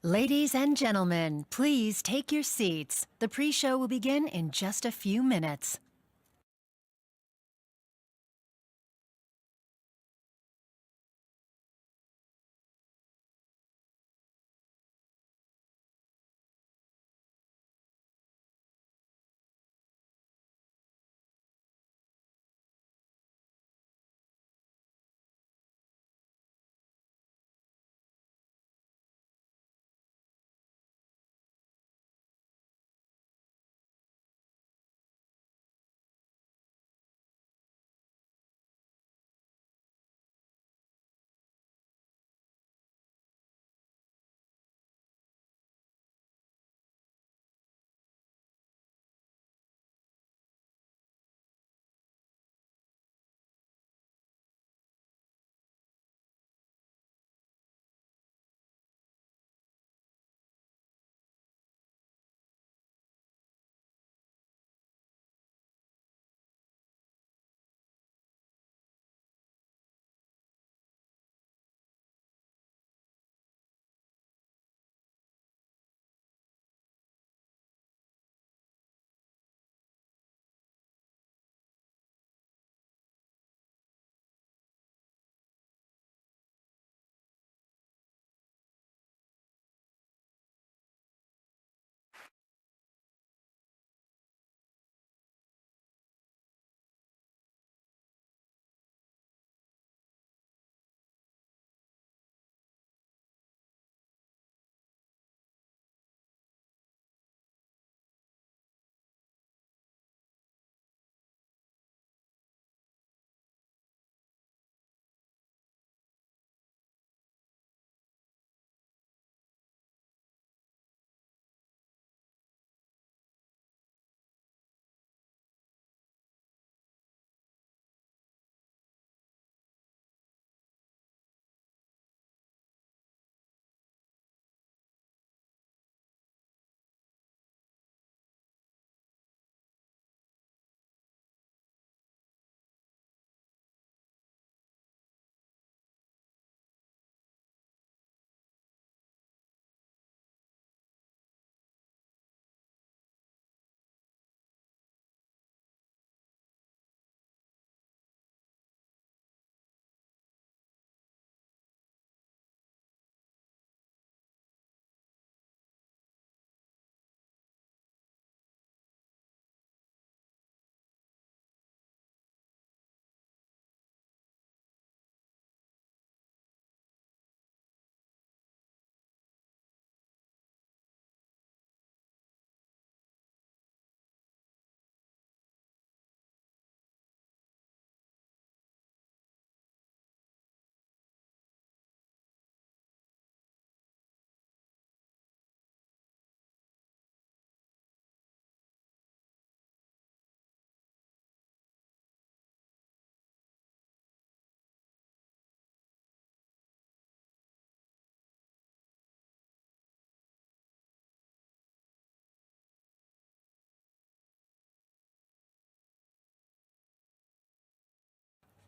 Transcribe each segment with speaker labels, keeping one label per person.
Speaker 1: Ladies and gentlemen, please take your seats. The pre-show will begin in just a few minutes.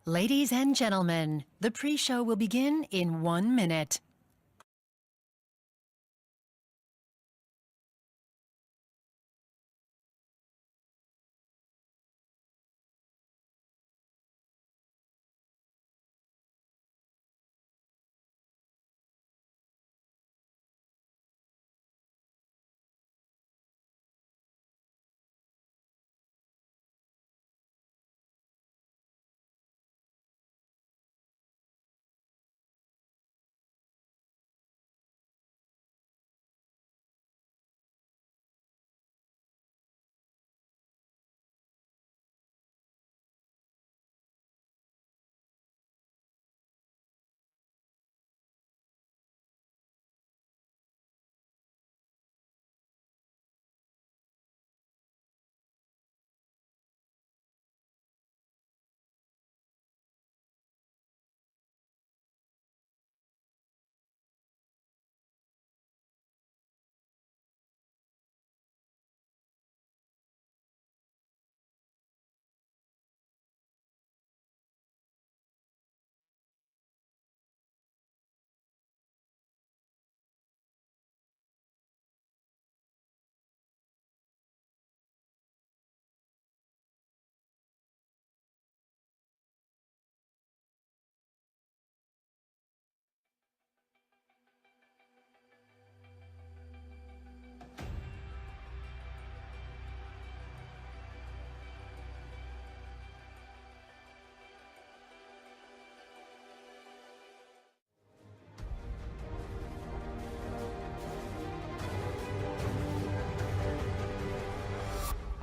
Speaker 1: Ladies and gentlemen, the pre-show will begin in 1 minute.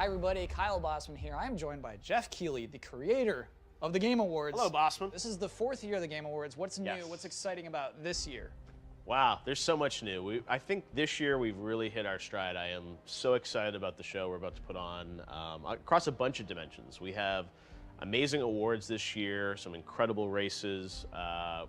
Speaker 2: Hi everybody, Kyle Bossman here. I am joined by Jeff Keighley, the creator of the Game Awards.
Speaker 3: Hello, Bossman.
Speaker 2: This is the 4th year of the Game Awards. What's new?
Speaker 3: Yes.
Speaker 2: What's exciting about this year?
Speaker 3: Wow, there's so much new. I think this year we've really hit our stride. I am so excited about the show we're about to put on across a bunch of dimensions. We have amazing awards this year, some incredible races.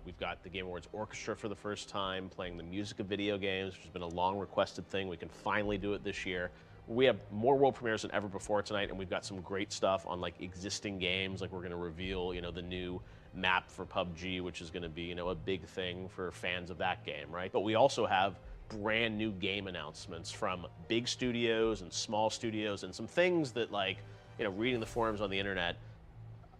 Speaker 3: We've got the Game Awards Orchestra for the first time, playing the music of video games, which has been a long requested thing. We can finally do it this year. We have more world premieres than ever before tonight, and we've got some great stuff on like existing games. Like we're going to reveal, the new map for PUBG, which is going to be, a big thing for fans of that game, right? But we also have brand new game announcements from big studios and small studios, and some things that, like, reading the forums on the internet,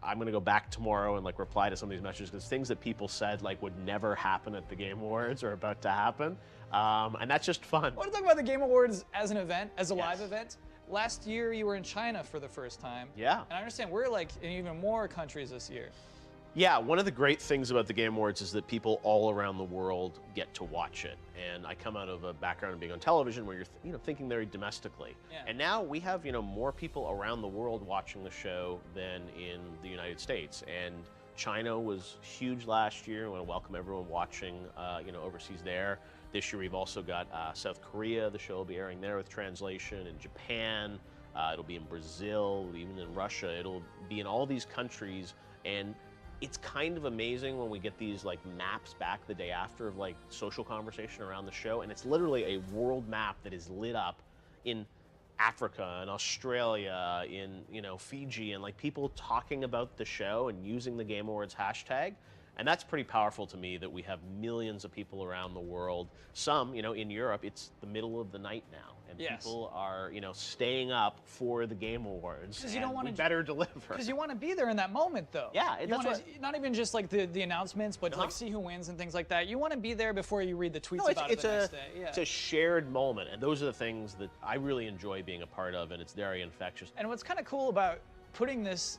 Speaker 3: I'm going to go back tomorrow and like reply to some of these messages, because things that people said like would never happen at the Game Awards are about to happen, and that's just fun.
Speaker 2: I want to talk about the Game Awards as an event, as a live event. Last year you were in China for the first time.
Speaker 3: Yeah.
Speaker 2: And I understand we're like in even more countries this year.
Speaker 3: Yeah, one of the great things about the Game Awards is that people all around the world get to watch it. And I come out of a background of being on television where you're thinking very domestically.
Speaker 2: Yeah.
Speaker 3: And now we have, more people around the world watching the show than in the United States. And China was huge last year. I want to welcome everyone watching, overseas there. This year we've also got South Korea. The show will be airing there with translation. In Japan, it'll be in Brazil, even in Russia. It'll be in all these countries. And it's kind of amazing when we get these like maps back the day after of like social conversation around the show, and it's literally a world map that is lit up in Africa and Australia, in Fiji, and like people talking about the show and using the Game Awards hashtag. And that's pretty powerful to me, that we have millions of people around the world. Some, in Europe, it's the middle of the night now, and people are, staying up for the Game Awards.
Speaker 2: Because you don't want to
Speaker 3: better deliver.
Speaker 2: Because you want to be there in that moment, though.
Speaker 3: Yeah,
Speaker 2: not even just like the announcements, but like see who wins and things like that. You want to be there before you read the tweets about it the next day. Yeah.
Speaker 3: It's a shared moment, and those are the things that I really enjoy being a part of, and it's very infectious.
Speaker 2: And what's kind of cool about putting this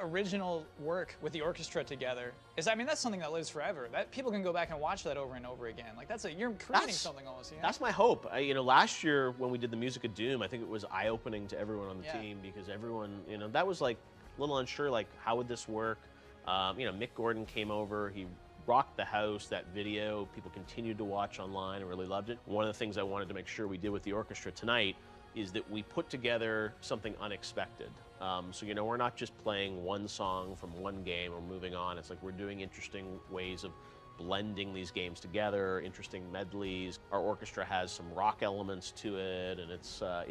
Speaker 2: original work with the orchestra together is, that's something that lives forever. That people can go back and watch that over and over again. Like you're creating something almost.
Speaker 3: That's my hope. Last year when we did the music of Doom, I think it was eye-opening to everyone on the team, because everyone, that was like a little unsure, like how would this work? Mick Gordon came over, he rocked the house. That video, people continued to watch online and really loved it. One of the things I wanted to make sure we did with the orchestra tonight is that we put together something unexpected. So, we're not just playing one song from one game or moving on. It's like we're doing interesting ways of blending these games together, interesting medleys. Our orchestra has some rock elements to it, and it's a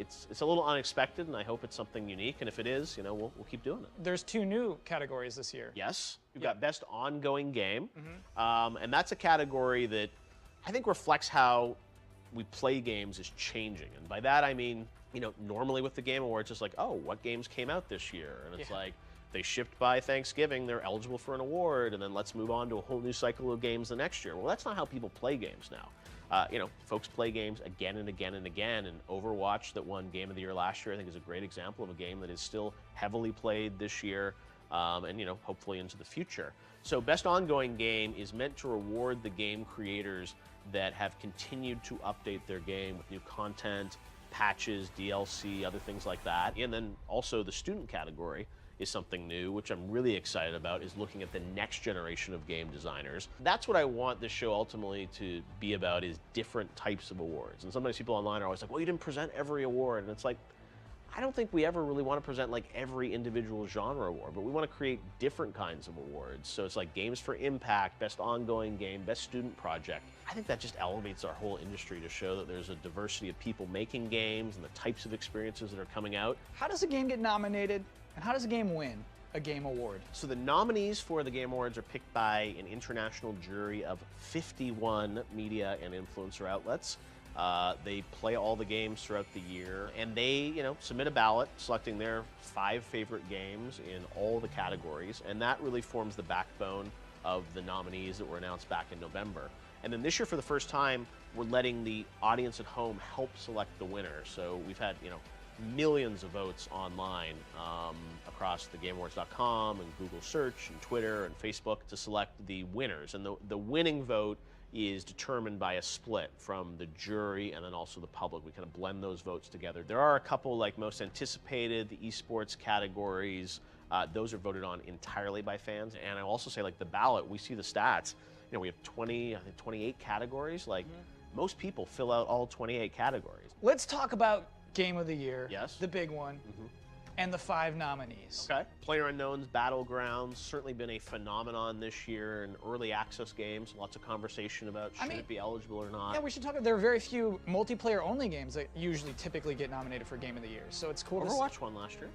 Speaker 3: little unexpected, and I hope it's something unique. And if it is, we'll keep doing it.
Speaker 2: There's 2 new categories this year.
Speaker 3: Yes, we've got Best Ongoing Game, and that's a category that I think reflects how we play games is changing. And by that I mean, normally with the Game Awards, it's like, oh, what games came out this year? And it's like, they shipped by Thanksgiving, they're eligible for an award, and then let's move on to a whole new cycle of games the next year. Well, that's not how people play games now. Folks play games again and again and again, and Overwatch, that won Game of the Year last year, I think is a great example of a game that is still heavily played this year, and hopefully into the future. So Best Ongoing Game is meant to reward the game creators that have continued to update their game with new content, patches, DLC, other things like that. And then also the student category is something new, which I'm really excited about, is looking at the next generation of game designers. That's what I want this show ultimately to be about, is different types of awards. And sometimes people online are always like, well, you didn't present every award. And it's like, I don't think we ever really want to present like every individual genre award, but we want to create different kinds of awards. So it's like Games for Impact, Best Ongoing Game, Best Student Project. I think that just elevates our whole industry to show that there's a diversity of people making games and the types of experiences that are coming out.
Speaker 2: How does a game get nominated, and how does a game win a game award?
Speaker 3: So the nominees for the Game Awards are picked by an international jury of 51 media and influencer outlets. They play all the games throughout the year, and they, submit a ballot selecting their 5 favorite games in all the categories, and that really forms the backbone of the nominees that were announced back in November. And then this year, for the first time, we're letting the audience at home help select the winner. So we've had, millions of votes online across the GameAwards.com and Google Search and Twitter and Facebook to select the winners. And the winning vote is determined by a split from the jury and then also the public. We kind of blend those votes together. There are a couple, like most anticipated, the esports categories. Those are voted on entirely by fans. And I'll also say, like, the ballot, we see the stats. You know, we have 28 categories. Like, most people fill out all 28 categories.
Speaker 2: Let's talk about Game of the Year.
Speaker 3: Yes.
Speaker 2: The big one. And the 5 nominees.
Speaker 3: Okay. PlayerUnknown's Battlegrounds certainly been a phenomenon this year in early access games. Lots of conversation about should it be eligible or not.
Speaker 2: Yeah, we should talk about, there are very few multiplayer only games that usually typically get nominated for Game of the Year. So it's cool.
Speaker 3: Overwatch won last year.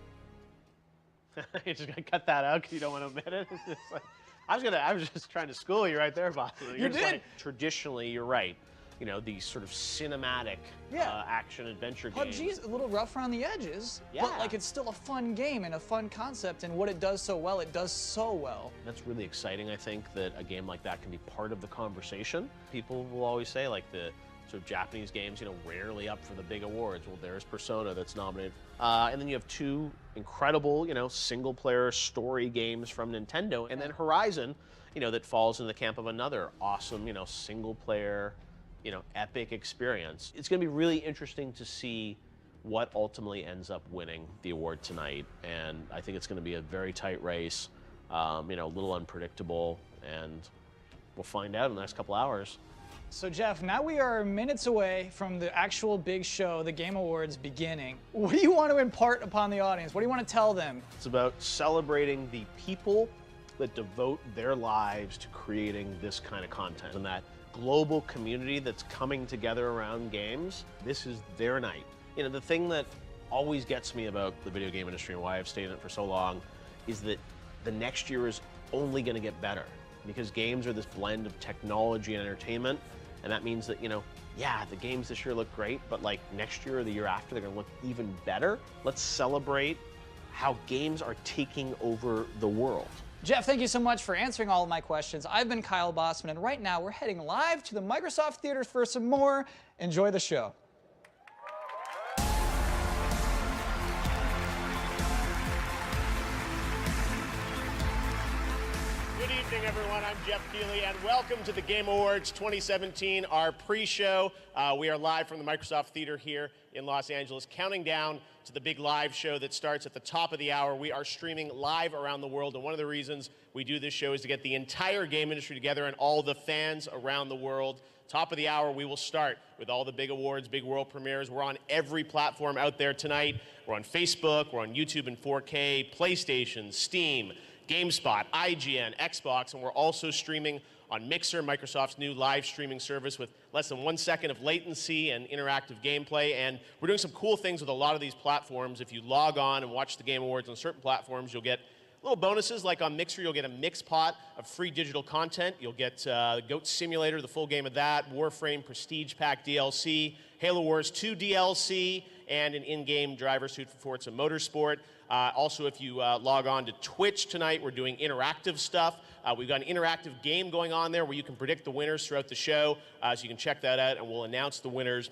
Speaker 3: You're just gonna cut that out because you don't want to admit it. It's like, I was just trying to school you right there, boss.
Speaker 2: You did.
Speaker 3: Like, traditionally, you're right. You know, these sort of cinematic action adventure games.
Speaker 2: PUBG's a little rough around the edges, but like it's still a fun game and a fun concept, and what it does so well, it does so well.
Speaker 3: That's really exciting, I think, that a game like that can be part of the conversation. People will always say, like, the sort of Japanese games, you know, rarely up for the big awards. Well, there's Persona that's nominated. And then you have 2 incredible, you know, single-player story games from Nintendo, and then Horizon, you know, that falls in the camp of another awesome, you know, single-player, you know, epic experience. It's going to be really interesting to see what ultimately ends up winning the award tonight, and I think it's going to be a very tight race, you know, a little unpredictable, and we'll find out in the next couple hours.
Speaker 2: So Jeff, now we are minutes away from the actual big show, the Game Awards beginning. What do you want to impart upon the audience? What do you want to tell them?
Speaker 3: It's about celebrating the people that devote their lives to creating this kind of content, and that global community that's coming together around games. This is their night. You know, the thing that always gets me about the video game industry and why I've stayed in it for so long is that the next year is only going to get better, because games are this blend of technology and entertainment, and that means that, you know, yeah, the games this year look great, but like next year or the year after, they're going to look even better. Let's celebrate how games are taking over the world.
Speaker 2: Jeff, thank you so much for answering all of my questions. I've been Kyle Bossman, and right now we're heading live to the Microsoft Theater for some more. Enjoy the show.
Speaker 4: Good evening, everyone. I'm Jeff Keighley, and welcome to the Game Awards 2017, our pre-show. We are live from the Microsoft Theater here in Los Angeles, counting down to the big live show that starts at the top of the hour. We are streaming live around the world, and one of the reasons we do this show is to get the entire game industry together and all the fans around the world. Top of the hour, we will start with all the big awards, big world premieres. We're on every platform out there tonight. We're on Facebook, we're on YouTube in 4K, PlayStation, Steam, GameSpot, IGN, Xbox, and we're also streaming on Mixer, Microsoft's new live streaming service with less than 1 second of latency and interactive gameplay. And we're doing some cool things with a lot of these platforms. If you log on and watch the Game Awards on certain platforms, you'll get little bonuses. Like on Mixer, you'll get a mix pot of free digital content. You'll get Goat Simulator, the full game of that, Warframe Prestige Pack DLC, Halo Wars 2 DLC, and an in-game driver suit for Forza Motorsport. Also, if you log on to Twitch tonight, we're doing interactive stuff. We've got an interactive game going on there where you can predict the winners throughout the show. So you can check that out, and we'll announce the winners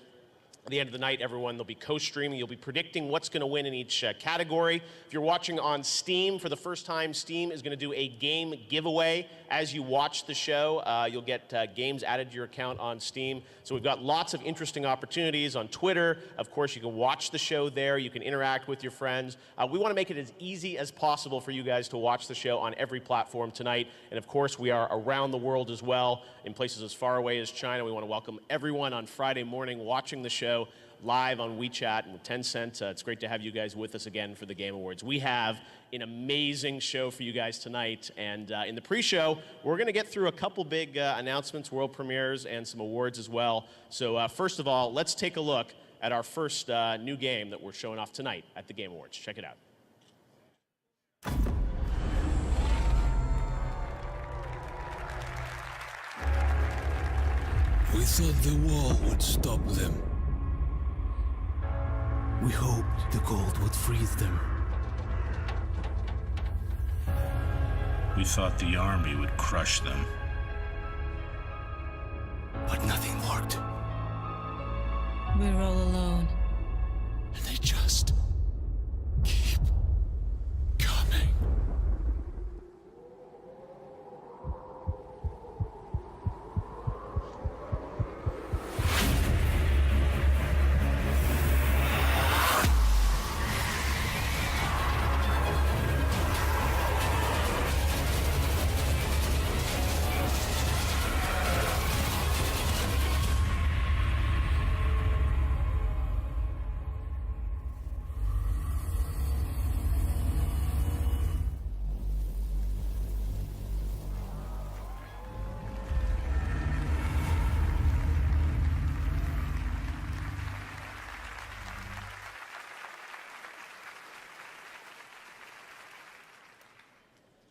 Speaker 4: at the end of the night. Everyone, they'll be co-streaming. You'll be predicting what's going to win in each category. If you're watching on Steam for the first time, Steam is going to do a game giveaway as you watch the show. You'll get games added to your account on Steam. So we've got lots of interesting opportunities on Twitter. Of course, you can watch the show there. You can interact with your friends. We want to make it as easy as possible for you guys to watch the show on every platform tonight. And of course, we are around the world as well, in places as far away as China. We want to welcome everyone on Friday morning watching the show live on WeChat and with Tencent. It's great to have you guys with us again for the Game Awards. We have an amazing show for you guys tonight, and in the pre-show, we're going to get through a couple big announcements, world premieres, and some awards as well. So first of all, let's take a look at our first new game that we're showing off tonight at the Game Awards. Check it out.
Speaker 5: We thought the wall would stop them. We hoped the cold would freeze them.
Speaker 6: We thought the army would crush them.
Speaker 5: But nothing worked.
Speaker 7: We're all alone.
Speaker 5: And they just keep coming.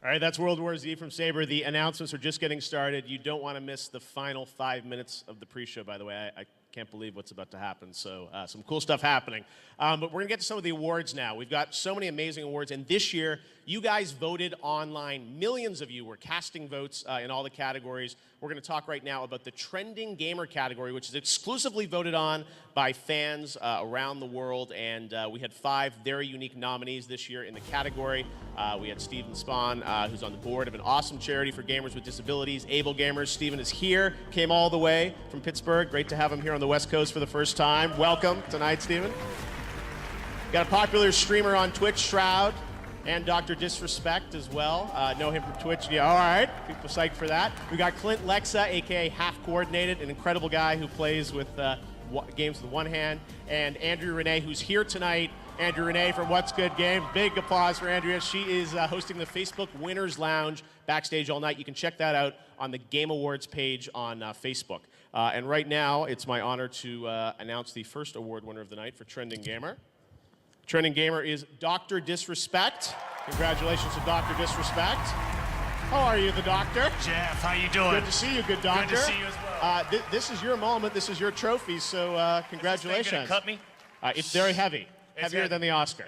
Speaker 4: All right, that's World War Z from Saber. The announcements are just getting started. You don't want to miss the final 5 minutes of the pre-show, by the way. I can't believe what's about to happen, so some cool stuff happening. But we're going to get to some of the awards now. We've got so many amazing awards, and this year, you guys voted online. Millions of you were casting votes in all the categories. We're going to talk right now about the Trending Gamer category, which is exclusively voted on by fans around the world, and we had 5 very unique nominees this year in the category. We had Steven Spahn, who's on the board of an awesome charity for gamers with disabilities, Able Gamers. Steven is here, came all the way from Pittsburgh. Great to have him here on the West Coast for the first time. Welcome tonight, Steven. Got a popular streamer on Twitch, Shroud, and Dr. Disrespect as well. Know him from Twitch. Yeah, all right. People psyched for that. We got Clint Lexa, a.k.a. Half Coordinated, an incredible guy who plays with games with one hand, and Andrew Renee, who's here tonight. Andrew Renee from What's Good Games. Big applause for Andrea. She is hosting the Facebook Winners Lounge backstage all night. You can check that out on the Game Awards page on Facebook. And right now, it's my honor to announce the first award winner of the night for Trending Gamer. Trending Gamer is Dr. Disrespect. Congratulations to Dr. Disrespect. How are you, the doctor?
Speaker 8: Jeff, how you doing?
Speaker 4: Good to see you, good doctor.
Speaker 8: Good to see you as well.
Speaker 4: This is your moment. This is your trophy, so congratulations.
Speaker 8: Is this thing gonna cut me?
Speaker 4: It's very heavy.
Speaker 8: It's
Speaker 4: Heavier
Speaker 8: heavy.
Speaker 4: than the Oscar.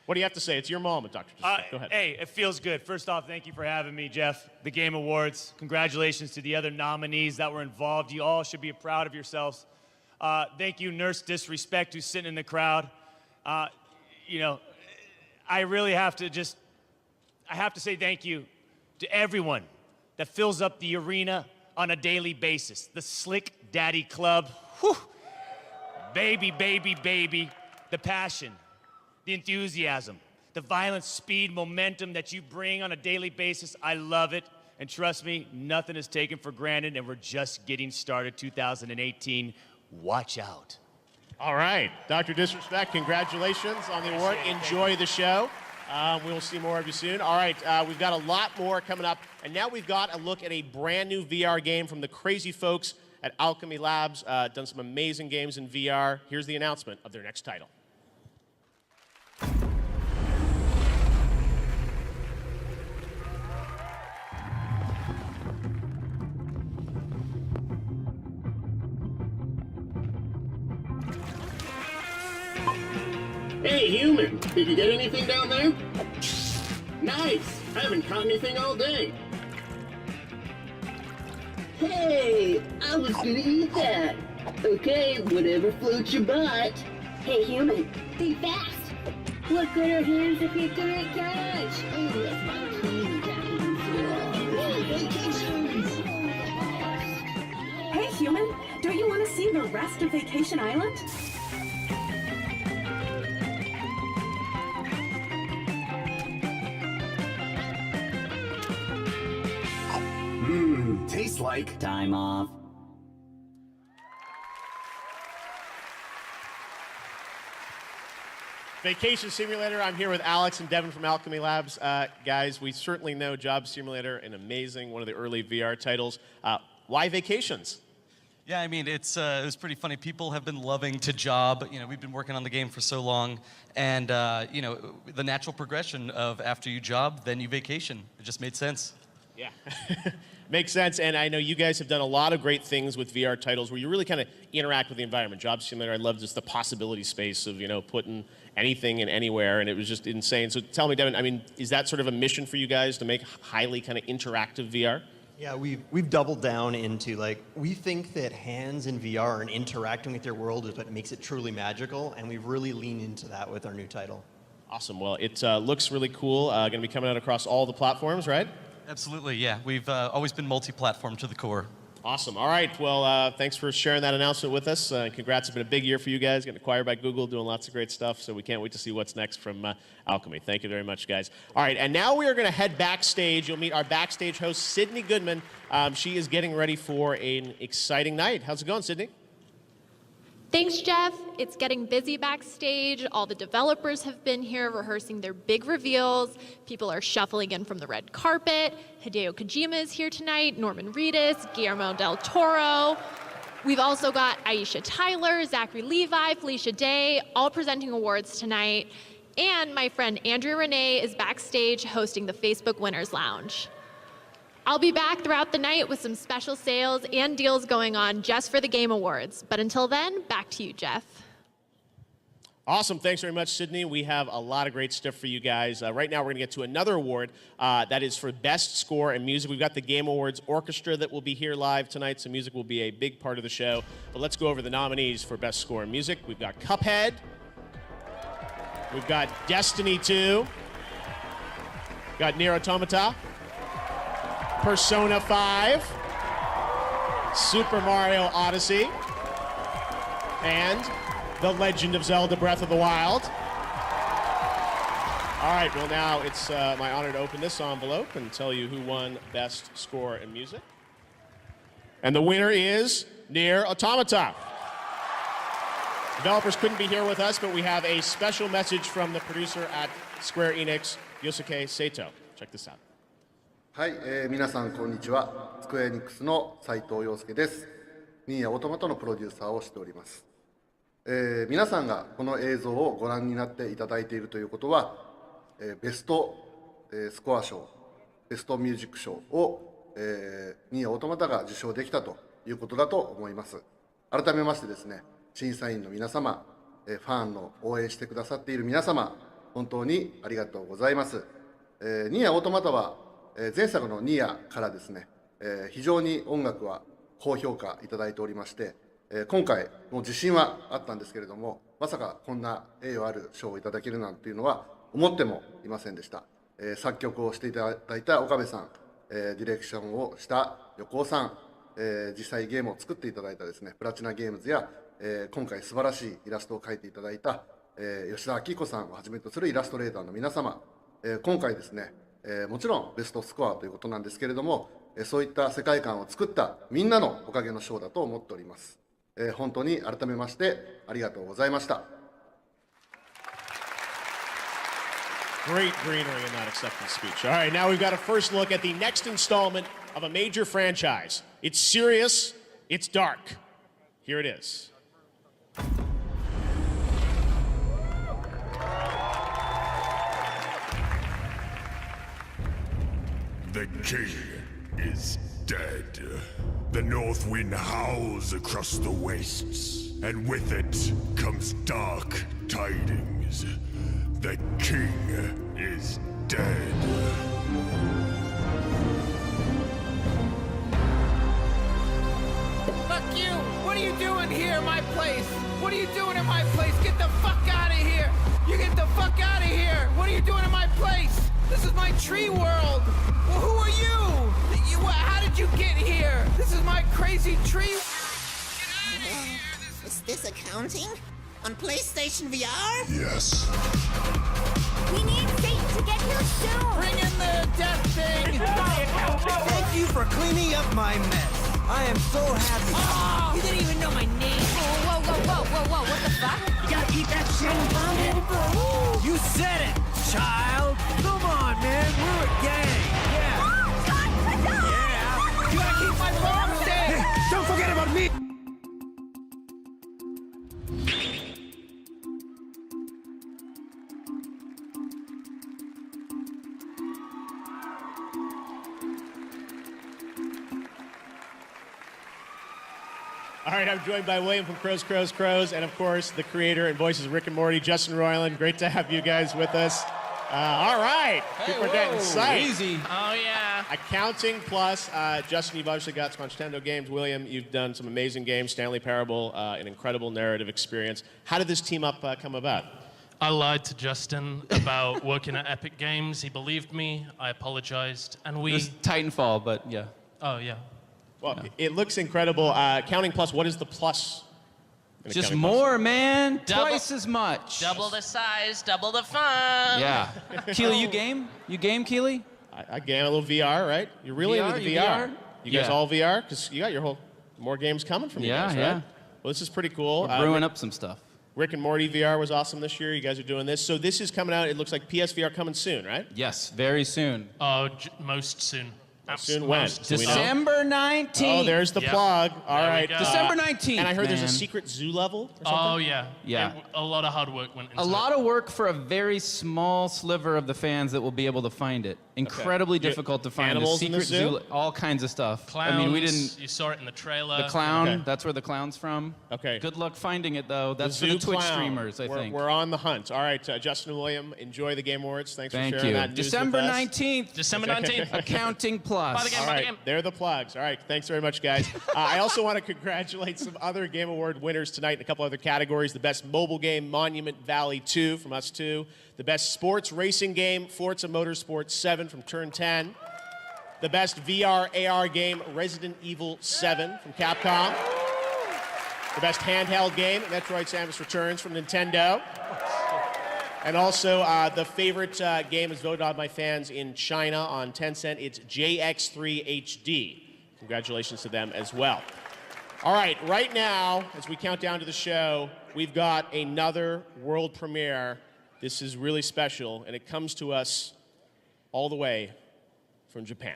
Speaker 4: What do you have to say? It's your moment, Dr. Disrespect. Go ahead.
Speaker 8: Hey, it feels good. First off, thank you for having me, Jeff. The Game Awards. Congratulations to the other nominees that were involved. You all should be proud of yourselves. Thank you, Nurse Disrespect, who's sitting in the crowd. You know, I really have to say thank you to everyone that fills up the arena on a daily basis. The Slick Daddy Club. Whew. Baby, baby, baby. The passion, the enthusiasm, the violence, speed, momentum that you bring on a daily basis. I love it. And trust me, nothing is taken for granted, and we're just getting started. 2018. Watch out.
Speaker 4: All right. Dr. Disrespect, congratulations on the award. Enjoy the show. We will see more of you soon. All right, we've got a lot more coming up. And now we've got a look at a brand new VR game from the crazy folks at Alchemy Labs. Done some amazing games in VR. Here's the announcement of their next title.
Speaker 9: Hey, human, did you get anything down there? Nice! I haven't caught anything all day. Hey, I was gonna eat that. Okay, whatever floats your boat.
Speaker 10: Hey, human, be fast. What good are hands if you can't catch?
Speaker 9: Oh, that's my teeny tiny vacations.
Speaker 11: Hey, human, don't you want to see the rest of Vacation Island?
Speaker 5: Tastes like
Speaker 9: Time off.
Speaker 4: Vacation Simulator. I'm here with Alex and Devin from Alchemy Labs. Guys, we certainly know Job Simulator, an amazing, one of the early VR titles. Why vacations?
Speaker 12: Yeah, I mean, it was pretty funny. People have been loving to job. You know, we've been working on the game for so long. And, you know, the natural progression of after you job, then you vacation. It just made sense.
Speaker 4: Yeah. Makes sense, and I know you guys have done a lot of great things with VR titles where you really kind of interact with the environment. Job Simulator, I love just the possibility space of, you know, putting anything and anywhere, and it was just insane. So tell me, Devin, I mean, is that sort of a mission for you guys to make highly kind of interactive VR?
Speaker 13: Yeah, we've doubled down into, like, we think that hands in VR and interacting with your world is what makes it truly magical, and we've really leaned into that with our new title.
Speaker 4: Awesome. Well, it looks really cool. Going to be coming out across all the platforms, right?
Speaker 12: Absolutely, yeah. We've always been multi-platform to the core.
Speaker 4: Awesome. All right. Well, thanks for sharing that announcement with us. Congrats. It's been a big year for you guys. Getting acquired by Google, doing lots of great stuff. So we can't wait to see what's next from Alchemy. Thank you very much, guys. All right. And now we are going to head backstage. You'll meet our backstage host, Sydney Goodman. She is getting ready for an exciting night. How's it going, Sydney?
Speaker 14: Thanks, Jeff. It's getting busy backstage. All the developers have been here rehearsing their big reveals. People are shuffling in from the red carpet. Hideo Kojima is here tonight, Norman Reedus, Guillermo del Toro. We've also got Aisha Tyler, Zachary Levi, Felicia Day, all presenting awards tonight. And my friend Andrea Renee is backstage hosting the Facebook Winners Lounge. I'll be back throughout the night with some special sales and deals going on just for the Game Awards. But until then, back to you, Jeff.
Speaker 4: Awesome. Thanks very much, Sydney. We have a lot of great stuff for you guys. Right now, we're going to get to another award that is for Best Score and Music. We've got the Game Awards Orchestra that will be here live tonight, so music will be a big part of the show. But let's go over the nominees for Best Score and Music. We've got Cuphead. We've got Destiny 2. We've got Nier Automata. Persona 5. Super Mario Odyssey. And The Legend of Zelda Breath of the Wild. All right, well now it's my honor to open this envelope and tell you who won Best Score and Music. And the winner is Nier Automata. Developers couldn't be here with us, but we have a special message from the producer at Square Enix, Yosuke Sato. Check this out.
Speaker 15: はい、皆さんこんにちは。スクエアエニックスの斉藤陽介です。ニーヤオートマトのプロデューサーをしております。皆さんがこの映像をご覧になっていただいているということは、ベスト、スコア賞、ベストミュージック賞を、ニーヤオートマタが受賞できたということだと思います。改めましてですね、審査員の皆様、ファンの応援してくださっている皆様、本当にありがとうございます。ニーヤオートマタは前作のニーヤからですね、非常に音楽は高評価いただいておりまして、今回もう自信はあったんですけれども、まさかこんな栄誉ある賞をいただけるなんていうのは思ってもいませんでした。作曲をしていただいた岡部さん、ディレクションをした横尾さん、実際ゲームを作っていただいたですね、プラチナゲームズや、今回素晴らしいイラストを描いていただいた、吉田明子さんをはじめとするイラストレーターの皆様、今回ですね、もちろんベストスコアということなんですけれども、そういった世界観を作ったみんなのおかげの賞だと思っております。本当に改めましてありがとうございました。
Speaker 4: Great greenery in that acceptance speech. All right, now we've got a first look at the next installment of a major franchise. It's serious, it's dark. Here it is.
Speaker 5: The king is dead. The north wind howls across the wastes, and with it comes dark tidings. The king is dead.
Speaker 16: Fuck you! What are you doing here, my place? What are you doing in my place? Get the fuck out of here! You get the fuck out of here! What are you doing in my place? This is my tree world! Well, who are you? How did you get here? This is my crazy tree.
Speaker 17: Is this accounting? On PlayStation VR?
Speaker 5: Yes.
Speaker 17: We need Satan to get here soon!
Speaker 16: Bring in the death thing! Thank you for cleaning up my mess. I am so happy. Oh, you didn't even know my name.
Speaker 17: Whoa, whoa, whoa, whoa, whoa, what the fuck? You gotta keep that shit bonded.
Speaker 16: You said it, child. Come on, man, we're a gang. Yeah. You gotta keep my bomb safe! Hey, don't forget about me!
Speaker 4: All right, I'm joined by William from Crows, and of course, the creator and voices of Rick and Morty, Justin Roiland. Great to have you guys with us. All right, people are getting psyched.
Speaker 16: Easy. Oh, yeah.
Speaker 4: Accounting plus, Justin, you've obviously got some Nintendo games. William, you've done some amazing games. Stanley Parable, an incredible narrative experience. How did this team up come about?
Speaker 18: I lied to Justin about working at Epic Games. He believed me. I apologized, and we.
Speaker 19: It was Titanfall, but yeah.
Speaker 18: Oh yeah.
Speaker 4: Well, it looks incredible. Accounting plus, what is the plus?
Speaker 19: Just more, man. Twice as much.
Speaker 20: Double the size, double the fun.
Speaker 19: Yeah. Keely, you game? You game, Keely?
Speaker 4: I game a little VR, right? You're really into the VR. You guys all VR? Because you got your whole more games coming from you guys, right?
Speaker 19: Yeah.
Speaker 4: Well, this is pretty cool.
Speaker 19: We're brewing up some stuff.
Speaker 4: Rick and Morty VR was awesome this year. You guys are doing this. So this is coming out. It looks like PSVR coming soon, right?
Speaker 19: Yes, very soon.
Speaker 18: Oh, most soon.
Speaker 4: Soon when?
Speaker 19: December 19th.
Speaker 4: Oh, there's the plug. All right.
Speaker 19: December 19th.
Speaker 4: And I heard there's a
Speaker 19: man.
Speaker 4: secret zoo level or something?
Speaker 18: Oh, yeah.
Speaker 19: Yeah.
Speaker 18: A lot of hard work went into
Speaker 19: A
Speaker 18: it.
Speaker 19: lot of work for a very small sliver of the fans that will be able to find it. Incredibly difficult to find.
Speaker 4: Animals
Speaker 19: a
Speaker 4: in the
Speaker 19: secret
Speaker 4: zoo?
Speaker 19: all kinds of stuff.
Speaker 18: Clowns,
Speaker 19: I mean, we didn't.
Speaker 18: You saw it in the trailer.
Speaker 19: The clown,
Speaker 4: Okay.
Speaker 19: that's where the clown's from.
Speaker 4: Okay.
Speaker 19: Good luck finding it, though. That's
Speaker 4: The
Speaker 19: for the
Speaker 4: zoo
Speaker 19: Twitch
Speaker 4: clown.
Speaker 19: streamers, I think.
Speaker 4: We're on the hunt. All right, Justin and William, enjoy the Game Awards. Thanks
Speaker 19: Thank
Speaker 4: for sharing
Speaker 19: you.
Speaker 4: that news
Speaker 19: December
Speaker 4: with us.
Speaker 19: 19th.
Speaker 18: December 19th.
Speaker 19: Accounting Plus.
Speaker 18: Buy the game,
Speaker 4: All
Speaker 18: buy the
Speaker 4: right,
Speaker 18: game.
Speaker 4: they're the plugs. All right, thanks very much, guys. I also want to congratulate some other Game Award winners tonight in a couple other categories. The best mobile game, Monument Valley 2 from us too. The best sports racing game, Forza Motorsport 7 from Turn 10. The best VR AR game, Resident Evil 7 from Capcom. The best handheld game, Metroid Samus Returns from Nintendo. And also, the favorite game is voted on by fans in China on Tencent. It's JX3 HD. Congratulations to them as well. All right now, as we count down to the show, we've got another world premiere. This is really special, and it comes to us all the way from Japan.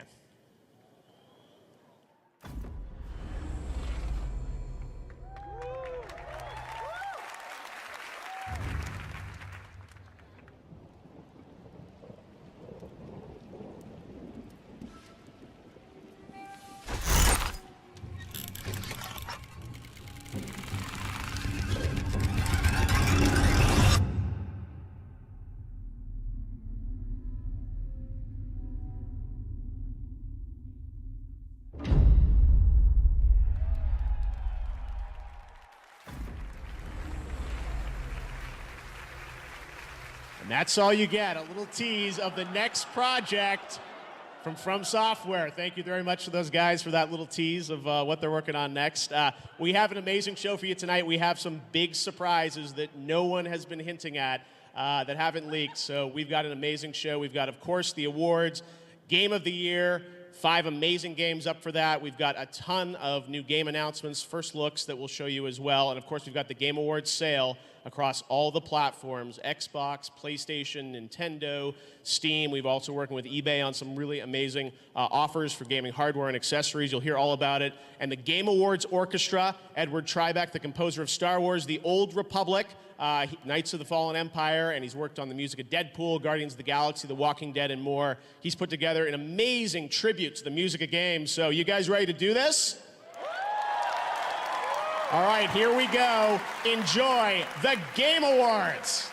Speaker 4: And that's all you get, a little tease of the next project from Software. Thank you very much to those guys for that little tease of what they're working on next. We have an amazing show for you tonight. We have some big surprises that no one has been hinting at that haven't leaked. So we've got an amazing show. We've got, of course, the awards, Game of the Year, 5 amazing games up for that. We've got a ton of new game announcements, first looks that we'll show you as well. And of course, we've got the Game Awards sale across all the platforms, Xbox, PlayStation, Nintendo, Steam. We've also working with eBay on some really amazing offers for gaming hardware and accessories. You'll hear all about it. And the Game Awards Orchestra, Edward Tribeck, the composer of Star Wars, The Old Republic, Knights of the Fallen Empire, and he's worked on the music of Deadpool, Guardians of the Galaxy, The Walking Dead, and more. He's put together an amazing tribute to the music of games. So you guys ready to do this? All right, here we go. Enjoy the Game Awards.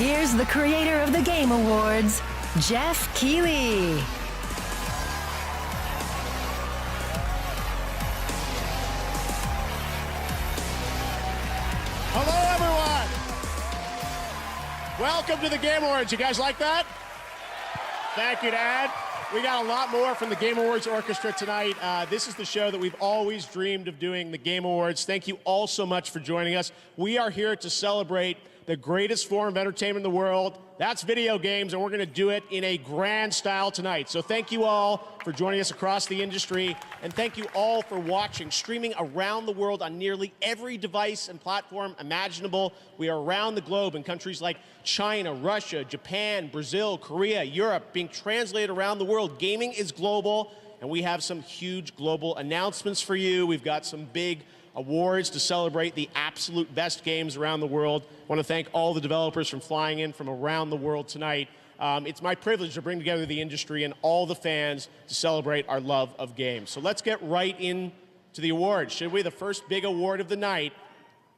Speaker 1: Here's the creator of the Game Awards, Jeff Keighley.
Speaker 4: Hello, everyone. Welcome to the Game Awards. You guys like that? Thank you, Dad. We got a lot more from the Game Awards Orchestra tonight. This is the show that we've always dreamed of doing, the Game Awards. Thank you all so much for joining us. We are here to celebrate the greatest form of entertainment in the world. That's video games, and we're going to do it in a grand style tonight. So thank you all for joining us across the industry, and thank you all for watching, streaming around the world on nearly every device and platform imaginable. We are around the globe in countries like China, Russia, Japan, Brazil, Korea, Europe, being translated around the world. Gaming is global, and we have some huge global announcements for you. We've got some big awards to celebrate the absolute best games around the world. I want to thank all the developers from flying in from around the world tonight. It's my privilege to bring together the industry and all the fans to celebrate our love of games. So let's get right into the awards, should we? The first big award of the night.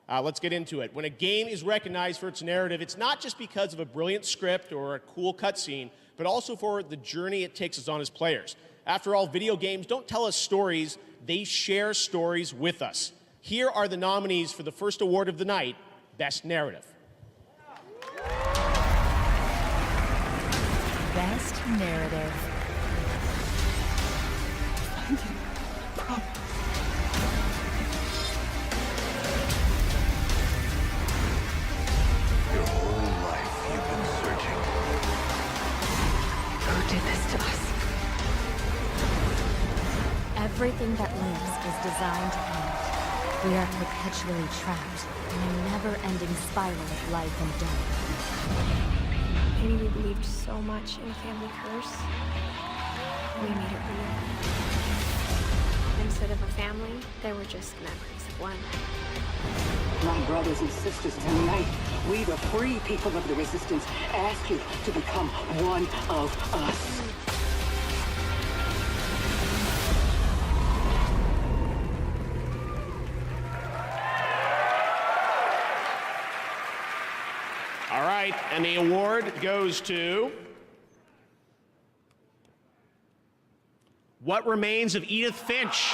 Speaker 4: Let's get into it. When a game is recognized for its narrative, it's not just because of a brilliant script or a cool cutscene, but also for the journey it takes us on as players. After all, video games don't tell us stories, they share stories with us. Here are the nominees for the first award of the night, Best Narrative.
Speaker 1: Best Narrative.
Speaker 17: Your whole life you've been searching. Who did this to us?
Speaker 21: Everything that lives is designed to end. We are perpetually trapped in a never-ending spiral of life and death.
Speaker 22: Maybe we believed so much in family curse, we made it real. Instead of a family, there were just memories of one.
Speaker 17: My brothers and sisters, tonight, we, the free people of the Resistance, ask you to become one of us.
Speaker 4: All right, and the award goes to What Remains of Edith Finch.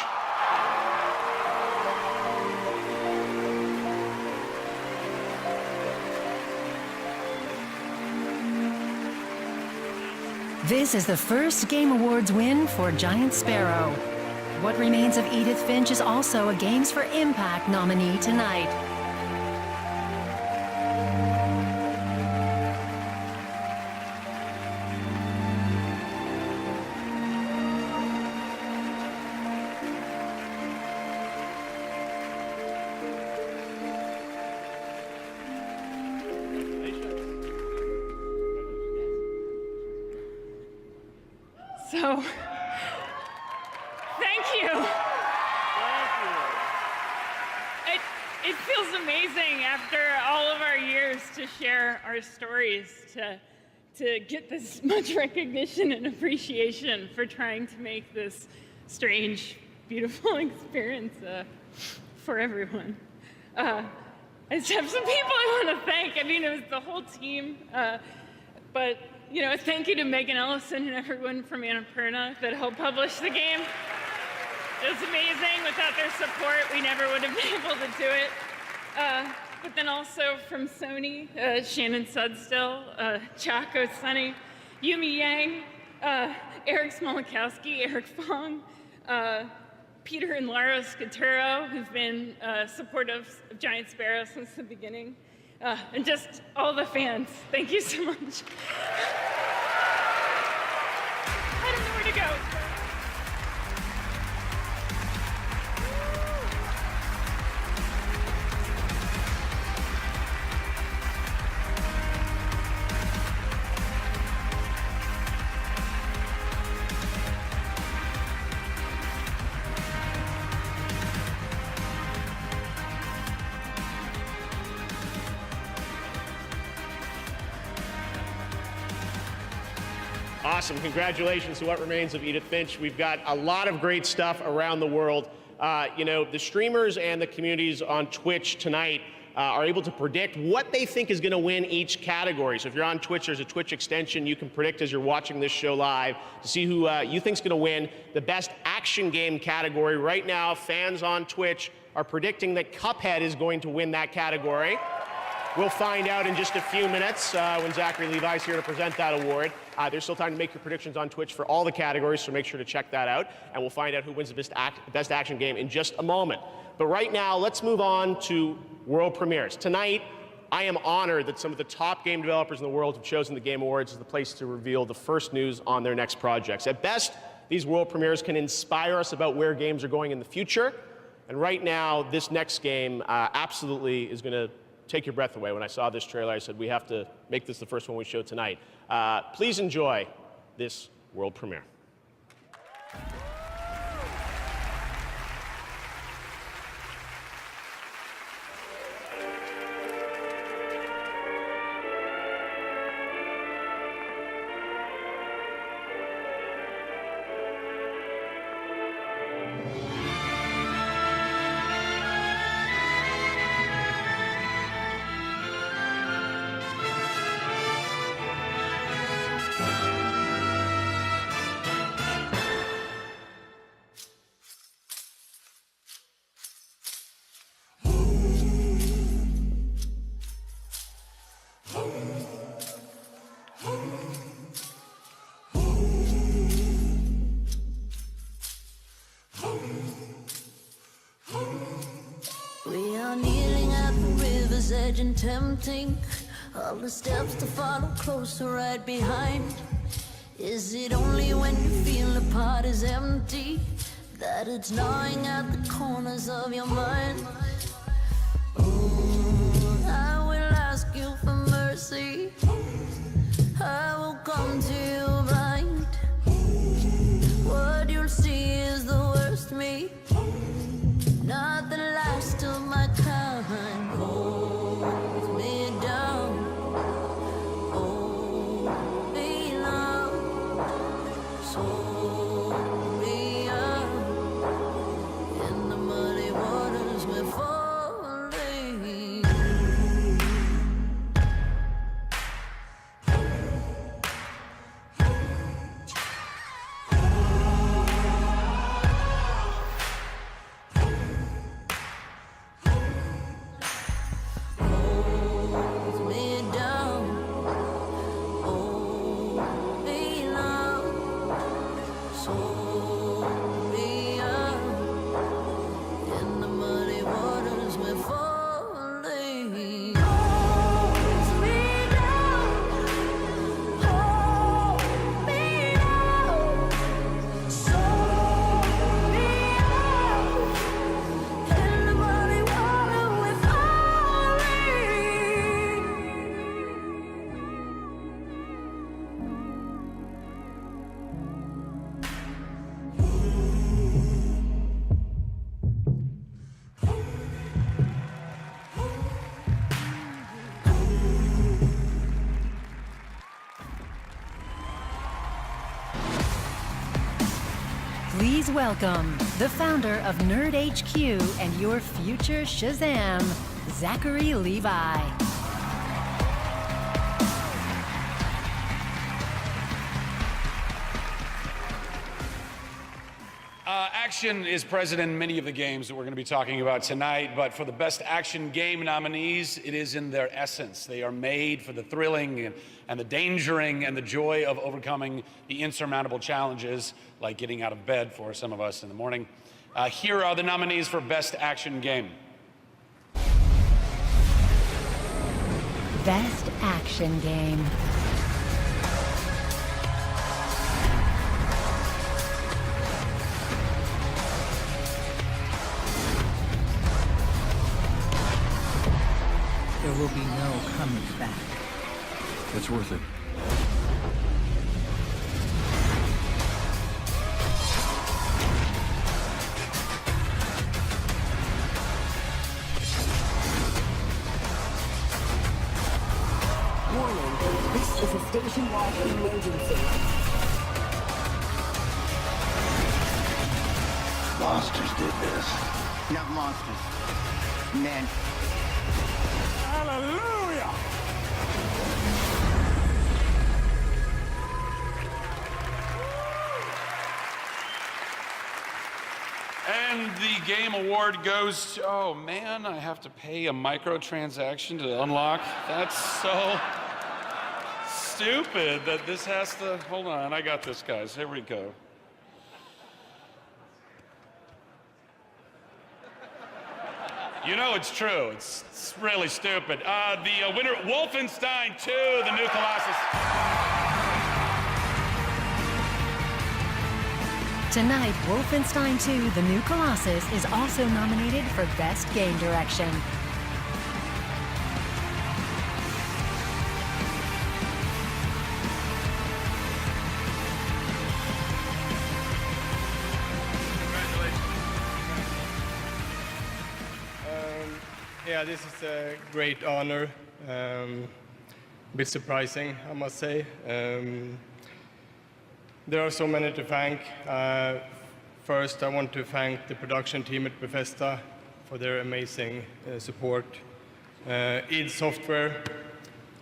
Speaker 1: This is the first Game Awards win for Giant Sparrow. What Remains of Edith Finch is also a Games for Impact nominee tonight.
Speaker 23: So, thank you. It feels amazing after all of our years to share our stories, to get this much recognition and appreciation for trying to make this strange, beautiful experience for everyone. I just have some people I want to thank. I mean, it was the whole team, but you know, thank you to Megan Ellison and everyone from Annapurna that helped publish the game. It was amazing. Without their support, we never would have been able to do it. But then also from Sony, Shannon Sudstill, Chaco Sunny, Yumi Yang, Eric Smolakowski, Eric Fong, Peter and Lara Scaturo, who've been supportive of Giant Sparrow since the beginning. And just all the fans, thank you so much. I don't know where to go.
Speaker 4: Awesome. Congratulations to What Remains of Edith Finch. We've got a lot of great stuff around the world. You know, the streamers and the communities on Twitch tonight are able to predict what they think is going to win each category. So if you're on Twitch, there's a Twitch extension you can predict as you're watching this show live to see who you think is going to win the best action game category. Right now, fans on Twitch are predicting that Cuphead is going to win that category. We'll find out in just a few minutes when Zachary Levi's here to present that award. There's still time to make your predictions on Twitch for all the categories, so make sure to check that out. And we'll find out who wins the best action game in just a moment. But right now, let's move on to world premieres. Tonight, I am honored that some of the top game developers in the world have chosen the Game Awards as the place to reveal the first news on their next projects. At best, these world premieres can inspire us about where games are going in the future. And right now, this next game absolutely is going to take your breath away. When I saw this trailer, I said, we have to make this the first one we show tonight. Please enjoy this world premiere.
Speaker 2: We are kneeling at the river's edge and tempting all the steps to follow closer right behind. Is it only when you feel the pot is empty that it's gnawing at the corners of your mind? Oh, I will ask you for mercy. I will come to you blind. What you'll see is the worst me, not the last of my kind. Hold me down, hold me now, hold me up. In the muddy waters we're falling.
Speaker 1: Please welcome the founder of Nerd HQ and your future Shazam, Zachary Levi.
Speaker 3: Action is present in many of the games that we're going to be talking about tonight, but for the best action game nominees, it is in their essence. They are made for the thrilling and the dangering and the joy of overcoming the insurmountable challenges, like getting out of bed for some of us in the morning. Here are the nominees for best action game.
Speaker 1: Best action game.
Speaker 6: There will be no coming back.
Speaker 24: It's worth it.
Speaker 17: Warning, this is a station-wide emergency.
Speaker 25: Monsters did this.
Speaker 26: Not monsters. Men.
Speaker 16: Hallelujah!
Speaker 3: And the game award goes to, oh man, I have to pay a microtransaction to unlock. That's so stupid that this has to, hold on, I got this, guys, here we go. You know it's true, it's really stupid. The winner, Wolfenstein 2, the new Colossus.
Speaker 1: Tonight, Wolfenstein 2, The New Colossus is also nominated for Best Game Direction.
Speaker 7: Yeah, this is a great honor. A bit surprising, I must say. There are so many to thank. First, I want to thank the production team at Bethesda for their amazing support. id Software,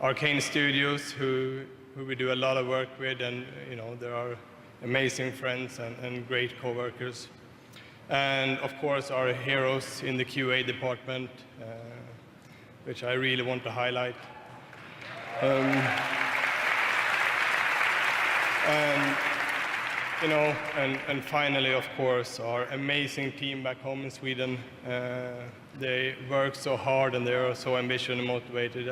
Speaker 7: Arcane Studios, who we do a lot of work with, and there are amazing friends and great co-workers. And of course, our heroes in the QA department, which I really want to highlight. And finally, of course, our amazing team back home in Sweden. They work so hard and they are so ambitious and motivated.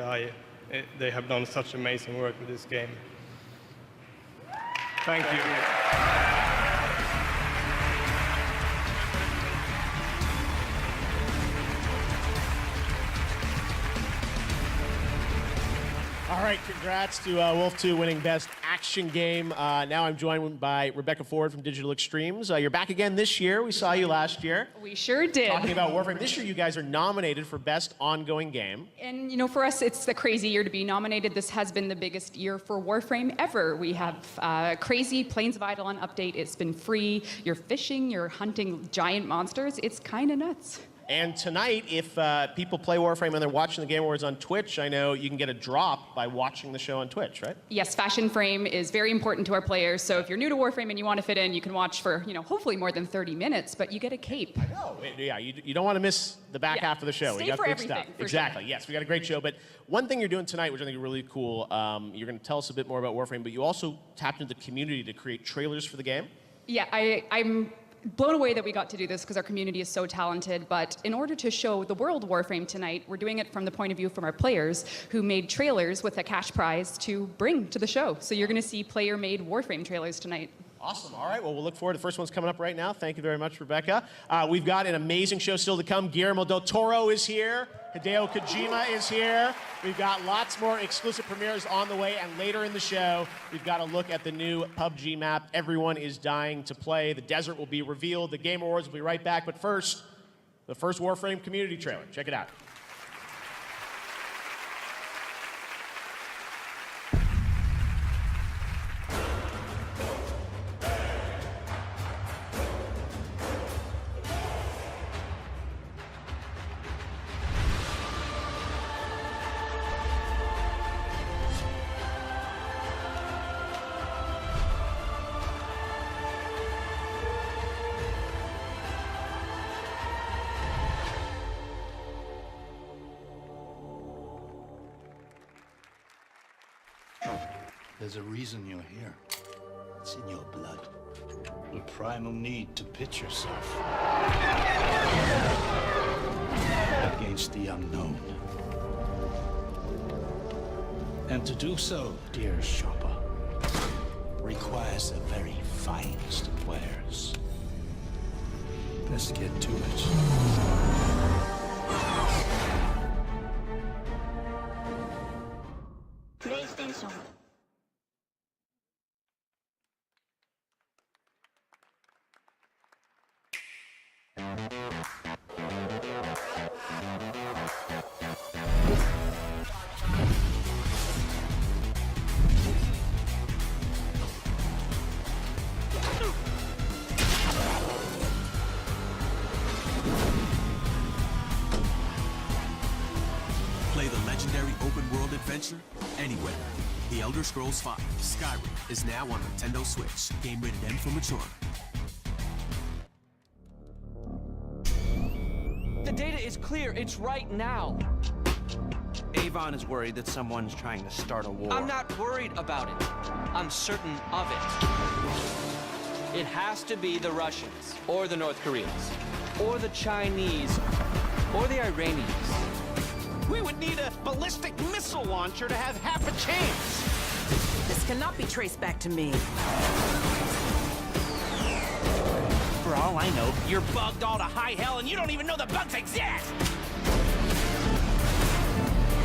Speaker 7: They have done such amazing work with this game. Thank you.
Speaker 4: All right, congrats to Wolf 2 winning Best Action Game. Now I'm joined by Rebecca Ford from Digital Extremes. You're back again this year. We saw you last year.
Speaker 8: We sure did.
Speaker 4: Talking about Warframe. This year you guys are nominated for Best Ongoing Game.
Speaker 8: And for us, it's a crazy year to be nominated. This has been the biggest year for Warframe ever. We have crazy Plains of Eidolon update. It's been free. You're fishing, you're hunting giant monsters. It's kind of nuts.
Speaker 4: And tonight, if people play Warframe and they're watching the Game Awards on Twitch, I know you can get a drop by watching the show on Twitch, right?
Speaker 8: Yes, Fashion Frame is very important to our players. So if you're new to Warframe and you want to fit in, you can watch for, hopefully more than 30 minutes, but you get a cape.
Speaker 4: I know. Yeah, you don't want to miss the back half of the show.
Speaker 8: Stay
Speaker 4: We got
Speaker 8: for
Speaker 4: big
Speaker 8: everything,
Speaker 4: stuff.
Speaker 8: for
Speaker 4: Exactly.
Speaker 8: sure.
Speaker 4: Yes, we got a great show. But one thing you're doing tonight, which I think is really cool, you're going to tell us a bit more about Warframe, but you also tapped into the community to create trailers for the game.
Speaker 8: Yeah, I'm blown away that we got to do this because our community is so talented, but in order to show the world Warframe tonight, we're doing it from the point of view from our players who made trailers with a cash prize to bring to the show. So you're going to see player-made Warframe trailers tonight.
Speaker 4: Awesome. All right. Well, we'll look forward to the first one's coming up right now. Thank you very much, Rebecca. We've got an amazing show still to come. Guillermo del Toro is here. Hideo Kojima is here. We've got lots more exclusive premieres on the way, and later in the show, we've got a look at the new PUBG map. Everyone is dying to play. The desert will be revealed. The Game Awards will be right back. But first, the first Warframe community trailer. Check it out.
Speaker 10: There's a reason you're here. It's in your blood. The primal need to pit yourself against the unknown. And to do so, dear shopper, requires the very finest of wares. Let's get to it.
Speaker 11: PlayStation.
Speaker 9: legendary open-world adventure anywhere. The Elder Scrolls V: Skyrim is now on Nintendo Switch. Game rated M for mature.
Speaker 11: The data is clear. It's right now.
Speaker 12: Avon is worried that someone's trying to start a war.
Speaker 11: I'm not worried about it. I'm certain of it. It has to be the Russians, or the North Koreans, or the Chinese, or the Iranians.
Speaker 16: We would need a ballistic missile launcher to have half a chance.
Speaker 13: This cannot be traced back to me.
Speaker 16: For all I know, you're bugged all to high hell and you don't even know the bugs exist!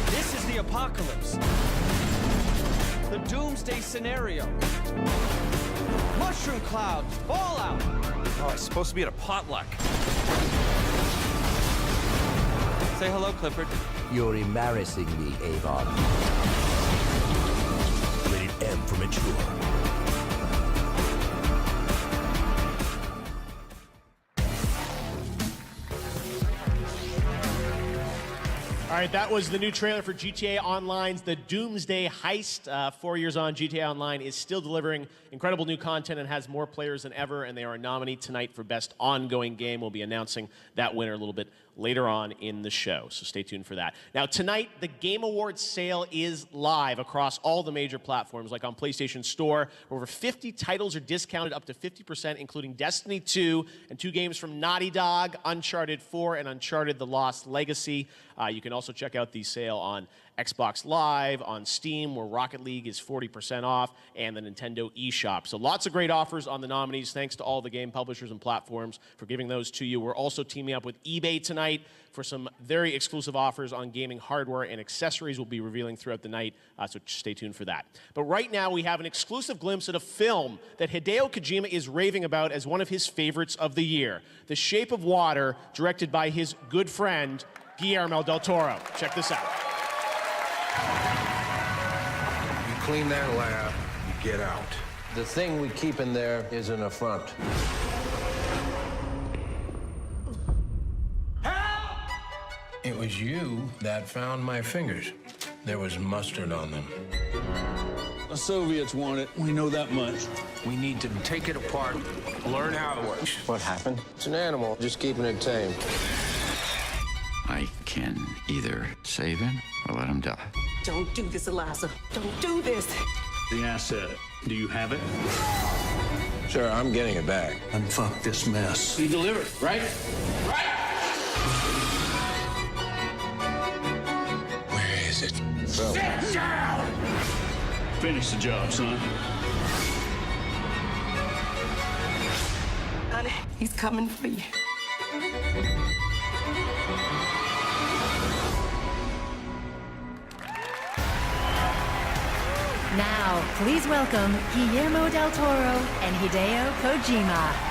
Speaker 11: This is the apocalypse. The doomsday scenario. Mushroom clouds, fallout.
Speaker 12: Oh, it's supposed to be at a potluck.
Speaker 11: Say hello, Clifford.
Speaker 25: You're embarrassing me, Avon. Rated M for mature.
Speaker 4: All right, that was the new trailer for GTA Online's The Doomsday Heist. 4 years on, GTA Online is still delivering incredible new content and has more players than ever, and they are a nominee tonight for Best Ongoing Game. We'll be announcing that winner a little bit later on in the show, so stay tuned for that. Now, tonight, the Game Awards sale is live across all the major platforms, like on PlayStation Store. Over 50 titles are discounted up to 50%, including Destiny 2 and 2 games from Naughty Dog, Uncharted 4 and Uncharted The Lost Legacy. You can also check out the sale on Xbox Live, on Steam, where Rocket League is 40% off, and the Nintendo eShop. So lots of great offers on the nominees. Thanks to all the game publishers and platforms for giving those to you. We're also teaming up with eBay tonight for some very exclusive offers on gaming hardware and accessories we'll be revealing throughout the night, so stay tuned for that. But right now, we have an exclusive glimpse at a film that Hideo Kojima is raving about as one of his favorites of the year, The Shape of Water, directed by his good friend, Guillermo del Toro. Check this out.
Speaker 26: You clean that lab, you get out. The thing we keep in there is an affront. It was you that found my fingers. There was mustard on them.
Speaker 10: The Soviets want it. We know that much.
Speaker 26: We need to take it apart, learn how it works. What happened? It's an animal, just keeping it tame.
Speaker 27: I can either save him or let him die.
Speaker 13: Don't do this, Eliza. Don't do this.
Speaker 10: The asset, do you have it?
Speaker 26: Sure, I'm getting it back.
Speaker 10: And fuck this mess.
Speaker 16: You delivered, right? Right!
Speaker 26: Where is it?
Speaker 16: Sit down!
Speaker 10: Finish the job, son.
Speaker 13: Honey, he's coming for you.
Speaker 1: Now, please welcome Guillermo del Toro and Hideo Kojima.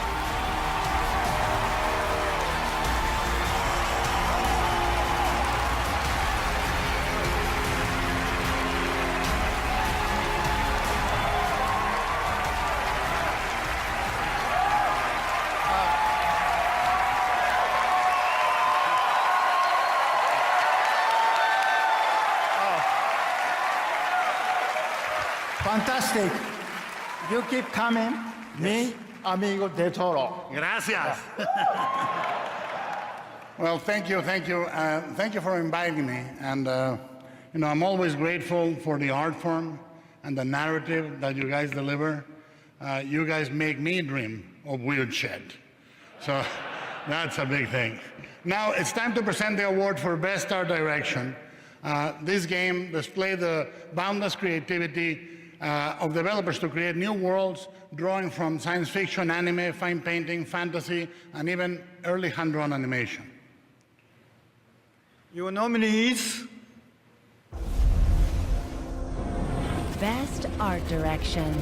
Speaker 28: Fantastic. You keep coming. Me, amigo de Toro.
Speaker 29: Gracias.
Speaker 28: Well, thank you. Thank you for inviting me. And, I'm always grateful for the art form and the narrative that you guys deliver. You guys make me dream of weird shit. So that's a big thing. Now, it's time to present the award for Best Art Direction. This game displayed the boundless creativity of developers to create new worlds, drawing from science fiction, anime, fine painting, fantasy, and even early hand-drawn animation. Your nominees:
Speaker 1: Best Art Direction.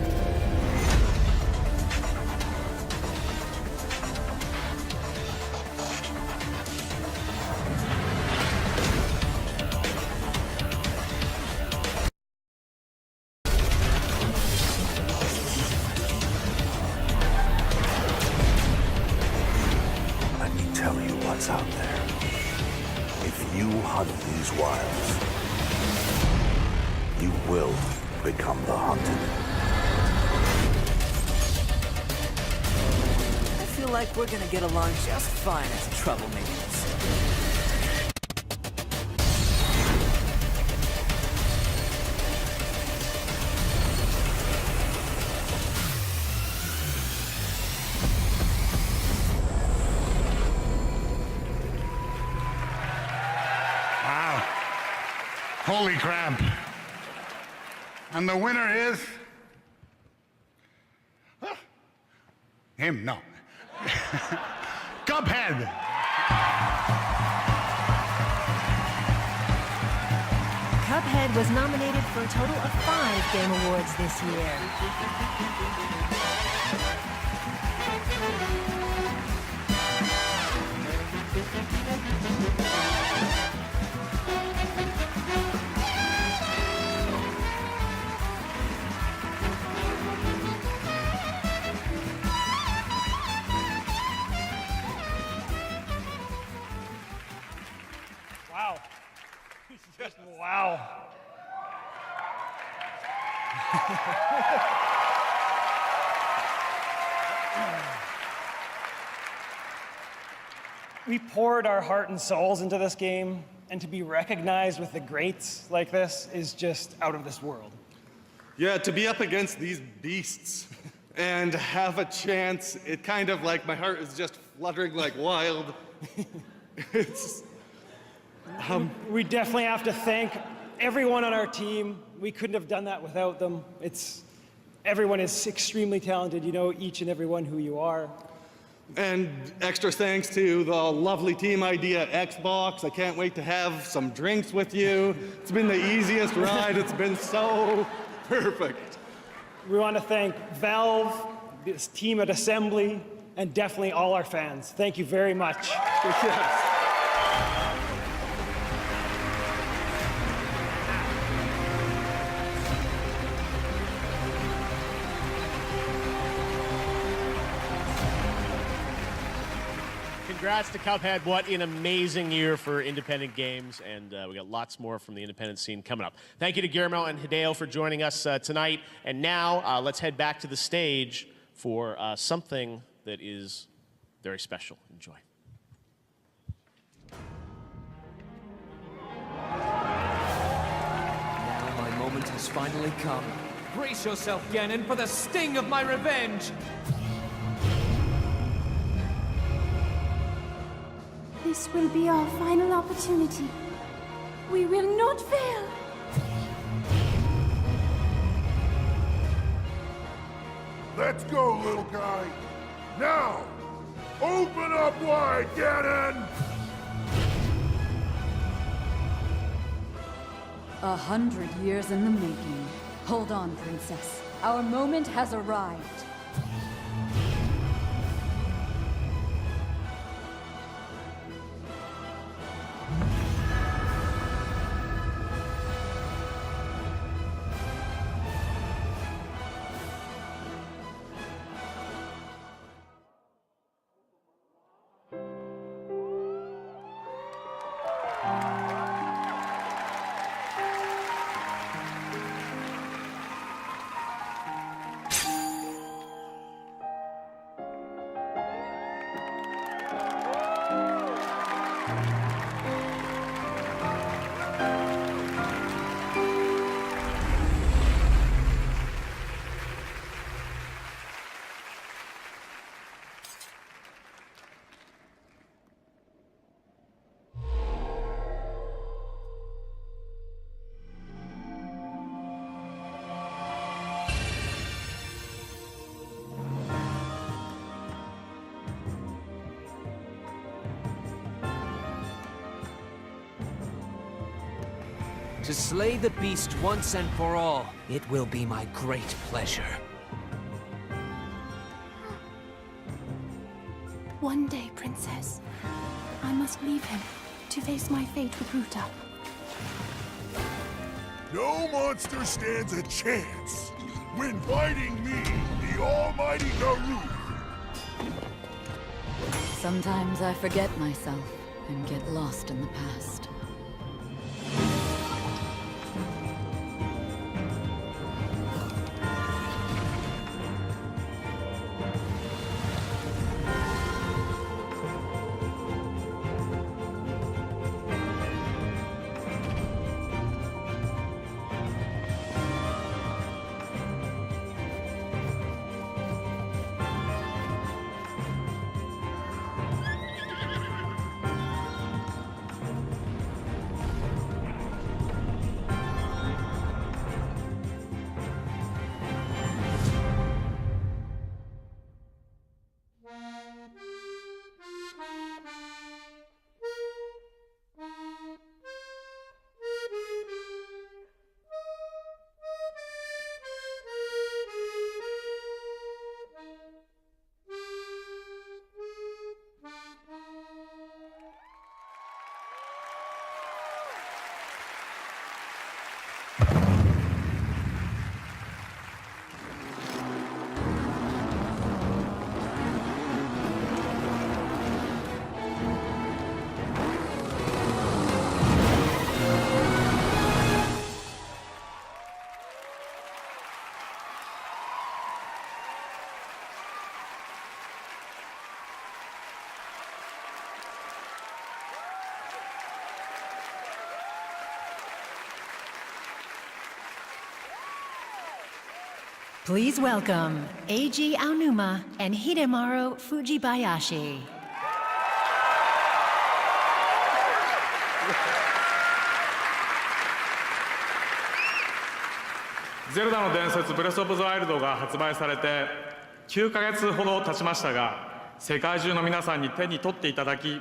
Speaker 25: Out there. If you hunt these wilds, You will become the hunted.
Speaker 13: I feel like we're gonna get along just fine as troublemakers.
Speaker 28: Wow. Holy crap. And the winner is... him, no. Cuphead.
Speaker 1: Cuphead was nominated for a total of 5 Game Awards this year.
Speaker 5: Wow. Just wow. We poured our heart and souls into this game, and to be recognized with the greats like this is just out of this world.
Speaker 14: Yeah, to be up against these beasts and have a chance, it kind of like my heart is just fluttering like wild. It's...
Speaker 5: We definitely have to thank everyone on our team. We couldn't have done that without them. Everyone is extremely talented. You know each and every one who you are.
Speaker 14: And extra thanks to the lovely team idea Xbox. I can't wait to have some drinks with you. It's been the easiest ride. It's been so perfect.
Speaker 5: We want to thank Valve, this team at Assembly, and definitely all our fans. Thank you very much. Yes.
Speaker 4: Congrats to Cuphead. What an amazing year for independent games, and we got lots more from the independent scene coming up. Thank you to Guillermo and Hideo for joining us tonight. And now let's head back to the stage for something that is very special. Enjoy.
Speaker 11: Now my moment has finally come. Brace yourself, Ganon, for the sting of my revenge!
Speaker 15: This will be our final opportunity. We will not fail.
Speaker 18: Let's go, little guy. Now, open up wide, Ganon!
Speaker 19: 100 years in the making. Hold on, Princess. Our moment has arrived.
Speaker 11: To slay the beast once and for all, it will be my great pleasure.
Speaker 15: One day, Princess, I must leave him to face my fate with Ruta.
Speaker 18: No monster stands a chance when fighting me, the almighty Garou.
Speaker 19: Sometimes I forget myself and get lost in the past.
Speaker 1: Please welcome Eiji Aonuma and Hidemaru Fujibayashi.
Speaker 2: ゼルダの伝説ブレスオブザワイルドが発売されて9ヶ月ほど経ちましたが、世界中の皆さんに手に取っていただき、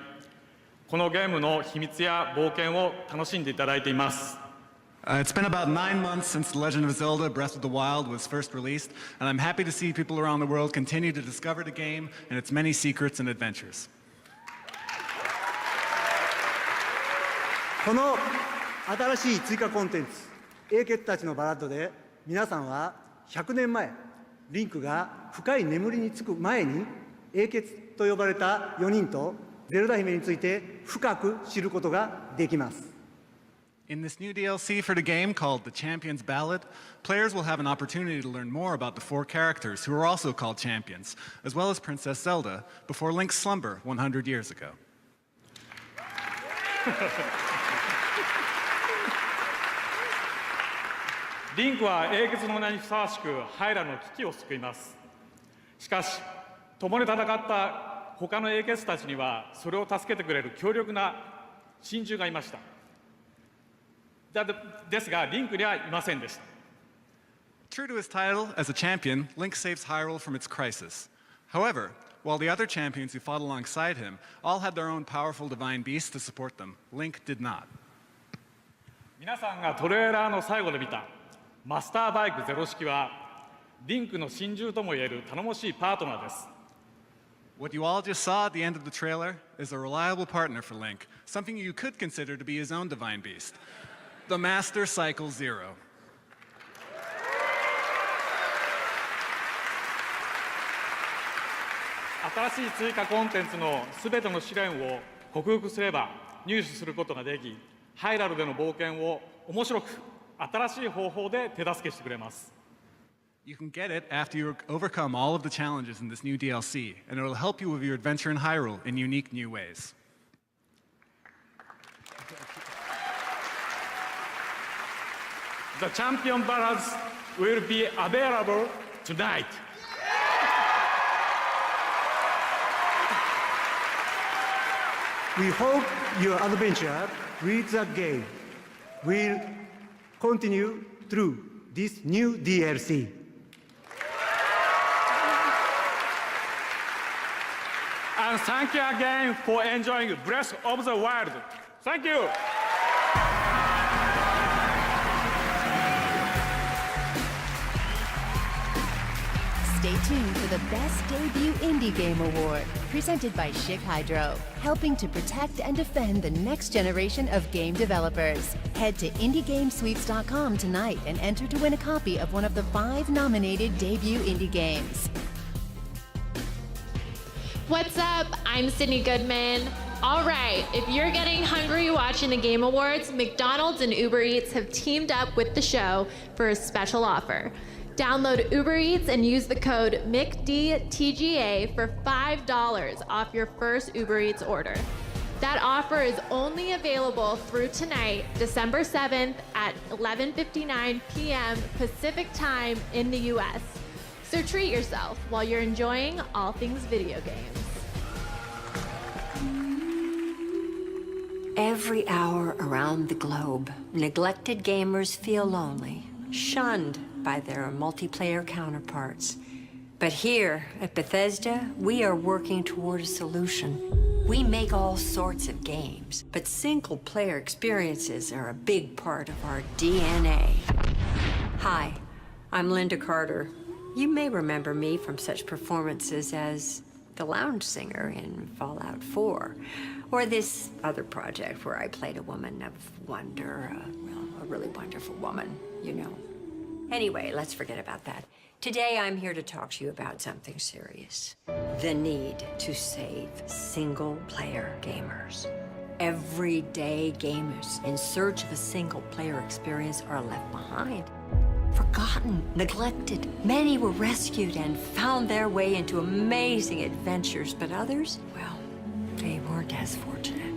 Speaker 2: このゲームの秘密や冒険を楽しんでいただいています。
Speaker 6: It's been about 9 months since The Legend of Zelda Breath of the Wild was first released, and I'm happy to see people around the world continue to discover the game and its many secrets and adventures.
Speaker 17: この新しい追加コンテンツ、英傑たちのバラッドで、皆さんは100年前、リンクが深い眠りにつく前に、英傑と呼ばれた4人とゼルダ姫について深く知ることができます。
Speaker 6: In this new DLC for the game called The Champion's Ballad, players will have an opportunity to learn more about the 4 characters who are also called champions, as well as Princess Zelda, before Link's slumber 100 years ago.
Speaker 2: リンクは英傑の名にふさわしくハイラの危機を救います。しかし、共に戦った他の英傑たちにはそれを助けてくれる強力な親友がいました。ですが、リンクにはいませんでした。
Speaker 6: True to his title as a champion, Link saves Hyrule from its crisis. However, while the other champions who fought alongside him all had their own powerful divine beasts to support them, Link did not.
Speaker 2: 皆さんがトレーラーの最後で見たマスターバイクゼロ式は、リンクの親友ともいえる頼もしいパートナーです。
Speaker 6: What you all just saw at the end of the trailer is a reliable partner for Link, something you could consider to be his own divine beast. The Master Cycle Zero.
Speaker 2: 新しい追加コンテンツのすべての試練を克服すれば入手することができ、ハイラルでの冒険を面白く新しい方法で手助けしてくれます。
Speaker 6: You can get it after you overcome all of the challenges in this new DLC, and it will help you with your adventure in Hyrule in unique new ways.
Speaker 2: The Champion Ballads will be available tonight.
Speaker 17: We hope your adventure with the game will continue through this new DLC.
Speaker 2: And thank you again for enjoying Breath of the Wild. Thank you.
Speaker 1: Stay tuned for the Best Debut Indie Game Award, presented by Schick Hydro, helping to protect and defend the next generation of game developers. Head to IndieGameSweeps.com tonight and enter to win a copy of one of the 5 nominated debut indie games.
Speaker 20: What's up? I'm Sydney Goodman. All right, if you're getting hungry watching the Game Awards, McDonald's and Uber Eats have teamed up with the show for a special offer. Download Uber Eats and use the code McDTGA for $5 off your first Uber Eats order. That offer is only available through tonight, December 7th at 11:59 p.m. Pacific Time in the US. So treat yourself while you're enjoying all things video games.
Speaker 21: Every hour around the globe, neglected gamers feel lonely, shunned by their multiplayer counterparts. But here at Bethesda, we are working toward a solution. We make all sorts of games, but single-player experiences are a big part of our DNA. Hi, I'm Linda Carter. You may remember me from such performances as the lounge singer in Fallout 4, or this other project where I played a woman of wonder, a really wonderful woman, you know. Anyway, let's forget about that. Today, I'm here to talk to you about something serious. The need to save single-player gamers. Everyday gamers in search of a single-player experience are left behind. Forgotten, neglected. Many were rescued and found their way into amazing adventures, but others, well, they weren't as fortunate.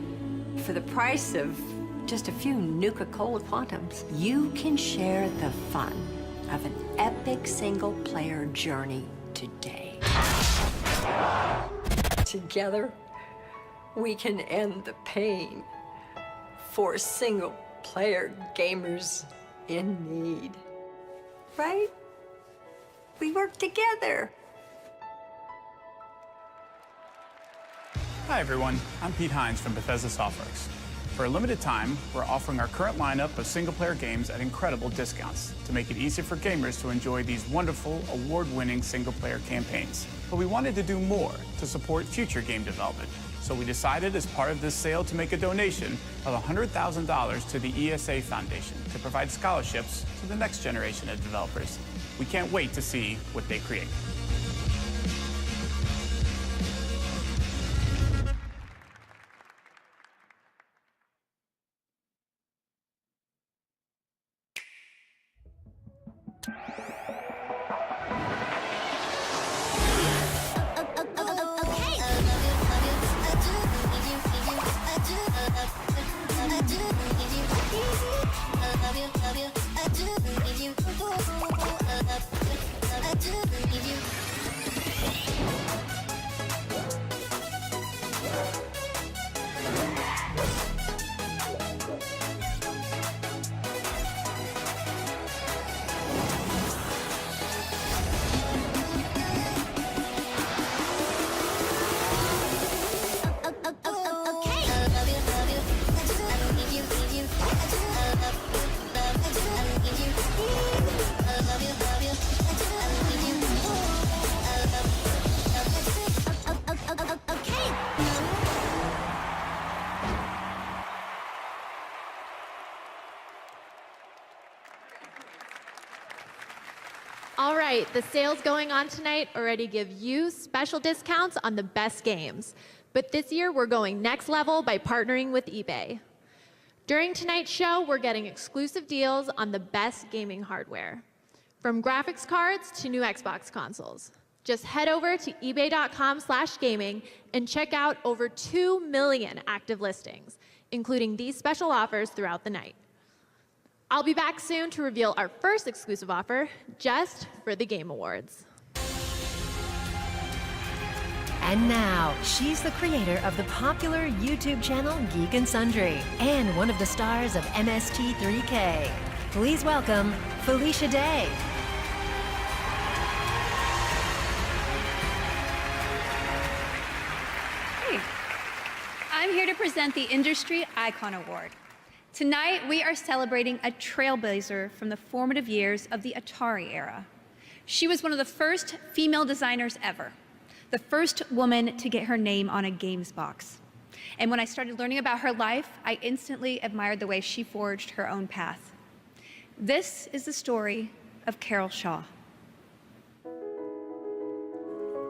Speaker 21: For the price of just a few Nuka-Cola Quantums, you can share the fun of an epic epic single-player journey today. Together, we can end the pain for single-player gamers in need. Right? We work together.
Speaker 3: Hi everyone, I'm Pete Hines from Bethesda Softworks. For a limited time, we're offering our current lineup of single-player games at incredible discounts to make it easier for gamers to enjoy these wonderful, award-winning single-player campaigns. But we wanted to do more to support future game development. So we decided as part of this sale to make a donation of $100,000 to the ESA Foundation to provide scholarships to the next generation of developers. We can't wait to see what they create.
Speaker 20: All right, the sales going on tonight already give you special discounts on the best games. But this year, we're going next level by partnering with eBay. During tonight's show, we're getting exclusive deals on the best gaming hardware, from graphics cards to new Xbox consoles. Just head over to ebay.com/gaming and check out over 2 million active listings, including these special offers throughout the night. I'll be back soon to reveal our first exclusive offer just for the Game Awards.
Speaker 1: And now, she's the creator of the popular YouTube channel Geek and Sundry and one of the stars of MST3K. Please welcome Felicia Day.
Speaker 7: Hey, I'm here to present the Industry Icon Award. Tonight, we are celebrating a trailblazer from the formative years of the Atari era. She was one of the first female designers ever, the first woman to get her name on a games box. And when I started learning about her life, I instantly admired the way she forged her own path. This is the story of Carol Shaw.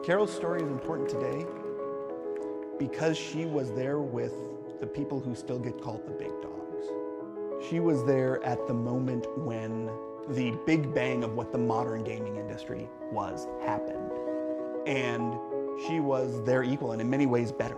Speaker 8: Carol's story is important today because she was there with the people who still get called the big dogs. She was there at the moment when the big bang of what the modern gaming industry was happened. And she was their equal and in many ways better.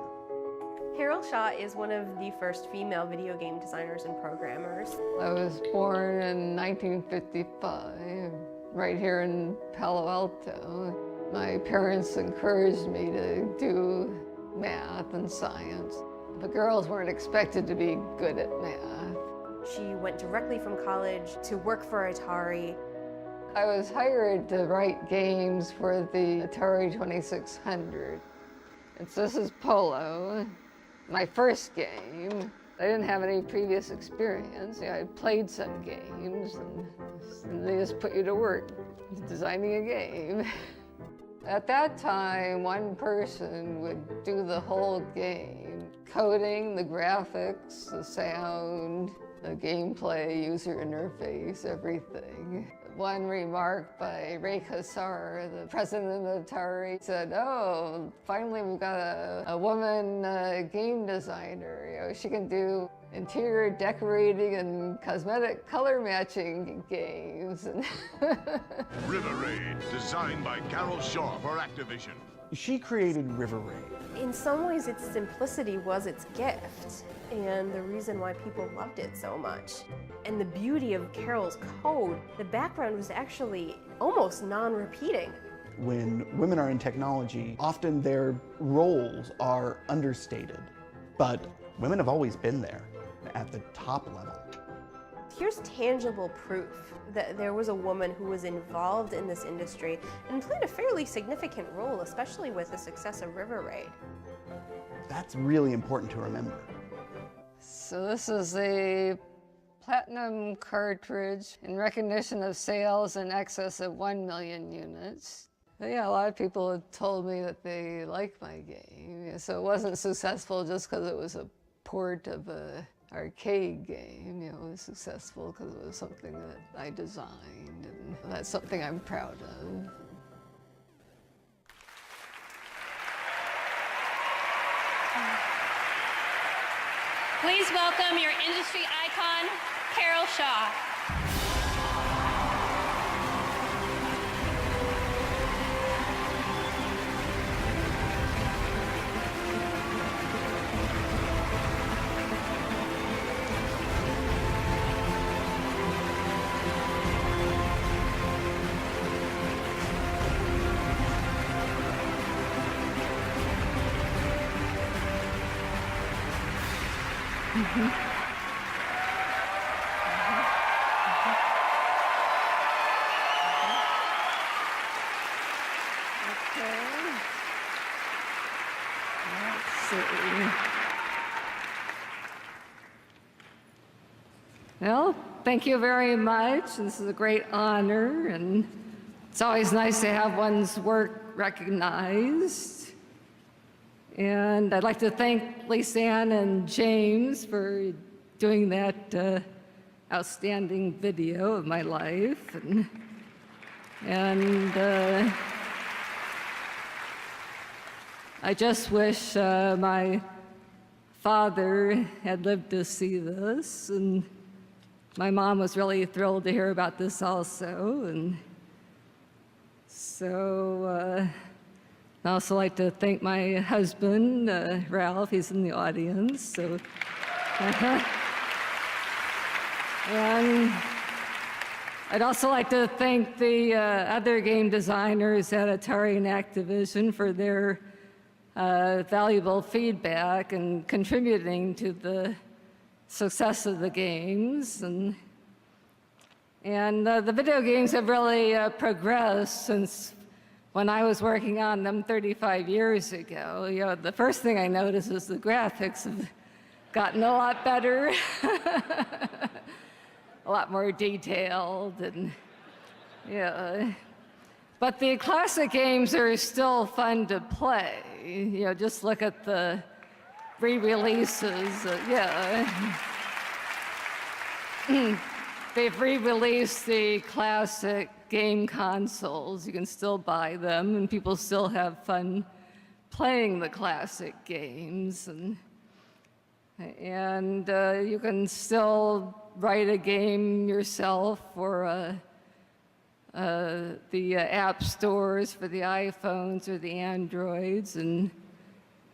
Speaker 9: Carol Shaw is one of the first female video game designers and programmers.
Speaker 12: I was born in 1955, right here in Palo Alto. My parents encouraged me to do math and science. The girls weren't expected to be good at math.
Speaker 9: She went directly from college to work for Atari.
Speaker 12: I was hired to write games for the Atari 2600. This is Polo, my first game. I didn't have any previous experience. I played some games, and they just put you to work designing a game. At that time, one person would do the whole game, coding, the graphics, the sound, the gameplay, user interface, everything. One remark by Ray Kassar, the president of Atari, said, "Oh, finally we've got a woman game designer. You know, she can do interior decorating and cosmetic color matching games."
Speaker 18: River Raid, designed by Carol Shaw for Activision.
Speaker 8: She created River Raid.
Speaker 9: In some ways, its simplicity was its gift, and the reason why people loved it so much. And the beauty of Carol's code, the background was actually almost non-repeating.
Speaker 8: When women are in technology, often their roles are understated, but women have always been there at the top level.
Speaker 9: Here's tangible proof that there was a woman who was involved in this industry and played a fairly significant role, especially with the success of River Raid.
Speaker 8: That's really important to remember.
Speaker 12: So this is a platinum cartridge in recognition of sales in excess of 1 million units. But yeah, a lot of people have told me that they like my game. So it wasn't successful just because it was a port of a arcade game. You know, it was successful because it was something that I designed, and that's something I'm proud of.
Speaker 7: Please welcome your industry icon, Carol Shaw.
Speaker 12: Well, thank you very much. This is a great honor, and it's always nice to have one's work recognized. And I'd like to thank Lisanne and James for doing that outstanding video of my life. And I just wish my father had lived to see this, and my mom was really thrilled to hear about this also. And so I'd also like to thank my husband, Ralph. He's in the audience. So, and I'd also like to thank the other game designers at Atari and Activision for their valuable feedback and contributing to the success of the games. And the video games have really progressed since when I was working on them 35 years ago. You know, the first thing I noticed is the graphics have gotten a lot better, a lot more detailed, and yeah. But the classic games are still fun to play. You know, just look at the re-releases. They've re-released the classic game consoles. You can still buy them, and people still have fun playing the classic games. And you can still write a game yourself for the app stores for the iPhones or the Androids and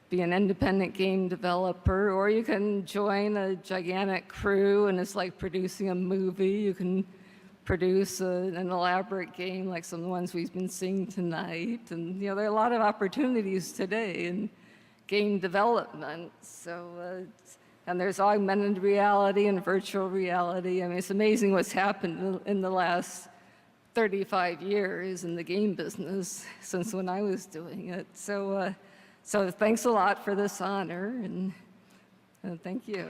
Speaker 12: be an independent game developer, or you can join a gigantic crew and it's like producing a movie. You can produce an elaborate game like some of the ones we've been seeing tonight. And you know, there are a lot of opportunities today in game development. So, and there's augmented reality and virtual reality. I mean, it's amazing what's happened in the last 35 years in the game business since when I was doing it. So, so thanks a lot for this honor, and thank you.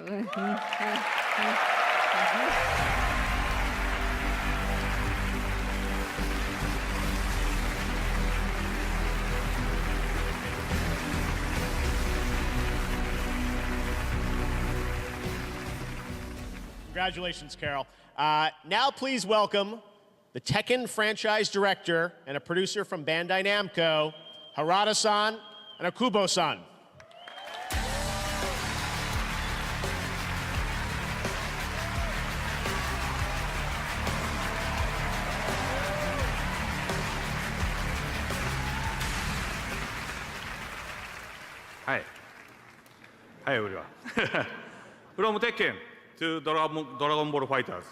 Speaker 4: Congratulations, Carol. Now please welcome the Tekken franchise director and a producer from Bandai Namco, Harada-san and Akubo-san.
Speaker 2: Hi. Hi, everyone. From Tekken to Dragon Ball Fighters.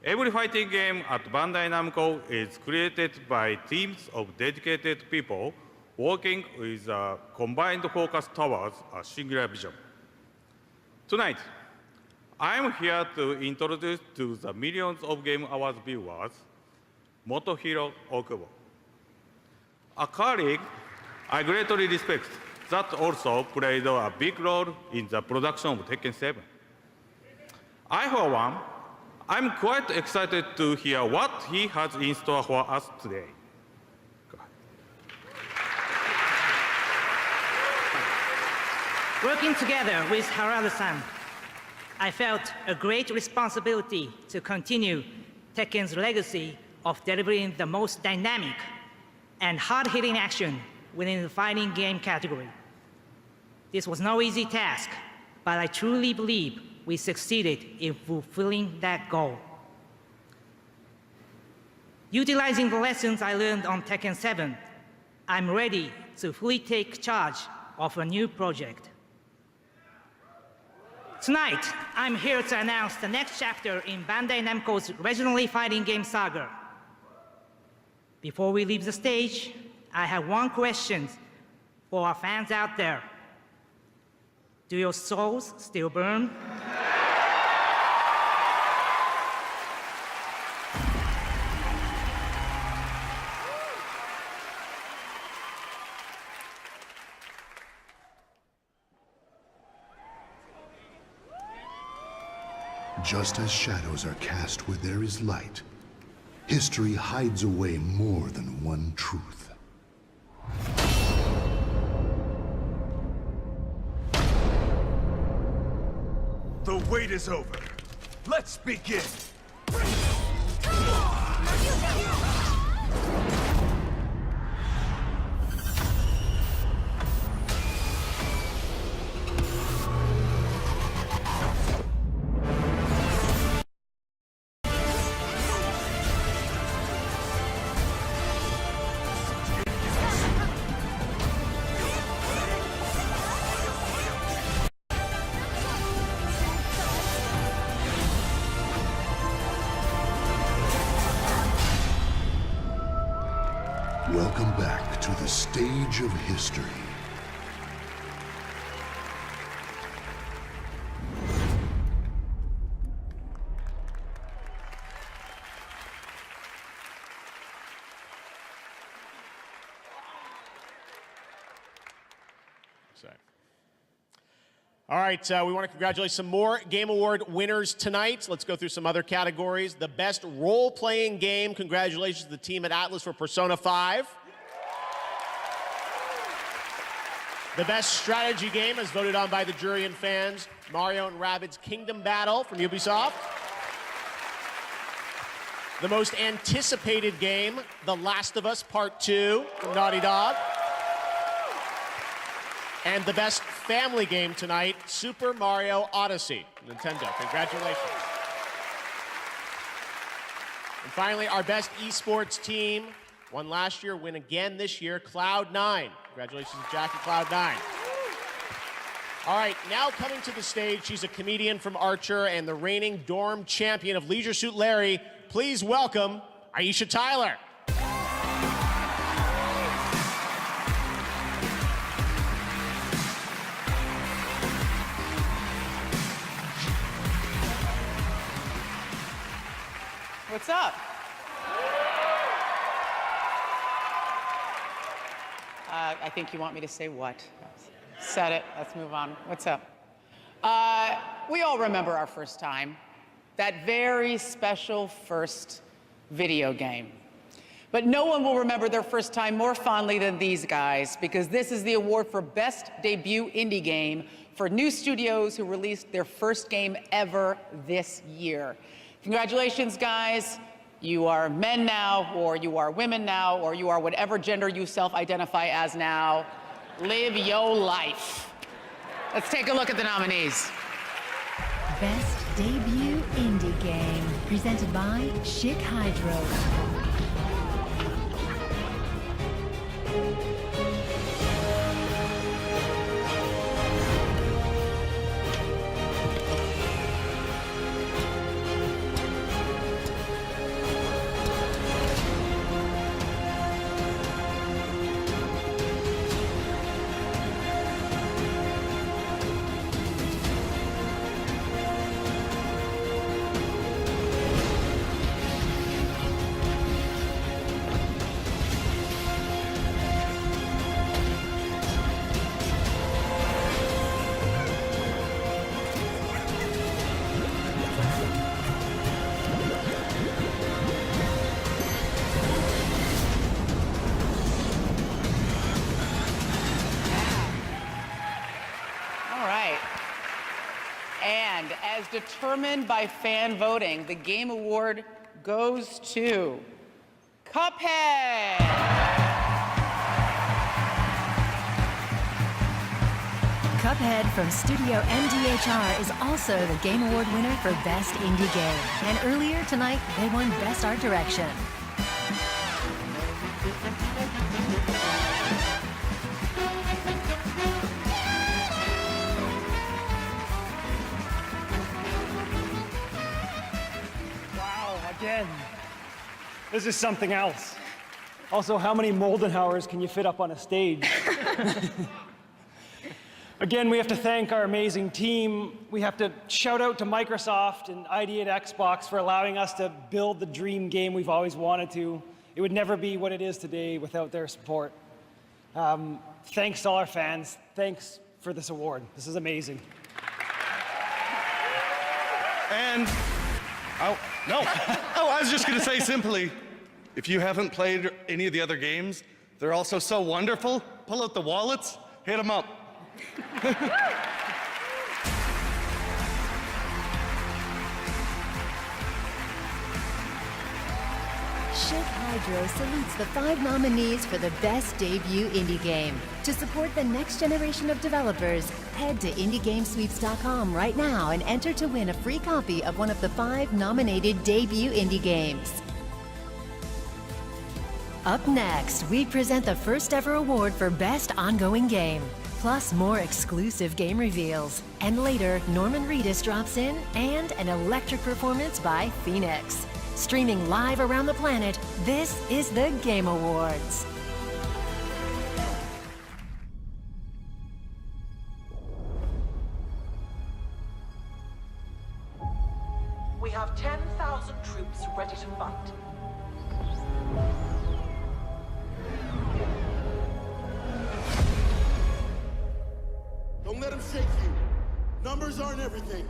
Speaker 10: Every fighting game at Bandai Namco is created by teams of dedicated people working with a combined focus towards a singular vision. Tonight, I am here to introduce to the millions of Game Awards viewers, Motohiro Okubo, a colleague I greatly respect that also played a big role in the production of Tekken 7. I, for one, I'm quite excited to hear what he has in store for us today.
Speaker 16: Working together with Harada-san, I felt a great responsibility to continue Tekken's legacy of delivering the most dynamic and hard-hitting action within the fighting game category. This was no easy task, but I truly believe we succeeded in fulfilling that goal. Utilizing the lessons I learned on Tekken 7, I'm ready to fully take charge of a new project. Tonight, I'm here to announce the next chapter in Bandai Namco's regionally fighting game saga. Before we leave the stage, I have one question for our fans out there. Do your souls still burn?
Speaker 18: Just as shadows are cast where there is light, history hides away more than one truth.
Speaker 22: The wait is over. Let's begin.
Speaker 18: Welcome back to the stage of history.
Speaker 4: All right, we want to congratulate some more Game Award winners tonight. Let's go through some other categories. The best role-playing game. Congratulations to the team at Atlas for Persona 5. The best strategy game, as voted on by the jury and fans, Mario and Rabbids Kingdom Battle from Ubisoft. The most anticipated game, The Last of Us Part 2 from Naughty Dog. And the best family game tonight, Super Mario Odyssey, Nintendo. Congratulations. And finally, our best esports team, won last year, win again this year, Cloud9. Congratulations to Jack and Cloud9. All right, now coming to the stage, she's a comedian from Archer and the reigning dorm champion of Leisure Suit Larry. Please welcome Aisha Tyler.
Speaker 23: What's up? I think you want me to say what? Said it. Let's move on. What's up? We all remember our first time. That very special first video game. But no one will remember their first time more fondly than these guys, because this is the award for Best Debut Indie Game for new studios who released their first game ever this year. Congratulations, guys. You are men now, or you are women now, or you are whatever gender you self-identify as now. Live your life. Let's take a look at the nominees.
Speaker 1: Best Debut Indie Game, presented by Chic Hydro.
Speaker 23: And as determined by fan voting, the Game Award goes to Cuphead.
Speaker 1: Cuphead from Studio MDHR is also the Game Award winner for Best Indie Game. And earlier tonight, they won Best Art Direction.
Speaker 5: Wow, again. This is something else. Also, how many Moldenhauers can you fit up on a stage? Again, we have to thank our amazing team. We have to shout out to Microsoft and ID at Xbox for allowing us to build the dream game we've always wanted to. It would never be what it is today without their support. Thanks to all our fans. Thanks for this award. This is amazing.
Speaker 13: And, I was just gonna say simply, if you haven't played any of the other games, they're also so wonderful. Pull out the wallets, hit them up.
Speaker 1: Shik Hydro salutes the 5 nominees for the Best Debut Indie Game. To support the next generation of developers, head to indiegamesweeps.com right now and enter to win a free copy of one of the 5 nominated debut indie games. Up next, we present the first ever award for Best Ongoing Game, plus more exclusive game reveals. And later, Norman Reedus drops in and an electric performance by Phoenix. Streaming live around the planet, this is the Game Awards.
Speaker 14: We have 10,000 troops ready to fight.
Speaker 24: Don't let them shake you. Numbers aren't everything.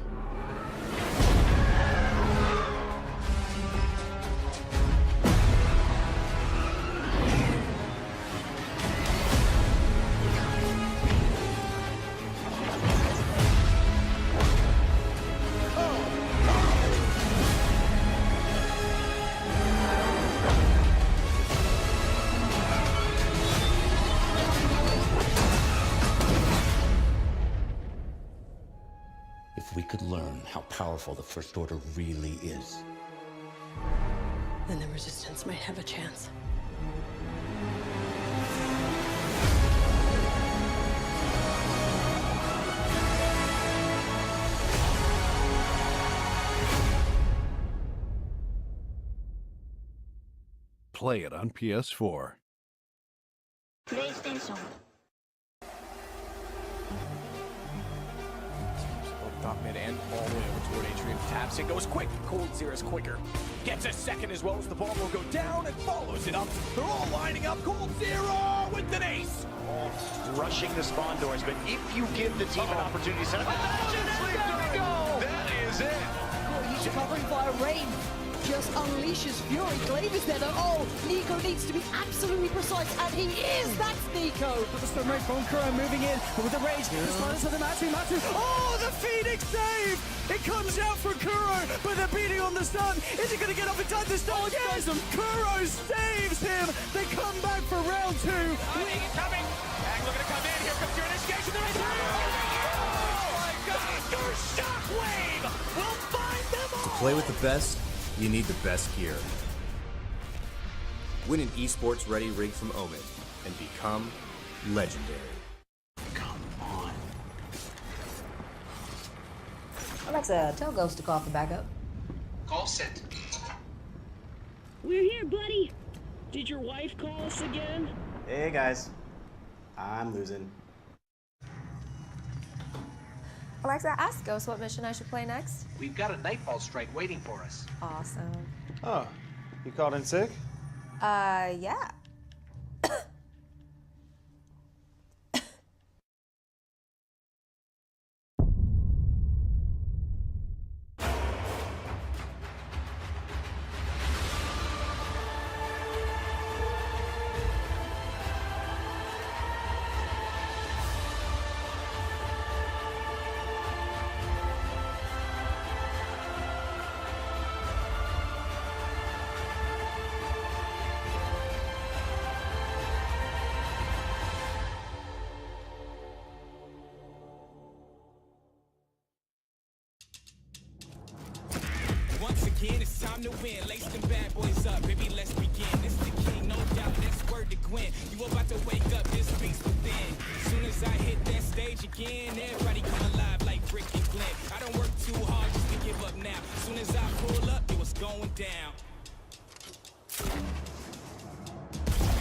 Speaker 25: If we could learn how powerful the First Order really is,
Speaker 26: then the Resistance might have a chance.
Speaker 27: Play it on PS4.
Speaker 28: PlayStation.
Speaker 29: Top mid and all the way over toward Atrium. Taps it, goes quick. Cold Zero's quicker. Gets a second as well as the bomb will go down and follows it up. They're all lining up. Cold Zero with an ace.
Speaker 30: All rushing the spawn doors, but if you give the team an opportunity to set up,
Speaker 29: that is it.
Speaker 31: Oh, he's covering by rain. Just unleashes fury. Glaive is there though. Oh, Nico needs to be absolutely precise, and he is. That's Nico.
Speaker 5: But the stun rate from Kuro moving in with the rage. The sliders of the Matsu. Oh, the Phoenix save! It comes out for Kuro, but they're beating on the stun. Is he going to get up in time this time? Yes! Kuro saves him. They come back for round 2.
Speaker 29: Coming. Angler going to come in. Here comes your initiation. There is oh my God! Your shockwave will find them all.
Speaker 32: To play with the best, you need the best gear. Win an esports ready rig from Omen and become legendary.
Speaker 31: Come on.
Speaker 33: Alexa, tell Ghost to call for backup.
Speaker 34: Call sent.
Speaker 31: We're here, buddy. Did your wife call us again?
Speaker 34: Hey guys, I'm losing.
Speaker 9: Alexa, ask Ghost what mission I should play next.
Speaker 34: We've got a nightfall strike waiting for us.
Speaker 9: Awesome.
Speaker 34: Oh, you called in sick?
Speaker 9: Yeah.
Speaker 2: again. It's time to win. Lace them bad boys up, baby, let's begin. This the king, no doubt, that's word to Gwen. You about to wake up this beast within. As soon as I hit that stage again, everybody come alive like Rick and Glenn. I don't work too hard just to give up now. As soon as I pull up, it was going down.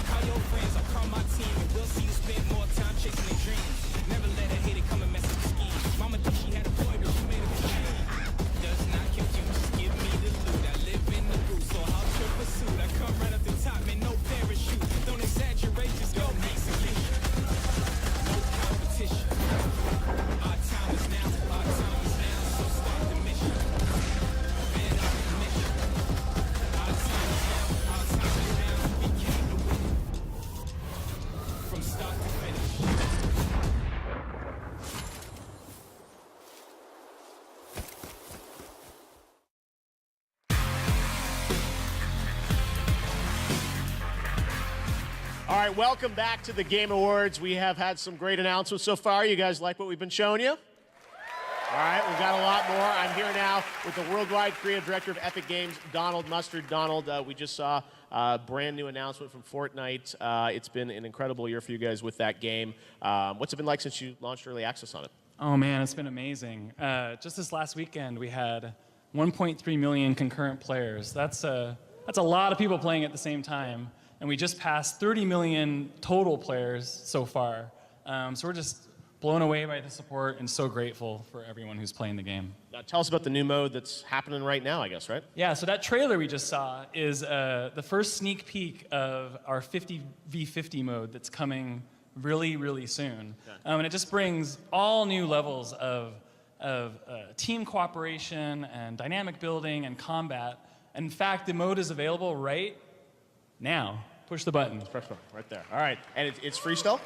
Speaker 2: Call your friends, I'll call my team, and we'll see you spend more time chasing their dreams. Never let a hater come and mess up the scheme. Mama thought she had a boy, but she made a mistake. Does not confuse, just give me the loot. I live in the booth, so I'll trip pursuit. I come right up the top, man, no parachute. Don't exaggerate, just go execute. No competition. Our time is now, our time is now, so start the mission. Man up the mission. Our time is now, our time is now. We came to win. From start to finish.
Speaker 4: All right, welcome back to the Game Awards. We have had some great announcements so far. You guys like what we've been showing you? All right, we've got a lot more. I'm here now with the Worldwide Creative Director of Epic Games, Donald Mustard. Donald, we just saw a brand new announcement from Fortnite. It's been an incredible year for you guys with that game. What's it been like since you launched early access on it?
Speaker 3: Oh man, it's been amazing. Just this last weekend, we had 1.3 million concurrent players. That's a lot of people playing at the same time. And we just passed 30 million total players so far. So we're just blown away by the support and so grateful for everyone who's playing the game.
Speaker 4: Now, tell us about the new mode that's happening right now, I guess, right?
Speaker 3: Yeah, so that trailer we just saw is the first sneak peek of our 50v50 mode that's coming really, really soon. Okay. And it just brings all new levels of team cooperation and dynamic building and combat. In fact, the mode is available right now. Push the button.
Speaker 4: Press button right there. All right, and it's free still?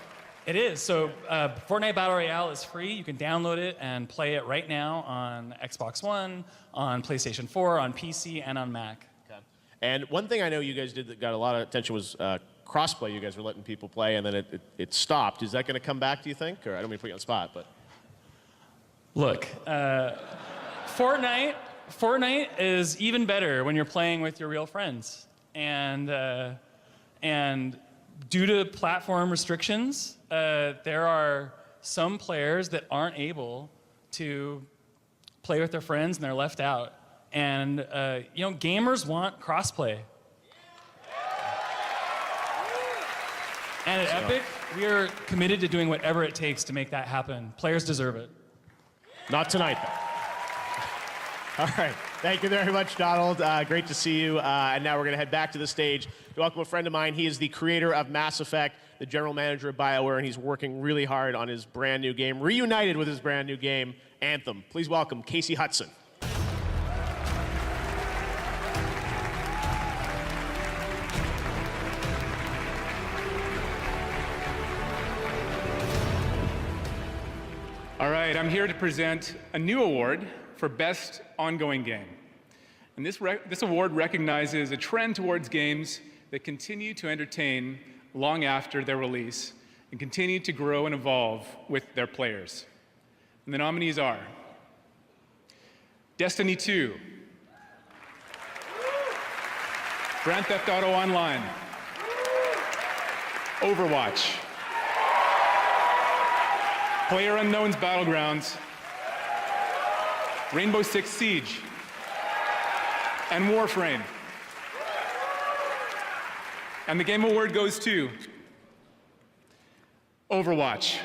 Speaker 3: It is. So Fortnite Battle Royale is free. You can download it and play it right now on Xbox One, on PlayStation 4, on PC, and on Mac.
Speaker 4: Okay. And one thing I know you guys did that got a lot of attention was crossplay. You guys were letting people play, and then it stopped. Is that going to come back, do you think? Or I don't mean to put you on the spot, but...
Speaker 3: Look, Fortnite is even better when you're playing with your real friends. And due to platform restrictions, there are some players that aren't able to play with their friends and they're left out. And gamers want crossplay. And at Epic, we are committed to doing whatever it takes to make that happen. Players deserve it.
Speaker 4: Not tonight, though. All right. Thank you very much, Donald. Great to see you. And now we're going to head back to the stage to welcome a friend of mine. He is the creator of Mass Effect, the general manager of BioWare, and he's working really hard on his brand new game, reunited with his brand new game, Anthem. Please welcome Casey Hudson.
Speaker 6: All right, I'm here to present a new award for Best Ongoing Game. And this award recognizes a trend towards games that continue to entertain long after their release and continue to grow and evolve with their players. And the nominees are Destiny 2, Grand Theft Auto Online, Overwatch, PlayerUnknown's Battlegrounds, Rainbow Six Siege, and Warframe. And the Game Award goes to Overwatch.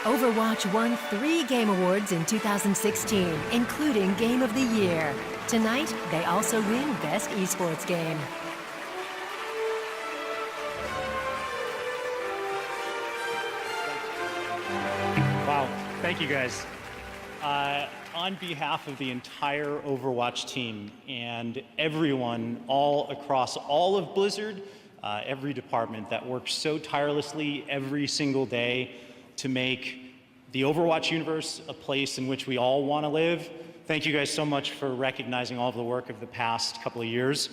Speaker 1: Overwatch won 3 Game Awards in 2016, including Game of the Year. Tonight, they also win Best Esports Game.
Speaker 7: Wow, thank you guys. On behalf of the entire Overwatch team and everyone all across all of Blizzard, every department that works so tirelessly every single day to make the Overwatch universe a place in which we all want to live, thank you guys so much for recognizing all of the work of the past couple of years.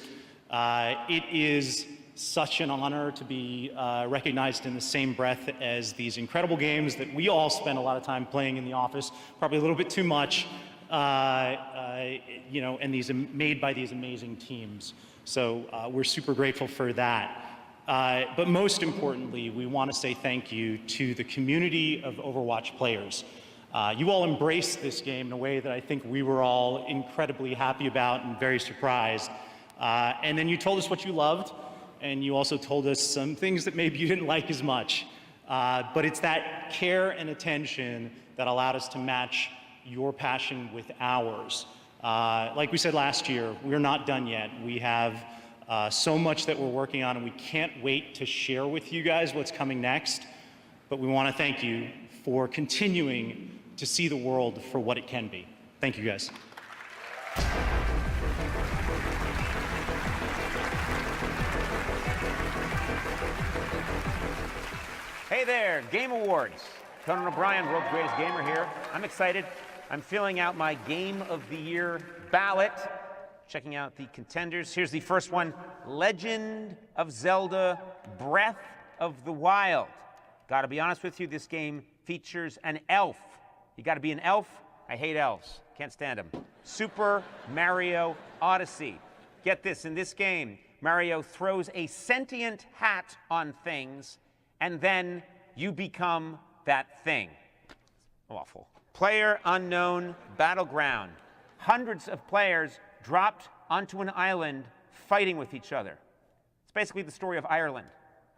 Speaker 7: It is such an honor to be recognized in the same breath as these incredible games that we all spend a lot of time playing in the office, probably a little bit too much, you know, and made by these amazing teams. So we're super grateful for that. But most importantly, we want to say thank you to the community of Overwatch players. You all embraced this game in a way that I think we were all incredibly happy about and very surprised. And then you told us what you loved, and you also told us some things that maybe you didn't like as much. But it's that care and attention that allowed us to match your passion with ours. Like we said last year, we're not done yet. We have so much that we're working on, and we can't wait to share with you guys what's coming next. But we want to thank you for continuing to see the world for what it can be. Thank you, guys.
Speaker 8: Hey there, Game Awards. Conan O'Brien, world's greatest gamer here. I'm excited. I'm filling out my Game of the Year ballot, checking out the contenders. Here's the first one, Legend of Zelda Breath of the Wild. Gotta be honest with you, this game features an elf. You gotta be an elf? I hate elves, can't stand them. Super Mario Odyssey. Get this, in this game, Mario throws a sentient hat on things, and then you become that thing. Awful. Player Unknown Battleground. Hundreds of players dropped onto an island fighting with each other. It's basically the story of Ireland.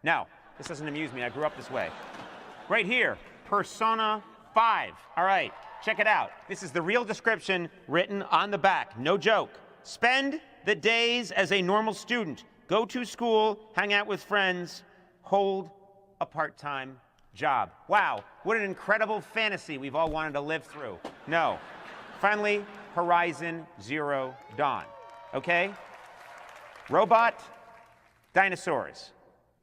Speaker 8: No, this doesn't amuse me. I grew up this way. Right here, Persona 5. All right, check it out. This is the real description written on the back. No joke. Spend the days as a normal student. Go to school, hang out with friends, hold a part-time job. Wow, what an incredible fantasy we've all wanted to live through. No. Finally, Horizon Zero Dawn. Okay? Robot, dinosaurs.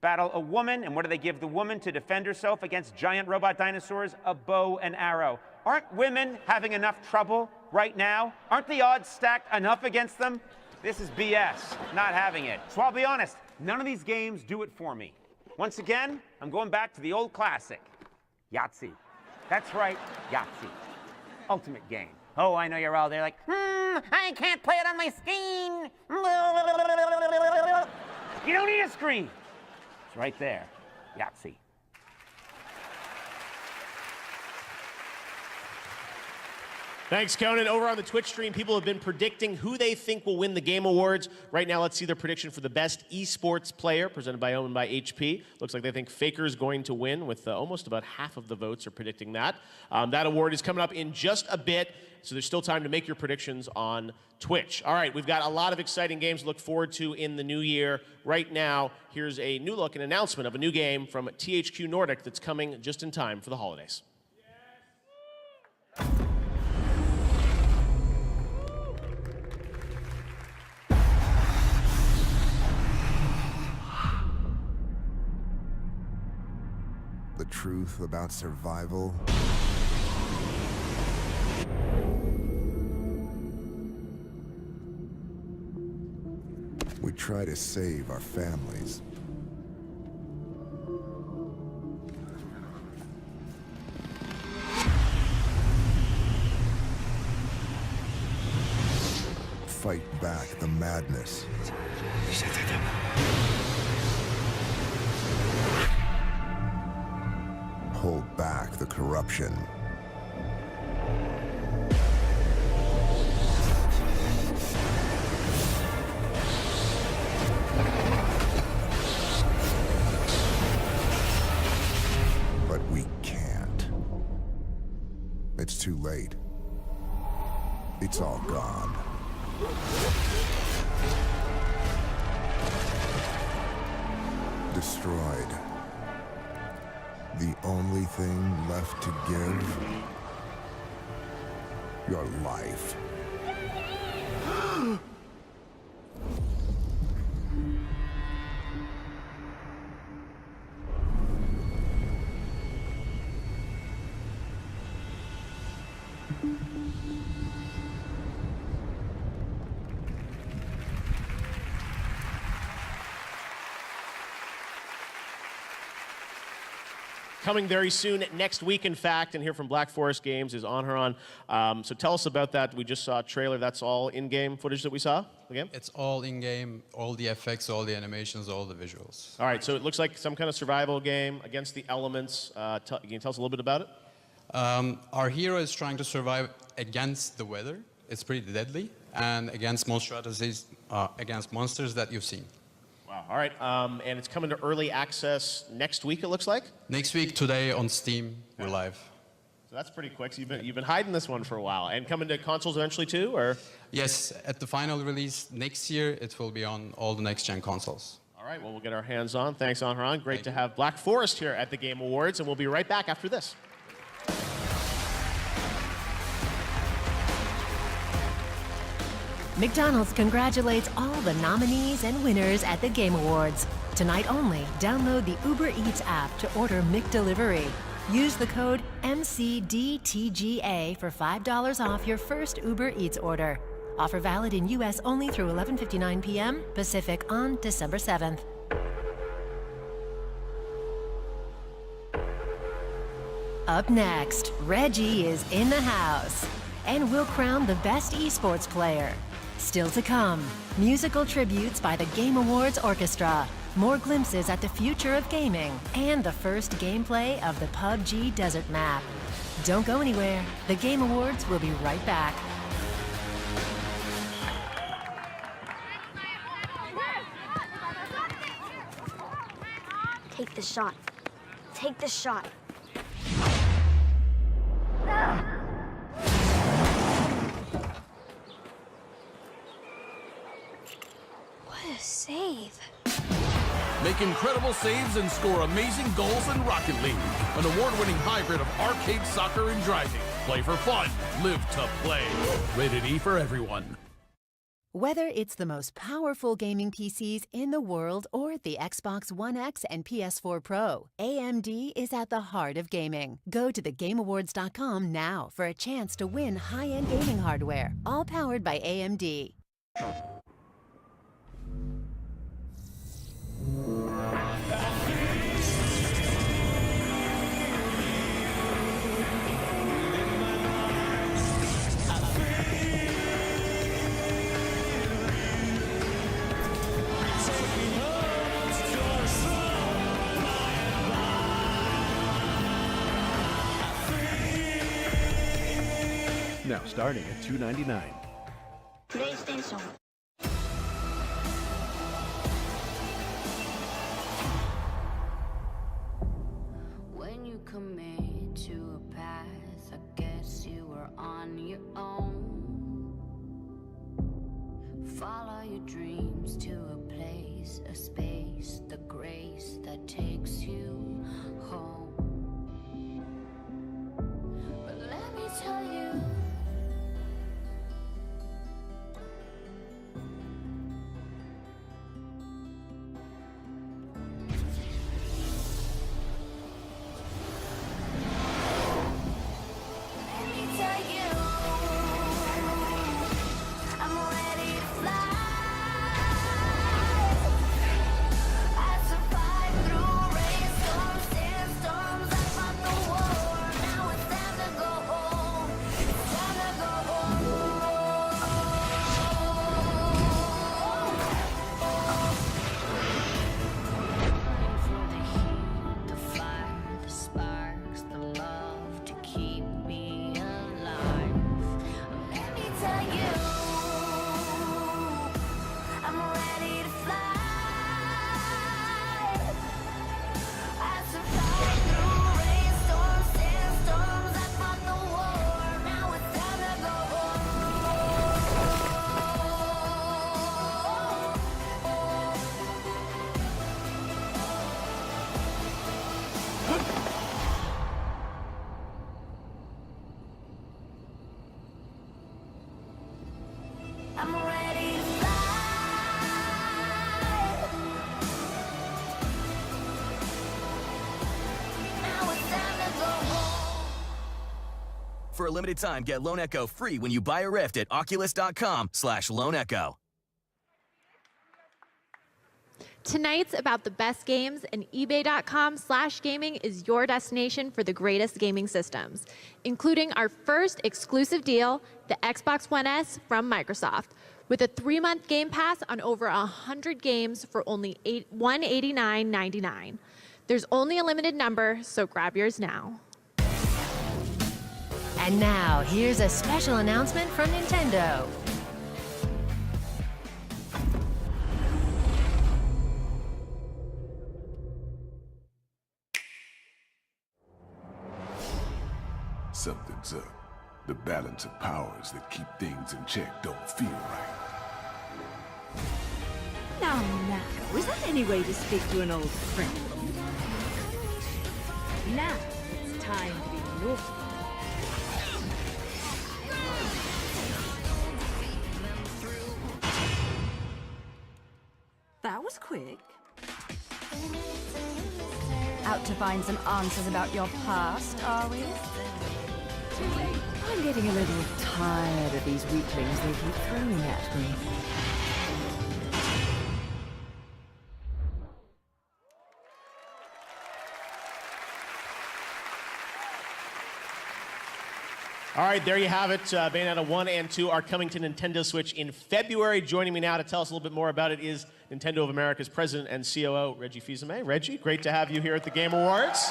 Speaker 8: Battle a woman, and what do they give the woman to defend herself against giant robot dinosaurs? A bow and arrow. Aren't women having enough trouble right now? Aren't the odds stacked enough against them? This is BS, not having it. So I'll be honest, none of these games do it for me. Once again, I'm going back to the old classic, Yahtzee. That's right, Yahtzee. Ultimate game. Oh, I know you're all there like, I can't play it on my screen. You don't need a screen. It's right there, Yahtzee.
Speaker 4: Thanks, Conan. Over on the Twitch stream, people have been predicting who they think will win the Game Awards. Right now, let's see their prediction for the best esports player, presented by Omen by HP. Looks like they think Faker is going to win, with almost about half of the votes are predicting that. That award is coming up in just a bit, so there's still time to make your predictions on Twitch. All right, we've got a lot of exciting games to look forward to in the new year. Right now, here's a new look, an announcement of a new game from THQ Nordic that's coming just in time for the holidays.
Speaker 10: The truth about survival. We try to save our families. Fight back the madness. Hold back the corruption. But we can't. It's too late. It's all gone. Destroyed. The only thing left to give? Your life.
Speaker 4: coming very soon, next week, in fact. And here from Black Forest Games is Anharan. So tell us about that. We just saw a trailer. That's all in-game footage that we saw? Again?
Speaker 11: It's all in-game, all the effects, all the animations, all the visuals.
Speaker 4: All right, so it looks like some kind of survival game against the elements. Can you tell us a little bit about it?
Speaker 11: Our hero is trying to survive against the weather. It's pretty deadly, and against monstrosities, against monsters that you've seen.
Speaker 4: Wow, all right, and it's coming to early access next week, it looks like?
Speaker 11: Next week, today, on Steam, we're live.
Speaker 4: So that's pretty quick. So you've been hiding this one for a while. And coming to consoles eventually too, or?
Speaker 11: Yes, at the final release next year, it will be on all the next-gen consoles.
Speaker 4: All right, well, we'll get our hands on. Thanks, Anharan. Great to have Black Forest here at the Game Awards, and we'll be right back after this.
Speaker 1: McDonald's congratulates all the nominees and winners at the Game Awards. Tonight only, download the Uber Eats app to order McDelivery. Use the code MCDTGA for $5 off your first Uber Eats order. Offer valid in U.S. only through 11:59 p.m. Pacific on December 7th. Up next, Reggie is in the house, and we'll crown the best esports player. Still to come, musical tributes by the Game Awards Orchestra, more glimpses at the future of gaming, and the first gameplay of the PUBG Desert Map. Don't go anywhere. The Game Awards will be right back.
Speaker 12: Take the shot. Take the shot. What a save.
Speaker 13: Make incredible saves and score amazing goals in Rocket League, an award-winning hybrid of arcade soccer and driving. Play for fun, live to play. Rated E for everyone.
Speaker 1: Whether it's the most powerful gaming PCs in the world or the Xbox One X and PS4 Pro, AMD is at the heart of gaming. Go to thegameawards.com now for a chance to win high-end gaming hardware, all powered by AMD.
Speaker 27: Now starting at $2.99.
Speaker 12: PlayStation.
Speaker 14: When you commit to a path, I guess you were on your own. Follow your dreams to a place, a space, the grace that takes you home. But let me tell you, I'm ready to fly. Now it's time to go home.
Speaker 15: For a limited time, get Lone Echo free when you buy a Rift at Oculus.com/Lone Echo.
Speaker 5: Tonight's about the best games, and ebay.com/gaming is your destination for the greatest gaming systems, including our first exclusive deal, the Xbox One S from Microsoft, with a 3-month Game Pass on over 100 games for only $189.99. There's only a limited number, so grab yours now.
Speaker 1: And now, here's a special announcement from Nintendo.
Speaker 10: Something's up. The balance of powers that keep things in check don't feel right.
Speaker 16: Now, is that any way to speak to an old friend? Now, it's time to be naughty. That was quick.
Speaker 17: Out to find some answers about your past, are we?
Speaker 16: I'm getting a little tired of these weaklings they keep throwing at me.
Speaker 4: All right, there you have it. Bayonetta 1 and 2 are coming to Nintendo Switch in February. Joining me now to tell us a little bit more about it is Nintendo of America's President and COO, Reggie Fils-Aimé. Reggie, great to have you here at the Game Awards.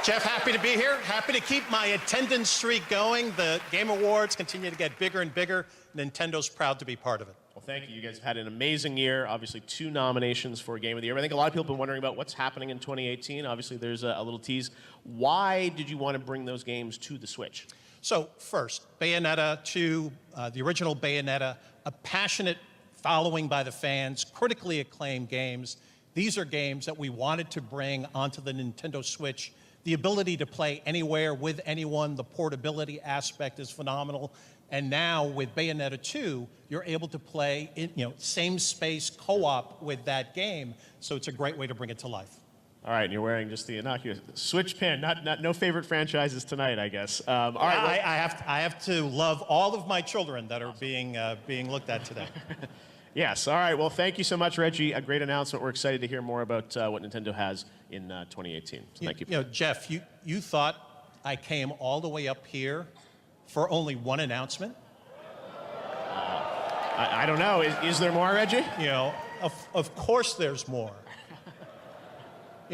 Speaker 18: Jeff, happy to be here. Happy to keep my attendance streak going. The Game Awards continue to get bigger and bigger. Nintendo's proud to be part of it.
Speaker 4: Well, thank you. You guys have had an amazing year. Obviously, 2 nominations for Game of the Year. I think a lot of people have been wondering about what's happening in 2018. Obviously, there's a little tease. Why did you want to bring those games to the Switch?
Speaker 18: So first, Bayonetta 2, the original Bayonetta, a passionate following by the fans, critically acclaimed games. These are games that we wanted to bring onto the Nintendo Switch. The ability to play anywhere with anyone, the portability aspect is phenomenal. And now with Bayonetta 2, you're able to play in, same space co-op with that game. So it's a great way to bring it to life.
Speaker 4: All right, and you're wearing just the innocuous Switch pin. No favorite franchises tonight, I guess. All right, well,
Speaker 18: I have to love all of my children that are being looked at today.
Speaker 4: Yes. All right. Well, thank you so much, Reggie. A great announcement. We're excited to hear more about what Nintendo has in 2018. So thank you.
Speaker 18: Jeff, you thought I came all the way up here for only one announcement?
Speaker 4: I don't know. Is there more, Reggie?
Speaker 18: Of course there's more.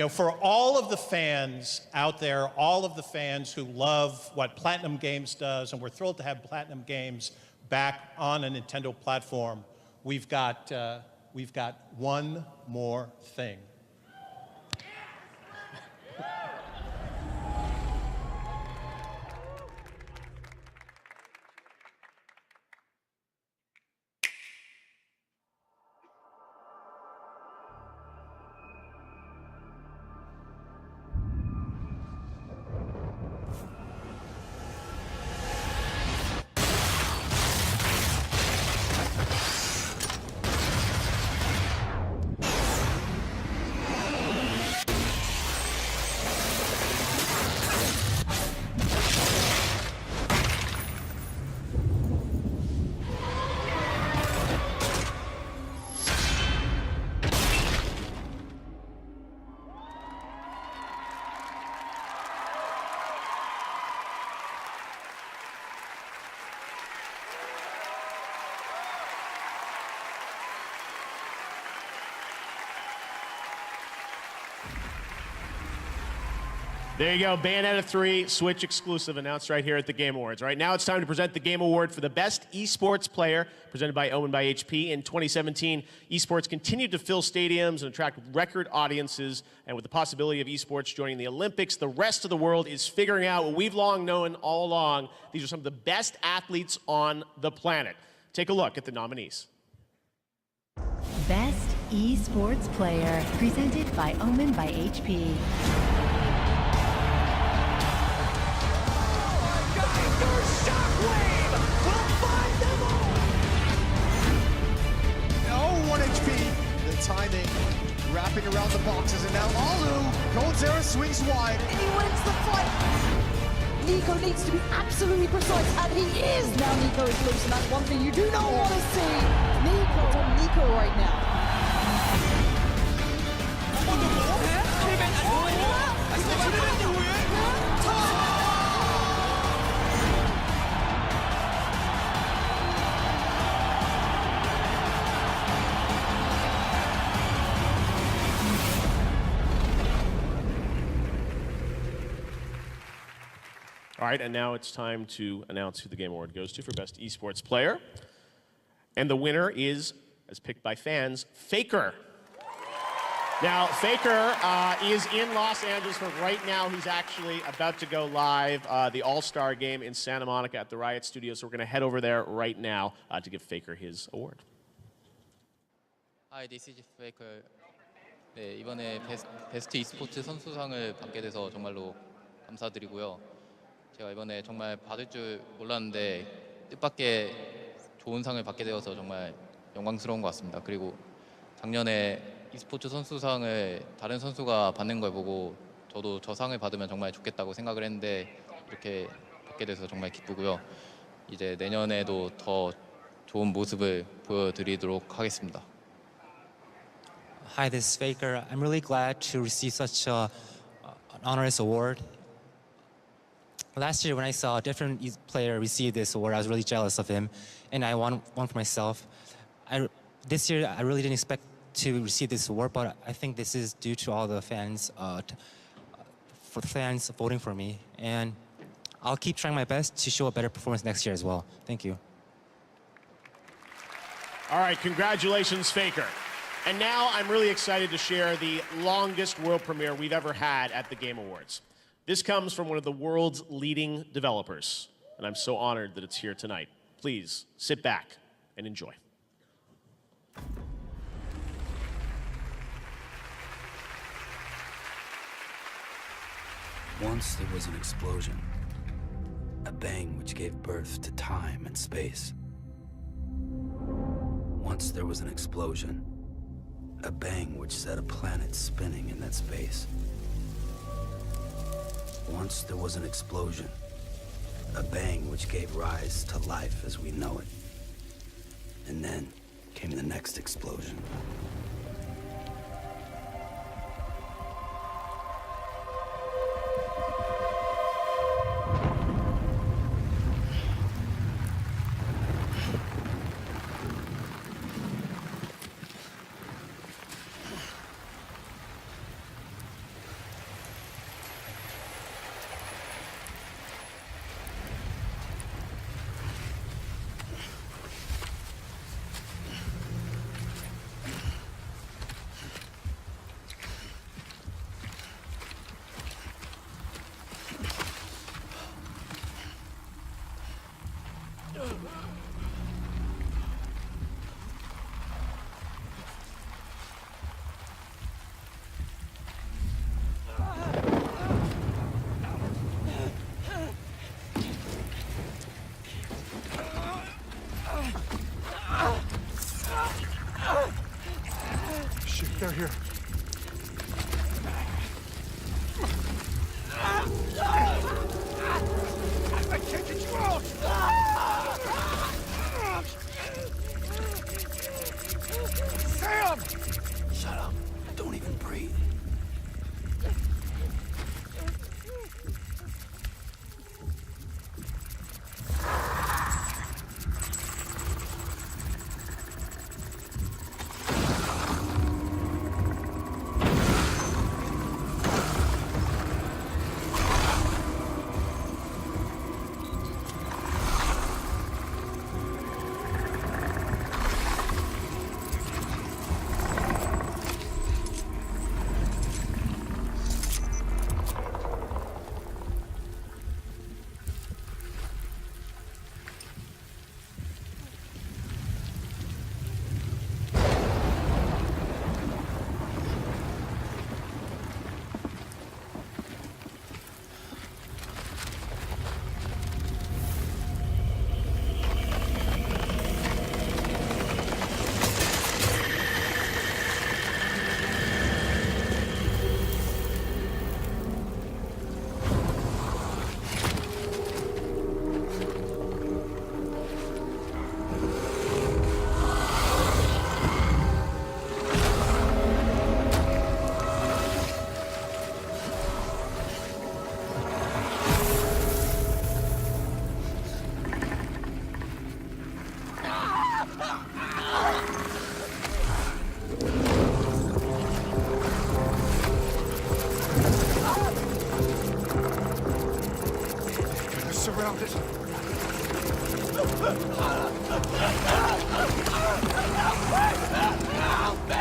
Speaker 18: For all of the fans out there, all of the fans who love what Platinum Games does, and we're thrilled to have Platinum Games back on a Nintendo platform, we've got one more thing.
Speaker 4: There you go, Bayonetta 3, Switch exclusive, announced right here at the Game Awards. Right now it's time to present the Game Award for the Best Esports Player, presented by Owned by HP. In 2017, esports continued to fill stadiums and attract record audiences, and with the possibility of esports joining the Olympics, the rest of the world is figuring out what we've long known all along. These are some of the best athletes on the planet. Take a look at the nominees.
Speaker 1: Best Esports Player, presented by Omen by HP.
Speaker 19: Timing, wrapping around the boxes, and now Alu, Gold Zero swings wide.
Speaker 31: And he wins the fight. Nico needs to be absolutely precise, and he is. Now Nico is loose, and that's one thing you do not want to see. Nico right now.
Speaker 4: All right, and now it's time to announce who the Game Award goes to for Best Esports Player. And the winner is, as picked by fans, Faker. Now, Faker is in Los Angeles, but right now he's actually about to go live, the All-Star game in Santa Monica at the Riot Studio. So we're going to head over there right now to give Faker his award.
Speaker 9: Hi, this is Faker. 네, 이번에 베스트 e스포츠 선수상을 받게 돼서 정말로 감사드리고요. 제가 이번에 정말 받을 줄 몰랐는데 뜻밖의 좋은 상을 받게 되어서 정말 영광스러운 것 같습니다. 그리고 작년에 e스포츠 선수상을 다른 선수가 받는 걸 보고 저도 저 상을 받으면 정말 좋겠다고 생각을 했는데 이렇게 받게 돼서 정말 기쁘고요. 이제 내년에도 더 좋은 모습을 보여드리도록 하겠습니다.
Speaker 20: Hi, this is Faker. I'm really glad to receive such an honorous award. Last year, when I saw a different player receive this award, I was really jealous of him, and I won one for myself. This year, I really didn't expect to receive this award, but I think this is due to all the fans, for the fans voting for me, and I'll keep trying my best to show a better performance next year as well. Thank you.
Speaker 4: All right, congratulations, Faker. And now I'm really excited to share the longest world premiere we've ever had at the Game Awards. This comes from one of the world's leading developers, and I'm so honored that it's here tonight. Please sit back and enjoy.
Speaker 21: Once there was an explosion, a bang which gave birth to time and space. Once there was an explosion, a bang which set a planet spinning in that space. Once there was an explosion, a bang which gave rise to life as we know it. And then came the next explosion.
Speaker 19: Shit, they're here. I can't get you out! Sam!
Speaker 21: Shut up. Don't even breathe.
Speaker 19: surrounded. Help me!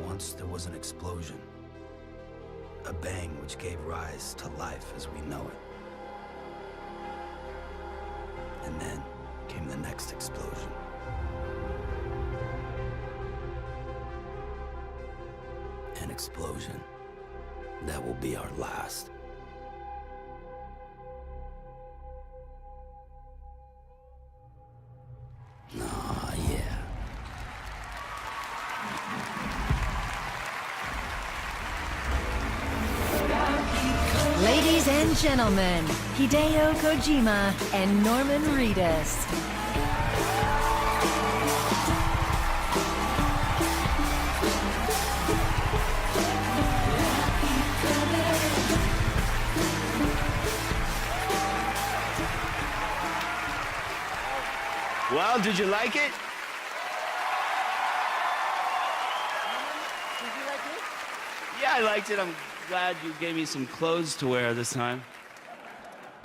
Speaker 21: Once there was an explosion. A bang which gave rise to life as we know it. And then came the next explosion. An explosion that will be our last. Ah, yeah.
Speaker 1: Ladies and gentlemen, Hideo Kojima and Norman Reedus.
Speaker 21: did you like it?
Speaker 31: Did you like it?
Speaker 21: Yeah, I liked it. I'm glad you gave me some clothes to wear this time.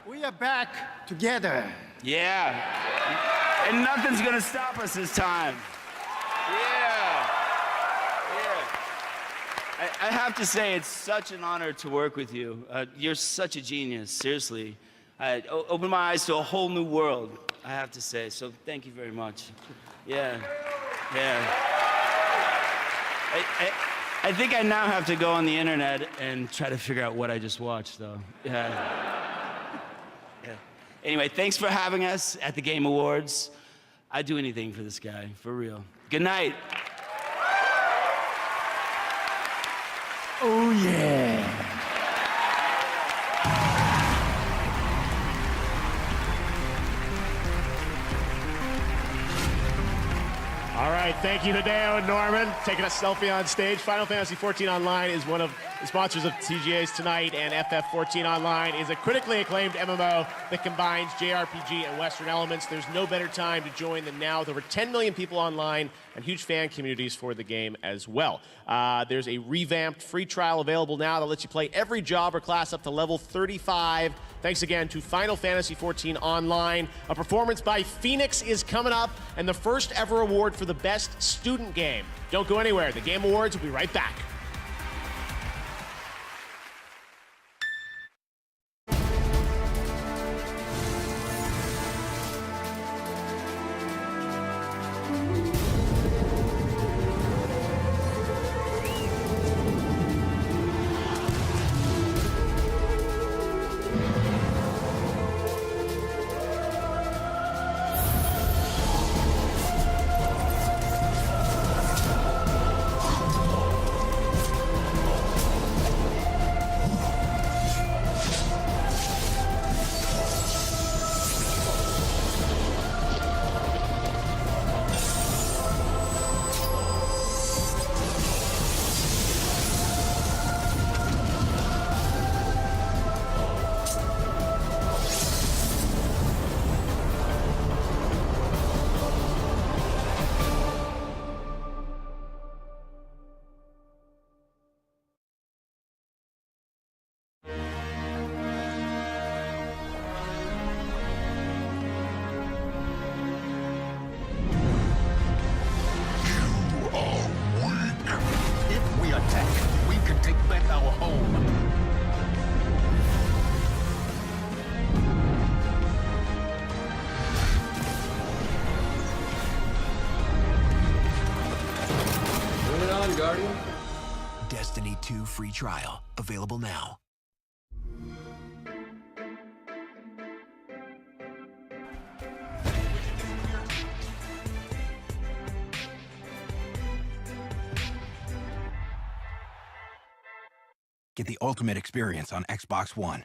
Speaker 19: We are back together.
Speaker 21: Yeah. And nothing's gonna stop us this time. Yeah. I have to say, it's such an honor to work with you. You're such a genius, seriously. Opened my eyes to a whole new world, I have to say. So thank you very much. Yeah. I think I now have to go on the internet and try to figure out what I just watched, though. Yeah. Anyway, thanks for having us at the Game Awards. I'd do anything for this guy, for real. Good night. Oh, yeah.
Speaker 4: All right, thank you, Hideo and Norman, taking a selfie on stage. Final Fantasy XIV Online is one of the sponsors of TGAs tonight, and FF14 Online is a critically acclaimed MMO that combines JRPG and Western elements. There's no better time to join than now, with over 10 million people online and huge fan communities for the game as well. There's a revamped free trial available now that lets you play every job or class up to level 35. Thanks again to Final Fantasy XIV Online. A performance by Phoenix is coming up, and the first ever award for the best student game. Don't go anywhere. The Game Awards will be right back.
Speaker 2: Destiny 2 free trial, available now. Get the ultimate experience on Xbox One.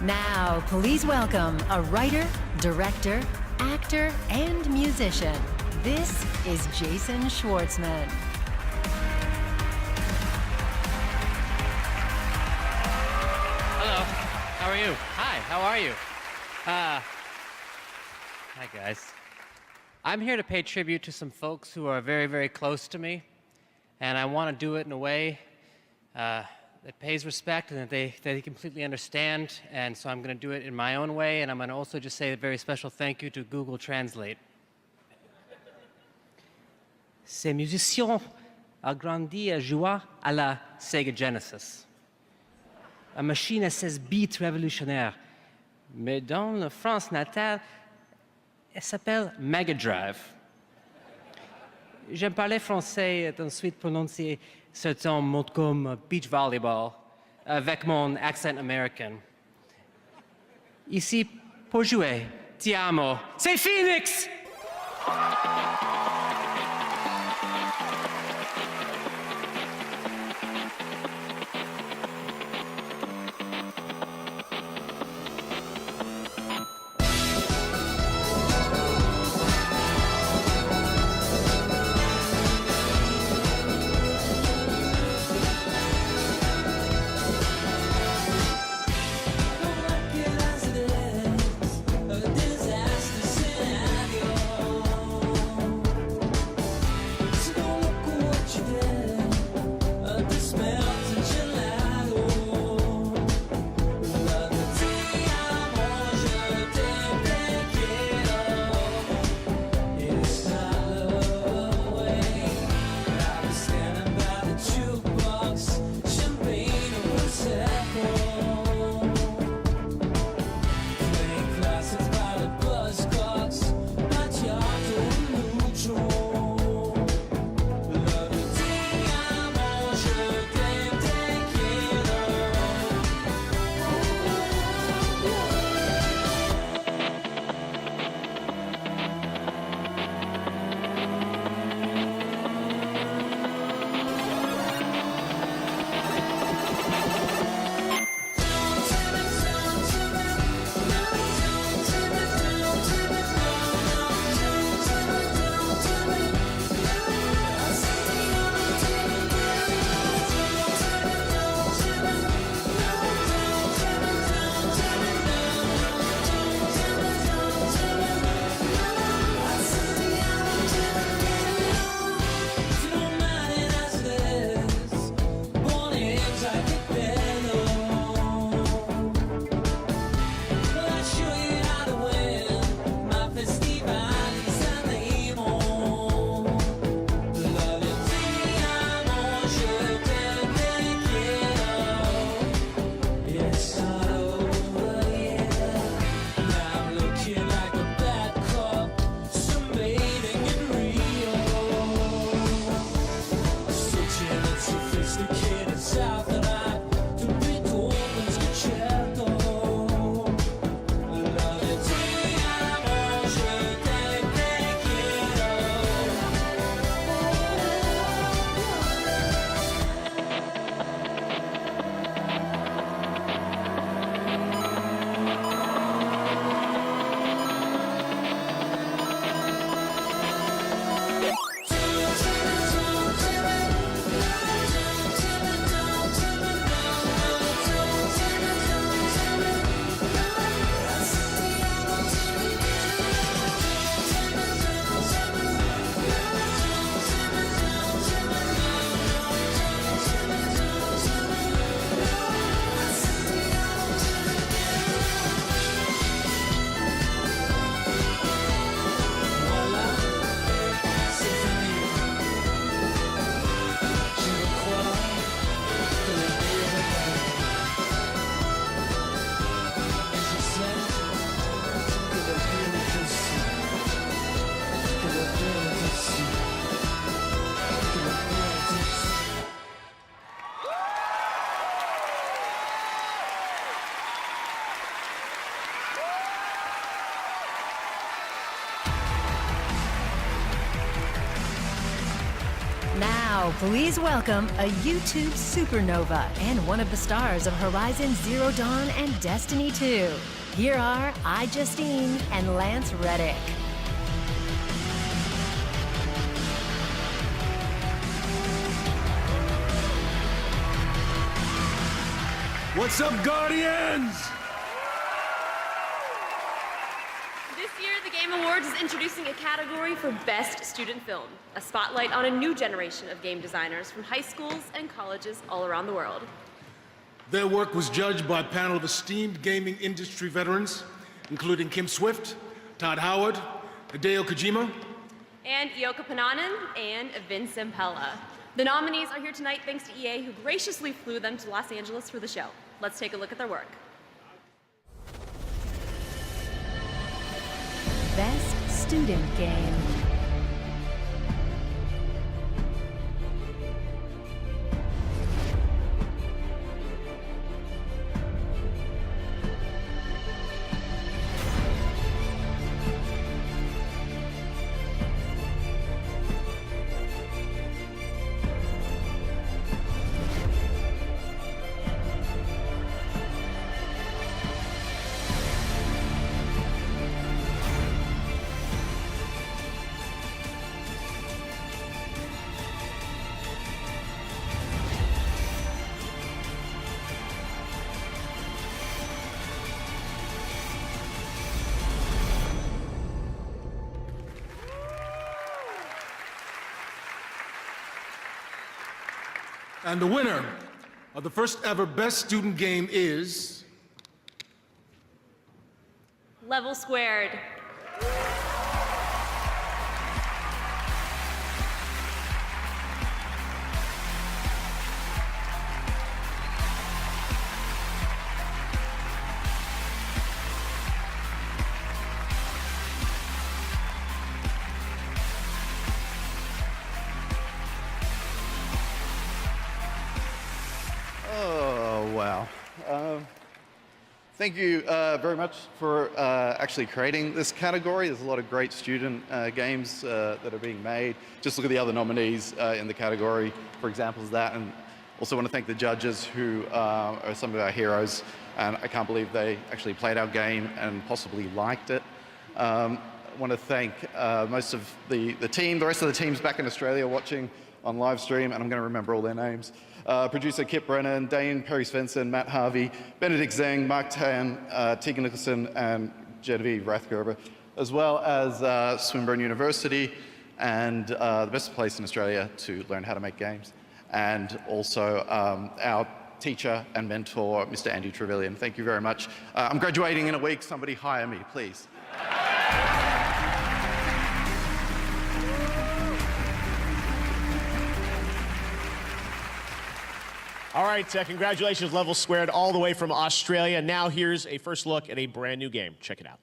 Speaker 1: Now, please welcome a writer, director, actor, and musician. This is Jason Schwartzman.
Speaker 3: Hello, how are you? Hi, how are you? Hi guys. I'm here to pay tribute to some folks who are very, very close to me, and I want to do it in a way pays respect and that they completely understand. And so I'm going to do it in my own way. And I'm going to also just say a very special thank you to Google Translate. Ces musiciens ont grandi à jouer à la Sega Genesis. Une machine à 16 bits révolutionnaire. Mais dans la France natale, elle s'appelle Mega Drive. J'aime parler français et ensuite prononcer certains mots comme beach volleyball avec mon accent américain. Ici, pour jouer, ti amo, c'est Phoenix!
Speaker 1: Now, please welcome a YouTube supernova and one of the stars of Horizon Zero Dawn and Destiny 2. Here are Justine and Lance Reddick.
Speaker 13: What's up, Guardians?
Speaker 6: This year, the Game Awards is introducing a category for Best Student Film, a spotlight on a new generation of game designers from high schools and colleges all around the world.
Speaker 7: Their work was judged by a panel of esteemed gaming industry veterans, including Kim Swift, Todd Howard, Hideo Kojima,
Speaker 6: and Yoko Pananen and Vince Impella. The nominees are here tonight thanks to EA, who graciously flew them to Los Angeles for the show. Let's take a look at their work.
Speaker 1: Best Student Game.
Speaker 7: And the winner of the first ever Best Student Game is...
Speaker 6: Level Squared.
Speaker 8: Oh, wow. Thank you very much for actually creating this category. There's a lot of great student games that are being made. Just look at the other nominees in the category for examples of that. And also want to thank the judges who are some of our heroes. And I can't believe they actually played our game and possibly liked it. I want to thank most of the team, the rest of the teams back in Australia watching on live stream, and I'm going to remember all their names. Producer Kip Brennan, Dane Perry Svensson, Matt Harvey, Benedict Zeng, Mark Tan, Tegan Nicholson, and Genevieve Rathgerber, as well as Swinburne University and the best place in Australia to learn how to make games. And also our teacher and mentor, Mr. Andy Trevelyan. Thank you very much. I'm graduating in a week. Somebody hire me, please.
Speaker 4: All right, congratulations, Level Squared, all the way from Australia. Now here's a first look at a brand new game. Check it out.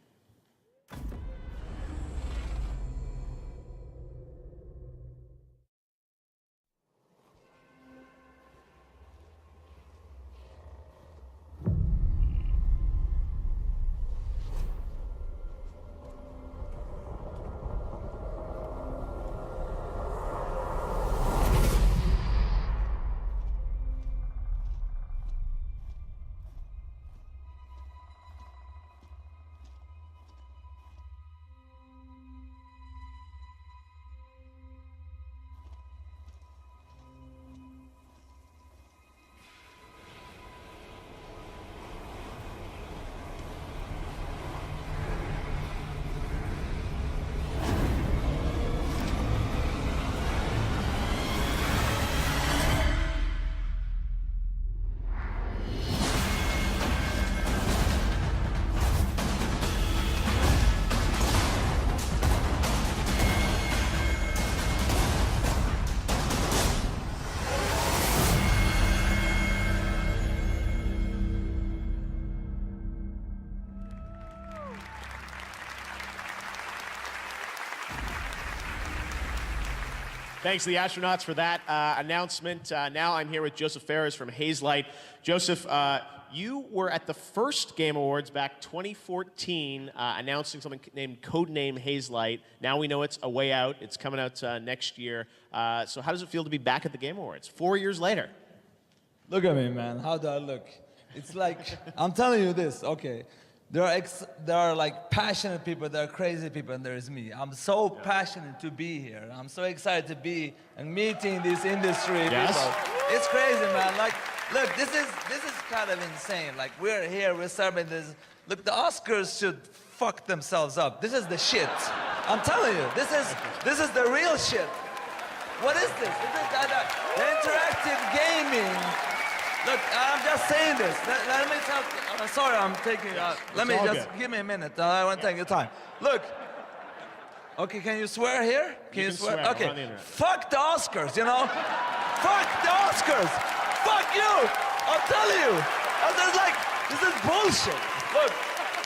Speaker 4: Thanks to the astronauts for that announcement. Now I'm here with Joseph Ferris from Hazelight. Joseph, you were at the first Game Awards back 2014 announcing something named Codename Hazelight. Now we know it's a way out. It's coming out next year. So how does it feel to be back at the Game Awards 4 years later?
Speaker 11: Look at me, man. How do I look? It's like, I'm telling you this, okay. There are like passionate people, there are crazy people, and there is me. I'm so passionate to be here. I'm so excited to be and meeting these industry people. It's crazy, man. Like, look, this is kind of insane. Like, we're here, we're celebrating this. Look, the Oscars should fuck themselves up. This is the shit. I'm telling you, this is the real shit. What is this? This is the interactive gaming. Look, I'm just saying this. Let me tell. Sorry, I'm taking. Let me
Speaker 4: all
Speaker 11: just give me a minute. I won't take your time. Look. Okay, can you swear here? Can you swear?
Speaker 4: We're on the
Speaker 11: Okay.
Speaker 4: internet.
Speaker 11: Fuck the Oscars, you know? Fuck the Oscars! Fuck you! I'll tell you! It's like, this is bullshit. Look,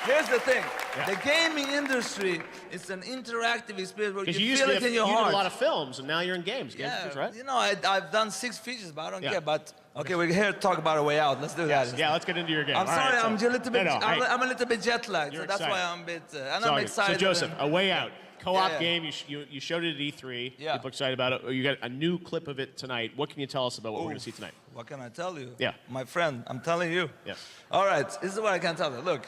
Speaker 11: here's the thing. The gaming industry is an interactive experience where you feel it in your
Speaker 4: you
Speaker 11: heart.
Speaker 4: did a lot of films, and now you're in games.
Speaker 11: Yeah,
Speaker 4: right?
Speaker 11: you know, I've done 6 features, but I don't care. But okay, we're here to talk about a way out. Let's do that.
Speaker 4: Yeah, let's get into your game.
Speaker 11: I'm
Speaker 4: All
Speaker 11: sorry,
Speaker 4: right, so-
Speaker 11: I'm a little bit.
Speaker 4: No, hey,
Speaker 11: I'm a little bit jet lagged, so
Speaker 4: You're
Speaker 11: that's why
Speaker 4: excited.
Speaker 11: I'm a bit. And
Speaker 4: it's
Speaker 11: I'm
Speaker 4: all good.
Speaker 11: excited.
Speaker 4: So Joseph, A Way Out, co-op
Speaker 11: Yeah.
Speaker 4: game. You showed it at E3.
Speaker 11: Yeah.
Speaker 4: People excited about it. You got a new clip of it tonight. What can you tell us about what we're going to see tonight?
Speaker 11: What can I tell you?
Speaker 4: Yeah.
Speaker 11: My friend, I'm telling you.
Speaker 4: Yes.
Speaker 11: All right, this is what I can tell you. Look,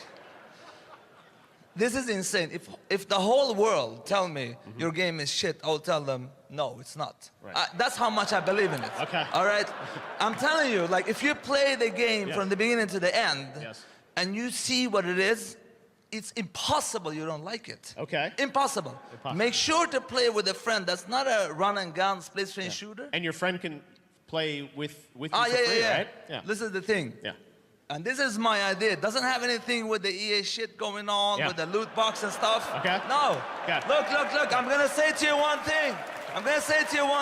Speaker 11: this is insane. If the whole world tell me your game is shit, I'll tell them, no, it's not.
Speaker 4: Right.
Speaker 11: That's how much I believe in it.
Speaker 4: Okay.
Speaker 11: All right? I'm telling you, like, if you play the game from the beginning to the end, and you see what it is, it's impossible you don't like it.
Speaker 4: Okay.
Speaker 11: Impossible. Make sure to play with a friend that's not a run and gun split screen shooter.
Speaker 4: And your friend can play with you
Speaker 11: Ah,
Speaker 4: for
Speaker 11: yeah,
Speaker 4: free,
Speaker 11: yeah.
Speaker 4: right? Yeah.
Speaker 11: This is the thing.
Speaker 4: Yeah.
Speaker 11: And this is my idea. It doesn't have anything with the EA shit going on, with the loot box and stuff.
Speaker 4: Okay.
Speaker 11: No.
Speaker 4: Okay.
Speaker 11: Look. I'm gonna say to you one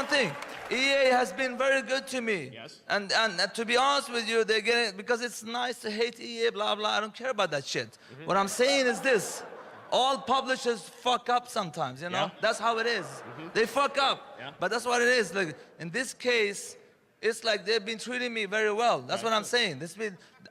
Speaker 11: thing. EA has been very good to me.
Speaker 4: Yes.
Speaker 11: And to be honest with you, they're getting, because it's nice to hate EA, blah, blah. I don't care about that shit. What I'm saying is this. All publishers fuck up sometimes, you know?
Speaker 4: Yeah.
Speaker 11: That's how it is. They fuck up.
Speaker 4: Yeah.
Speaker 11: But that's what it is. Like, in this case, it's like they've been treating me very well. That's what I'm saying.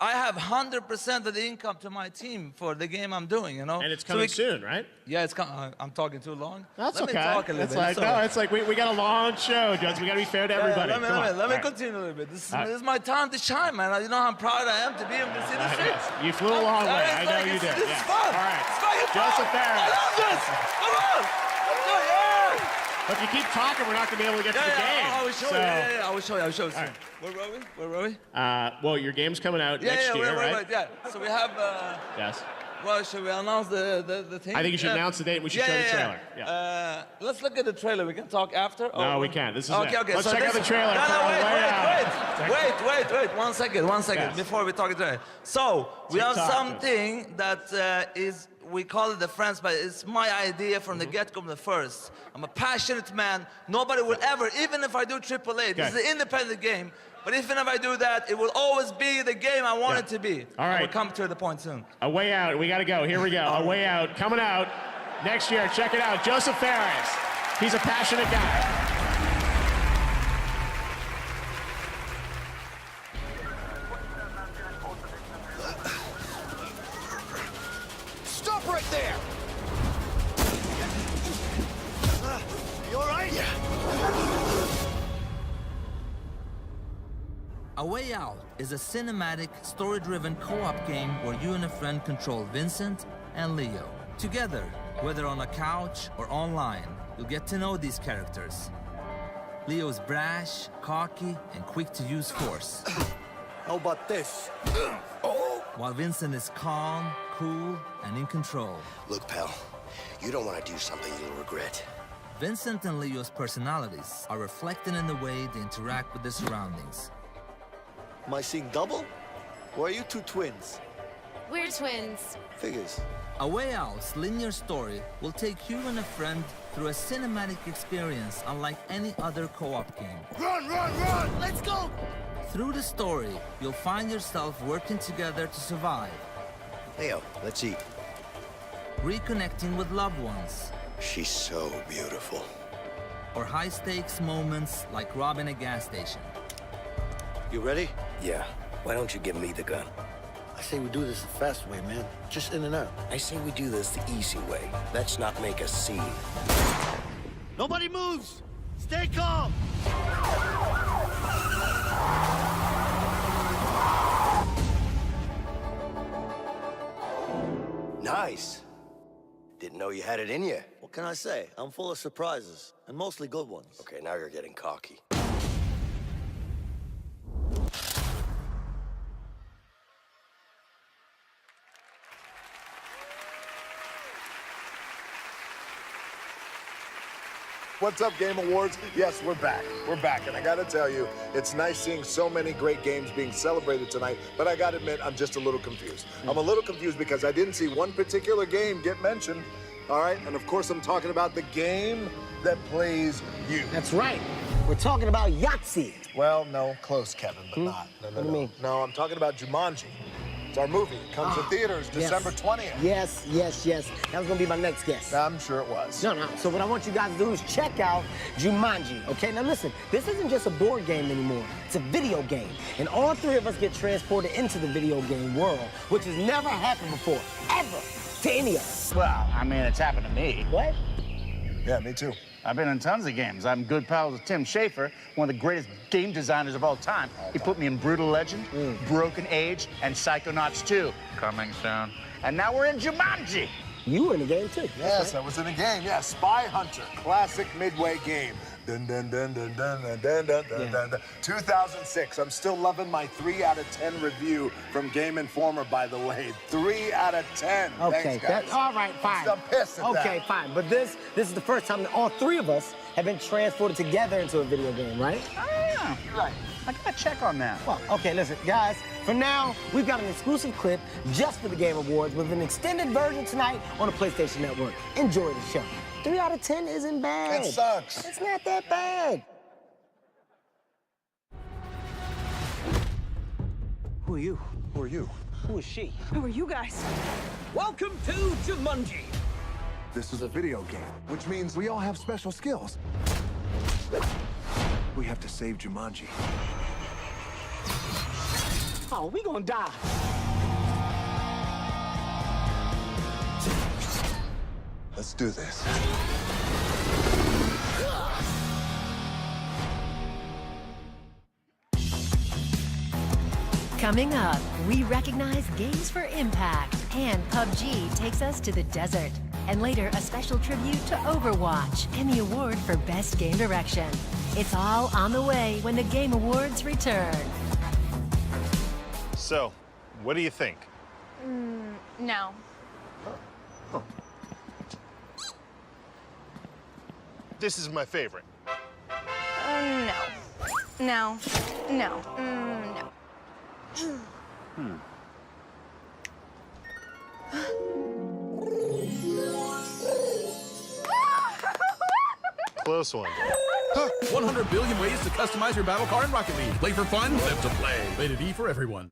Speaker 11: I have 100% of the income to my team for the game I'm doing, you know?
Speaker 4: And it's coming soon, right?
Speaker 11: Yeah, it's coming. I'm talking too long.
Speaker 4: That's
Speaker 11: Let
Speaker 4: okay.
Speaker 11: me talk a little
Speaker 4: It's
Speaker 11: bit.
Speaker 4: like, no, it's like we got a long show, Judge. We got to be fair to everybody.
Speaker 11: Let me
Speaker 4: All right.
Speaker 11: continue a little bit. This
Speaker 4: All right.
Speaker 11: is my time to shine, man. You know how proud I am to be in this industry?
Speaker 4: Yes. You flew a long way. I know you did.
Speaker 11: This is fun.
Speaker 4: All right.
Speaker 11: It's fucking fun.
Speaker 4: Joseph Ferris.
Speaker 11: I love this. Come on. Let's do it. Yeah.
Speaker 4: But if you keep talking, we're not going to be able to get to the game.
Speaker 11: I will show you.
Speaker 4: So-
Speaker 11: Yeah, I will show you.
Speaker 4: All right.
Speaker 11: Where were we?
Speaker 4: Well, your game's coming out next year, right?
Speaker 11: Yeah. So we have.
Speaker 4: Yes.
Speaker 11: Well, should we announce the thing?
Speaker 4: I think you should announce the date. We should show the trailer. Yeah.
Speaker 11: Let's look at the trailer. We can talk after.
Speaker 4: No, we can't. This is
Speaker 11: okay.
Speaker 4: it.
Speaker 11: Okay.
Speaker 4: Let's
Speaker 11: so
Speaker 4: check out the trailer.
Speaker 11: No,
Speaker 4: for
Speaker 11: no,
Speaker 4: A Way Out.
Speaker 11: wait. 1 second.
Speaker 4: Yes.
Speaker 11: Before we talk it right. So we have
Speaker 4: TikTok.
Speaker 11: something that is. We call it the Friends, but it's my idea from the get-go, the first. I'm a passionate man. Nobody will ever, even if I do AAA, this is an independent game, but even if I do that, it will always be the game I want it to be.
Speaker 4: All right.
Speaker 11: We'll come to the point soon.
Speaker 4: A Way Out. We got to go. Here we go. A Way Out. Coming out next year. Check it out. Joseph Ferris. He's a passionate guy.
Speaker 19: Stop right there! You all right? Yeah.
Speaker 12: A Way Out is a cinematic, story-driven co-op game where you and a friend control Vincent and Leo. Together, whether on a couch or online, you'll get to know these characters. Leo's brash, cocky, and quick to use force.
Speaker 19: How about this?
Speaker 12: While Vincent is calm, cool, and in control.
Speaker 14: Look, pal, you don't want to do something you'll regret.
Speaker 12: Vincent and Leo's personalities are reflected in the way they interact with their surroundings.
Speaker 14: Am I seeing double? Or are you two twins?
Speaker 22: We're twins.
Speaker 14: Figures.
Speaker 12: A Way Out's linear story will take you and a friend through a cinematic experience unlike any other co-op game.
Speaker 19: Run! Let's go!
Speaker 12: Through the story, you'll find yourself working together to survive.
Speaker 14: Leo, let's eat.
Speaker 12: Reconnecting with loved ones.
Speaker 14: She's so beautiful.
Speaker 12: Or high-stakes moments like robbing a gas station.
Speaker 14: You ready?
Speaker 23: Yeah. Why don't you give me the gun?
Speaker 14: I say we do this the fast way, man. Just in and out.
Speaker 23: I say we do this the easy way. Let's not make a scene.
Speaker 19: Nobody moves! Stay calm!
Speaker 14: Nice. Didn't know you had it in you. What can I say? I'm full of surprises, and mostly good ones. Okay, now you're getting cocky.
Speaker 5: What's up, Game Awards? Yes, we're back. We're back, and I gotta tell you, it's nice seeing so many great games being celebrated tonight, but I gotta admit, I'm just a little confused. I'm a little confused because I didn't see one particular game get mentioned, all right? And of course, I'm talking about the game that plays you.
Speaker 10: That's right. We're talking about Yahtzee.
Speaker 5: Well, no, close, Kevin, but not. No,
Speaker 10: What do you mean?
Speaker 5: No, I'm talking about Jumanji. It's our movie. It comes to theaters December 20th.
Speaker 10: Yes. That was gonna be my next guess.
Speaker 5: I'm sure it was.
Speaker 10: No. So what I want you guys to do is check out Jumanji, okay? Now listen, this isn't just a board game anymore. It's a video game. And all three of us get transported into the video game world, which has never happened before, ever, to any of us.
Speaker 15: Well, I mean, it's happened to me.
Speaker 10: What?
Speaker 5: Yeah, me too.
Speaker 15: I've been in tons of games. I'm good pals with Tim Schafer, one of the greatest game designers of all time. He put me in Brutal Legend, Broken Age, and Psychonauts 2. Coming soon. And now we're in Jumanji.
Speaker 10: You were in the game too.
Speaker 5: Yes, I was in a game. Yeah, Spy Hunter, classic Midway game. Dun, dun, dun, dun, dun, dun, dun, dun, dun, dun, dun. 2006. I'm still loving my 3 out of 10 review from Game Informer, by the way. 3 out of 10.
Speaker 10: Okay,
Speaker 5: Thanks, guys.
Speaker 10: all right, fine.
Speaker 5: I'm pissed at that.
Speaker 10: Okay, fine. But this is the first time that all three of us have been transported together into a video game, right?
Speaker 15: Oh, yeah. Right. I gotta check on that.
Speaker 10: Well, okay, listen, guys, for now, we've got an exclusive clip just for the Game Awards with an extended version tonight on the PlayStation Network. Enjoy the show. 3 out of 10 isn't bad.
Speaker 5: It sucks.
Speaker 10: It's not that bad.
Speaker 17: Who are you?
Speaker 5: Who are you?
Speaker 17: Who is she?
Speaker 31: Who are you guys?
Speaker 17: Welcome to Jumanji.
Speaker 24: This is a video game, which means we all have special skills. We have to save Jumanji.
Speaker 10: Oh, we gonna die.
Speaker 24: Let's do this.
Speaker 1: Coming up, we recognize Games for Impact, and PUBG takes us to the desert. And later, a special tribute to Overwatch and the award for Best Game Direction. It's all on the way when the Game Awards return.
Speaker 25: So, what do you think?
Speaker 6: No.
Speaker 25: This is my favorite.
Speaker 6: No. No. No. No.
Speaker 25: Close one.
Speaker 13: 100 billion ways to customize your battle car in Rocket League. Play for fun, live to play. Rated E for everyone.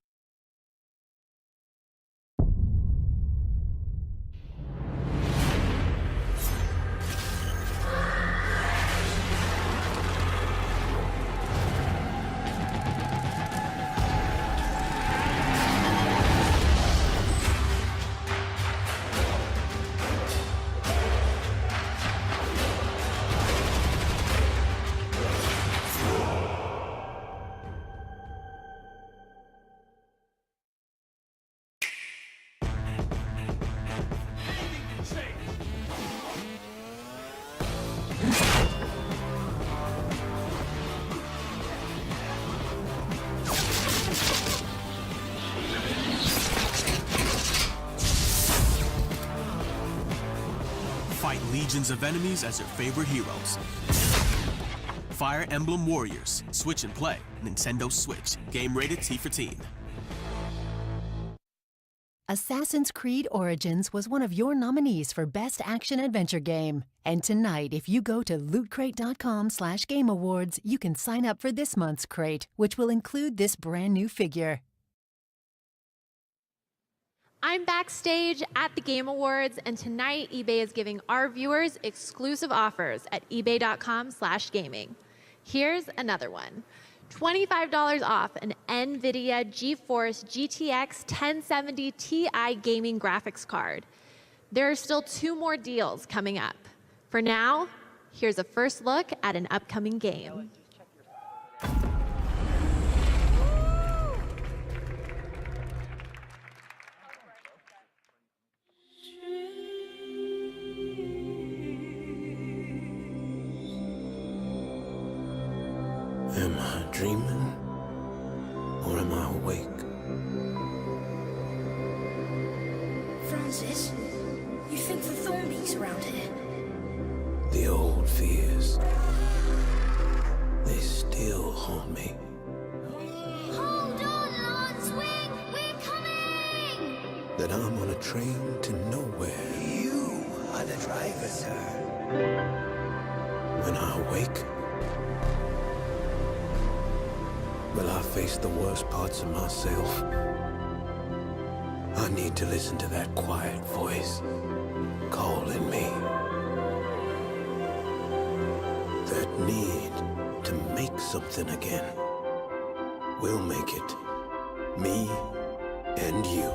Speaker 26: Fight legions of enemies as your favorite heroes. Fire Emblem Warriors. Switch and play. Nintendo Switch. Game rated T for teen.
Speaker 1: Assassin's Creed Origins was one of your nominees for Best Action Adventure Game. And tonight, if you go to lootcrate.com/Game Awards, you can sign up for this month's crate, which will include this brand new figure.
Speaker 27: I'm backstage at the Game Awards, and tonight eBay is giving our viewers exclusive offers at ebay.com/gaming. Here's another one. $25 off an NVIDIA GeForce GTX 1070 Ti gaming graphics card. There are still 2 more deals coming up. For now, here's a first look at an upcoming game.
Speaker 23: Am I dreaming, or am I awake?
Speaker 28: Francis, you think the Thornbeak's around here?
Speaker 23: The old fears
Speaker 2: tell me
Speaker 22: Hold on, Lance Wing! We're coming!
Speaker 2: that I'm on a train to nowhere.
Speaker 14: You are the driver, sir.
Speaker 2: When I awake, will I face the worst parts of myself? I need to listen to that quiet voice calling me. That need to make something again. We'll make it. Me and you.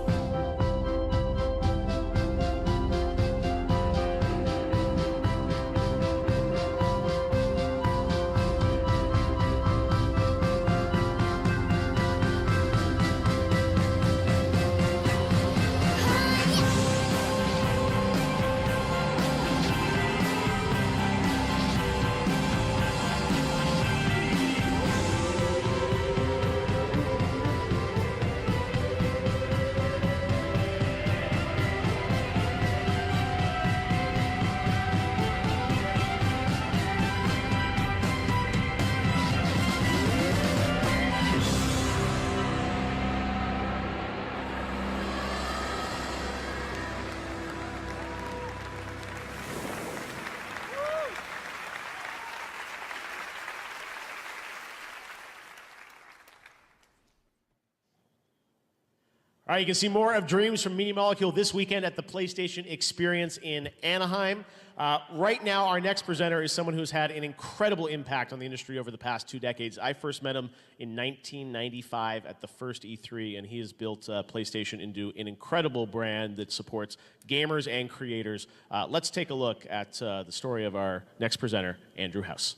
Speaker 4: All right, you can see more of Dreams from Media Molecule this weekend at the PlayStation Experience in Anaheim. Right now, our next presenter is someone who's had an incredible impact on the industry over the past 2 decades. I first met him in 1995 at the first E3, and he has built PlayStation into an incredible brand that supports gamers and creators. Let's take a look at the story of our next presenter, Andrew House.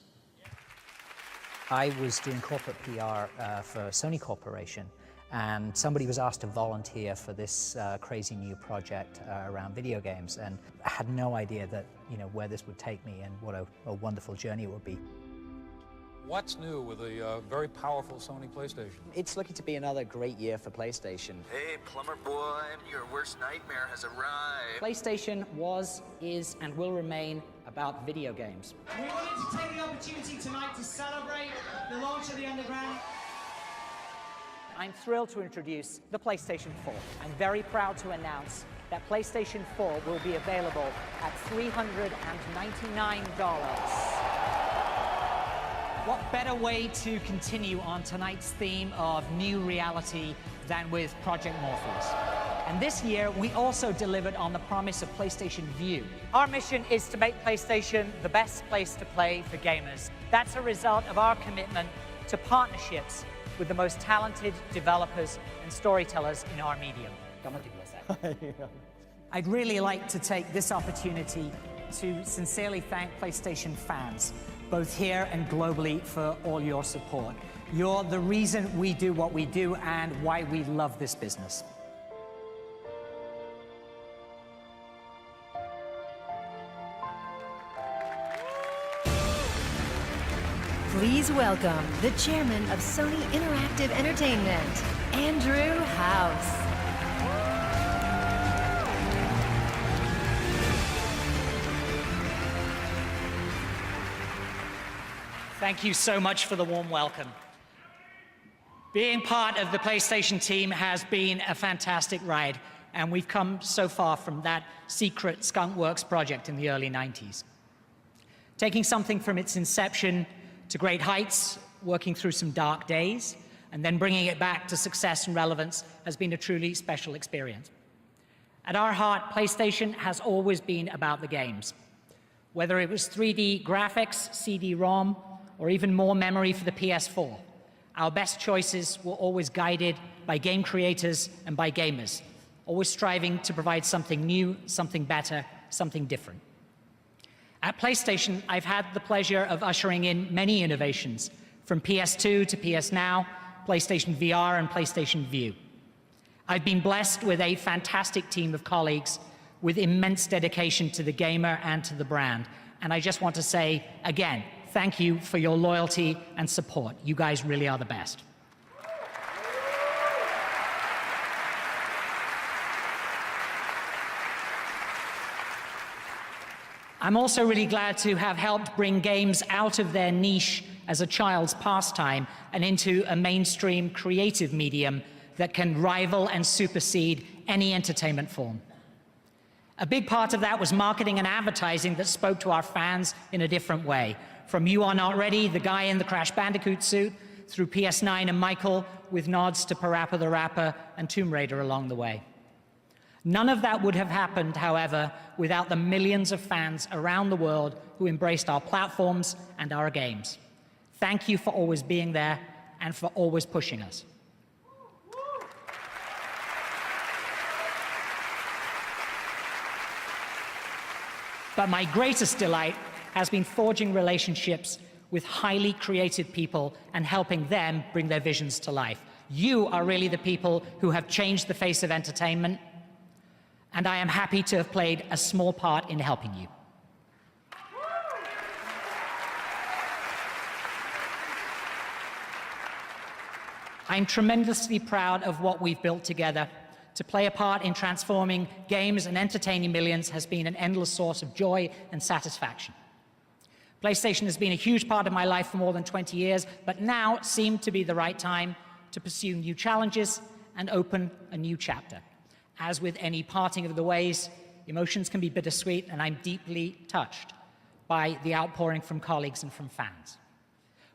Speaker 3: I was doing corporate PR for Sony Corporation, and somebody was asked to volunteer for this crazy new project around video games, and I had no idea that, where this would take me and what a wonderful journey it would be.
Speaker 7: What's new with a very powerful Sony PlayStation?
Speaker 3: It's looking to be another great year for PlayStation.
Speaker 9: Hey, plumber boy, your worst nightmare has arrived.
Speaker 3: PlayStation was, is, and will remain about video games.
Speaker 16: We wanted to take the opportunity tonight to celebrate the launch of the Underground.
Speaker 3: I'm thrilled to introduce the PlayStation 4. I'm very proud to announce that PlayStation 4 will be available at $399.
Speaker 16: What better way to continue on tonight's theme of new reality than with Project Morpheus? And this year, we also delivered on the promise of PlayStation Vue.
Speaker 3: Our mission is to make PlayStation the best place to play for gamers. That's a result of our commitment to partnerships with the most talented developers and storytellers in our medium.
Speaker 16: I'd really like to take this opportunity to sincerely thank PlayStation fans, both here and globally, for all your support. You're the reason we do what we do and why we love this business.
Speaker 1: Please welcome the chairman of Sony Interactive Entertainment, Andrew House.
Speaker 16: Thank you so much for the warm welcome. Being part of the PlayStation team has been a fantastic ride, and we've come so far from that secret Skunkworks project in the early 90s. Taking something from its inception to great heights, working through some dark days, and then bringing it back to success and relevance has been a truly special experience. At our heart, PlayStation has always been about the games. Whether it was 3D graphics, CD-ROM, or even more memory for the PS4, our best choices were always guided by game creators and by gamers, always striving to provide something new, something better, something different. At PlayStation, I've had the pleasure of ushering in many innovations, from PS2 to PS Now, PlayStation VR, and PlayStation Vue. I've been blessed with a fantastic team of colleagues with immense dedication to the gamer and to the brand. And I just want to say, again, thank you for your loyalty and support. You guys really are the best. I'm also really glad to have helped bring games out of their niche as a child's pastime and into a mainstream creative medium that can rival and supersede any entertainment form. A big part of that was marketing and advertising that spoke to our fans in a different way. From You Are Not Ready, the guy in the Crash Bandicoot suit, through PS9 and Michael, with nods to Parappa the Rapper and Tomb Raider along the way. None of that would have happened, however, without the millions of fans around the world who embraced our platforms and our games. Thank you for always being there and for always pushing us. But my greatest delight has been forging relationships with highly creative people and helping them bring their visions to life. You are really the people who have changed the face of entertainment, and I am happy to have played a small part in helping you. I'm tremendously proud of what we've built together. To play a part in transforming games and entertaining millions has been an endless source of joy and satisfaction. PlayStation has been a huge part of my life for more than 20 years, but now seemed to be the right time to pursue new challenges and open a new chapter. As with any parting of the ways, emotions can be bittersweet, and I'm deeply touched by the outpouring from colleagues and from fans.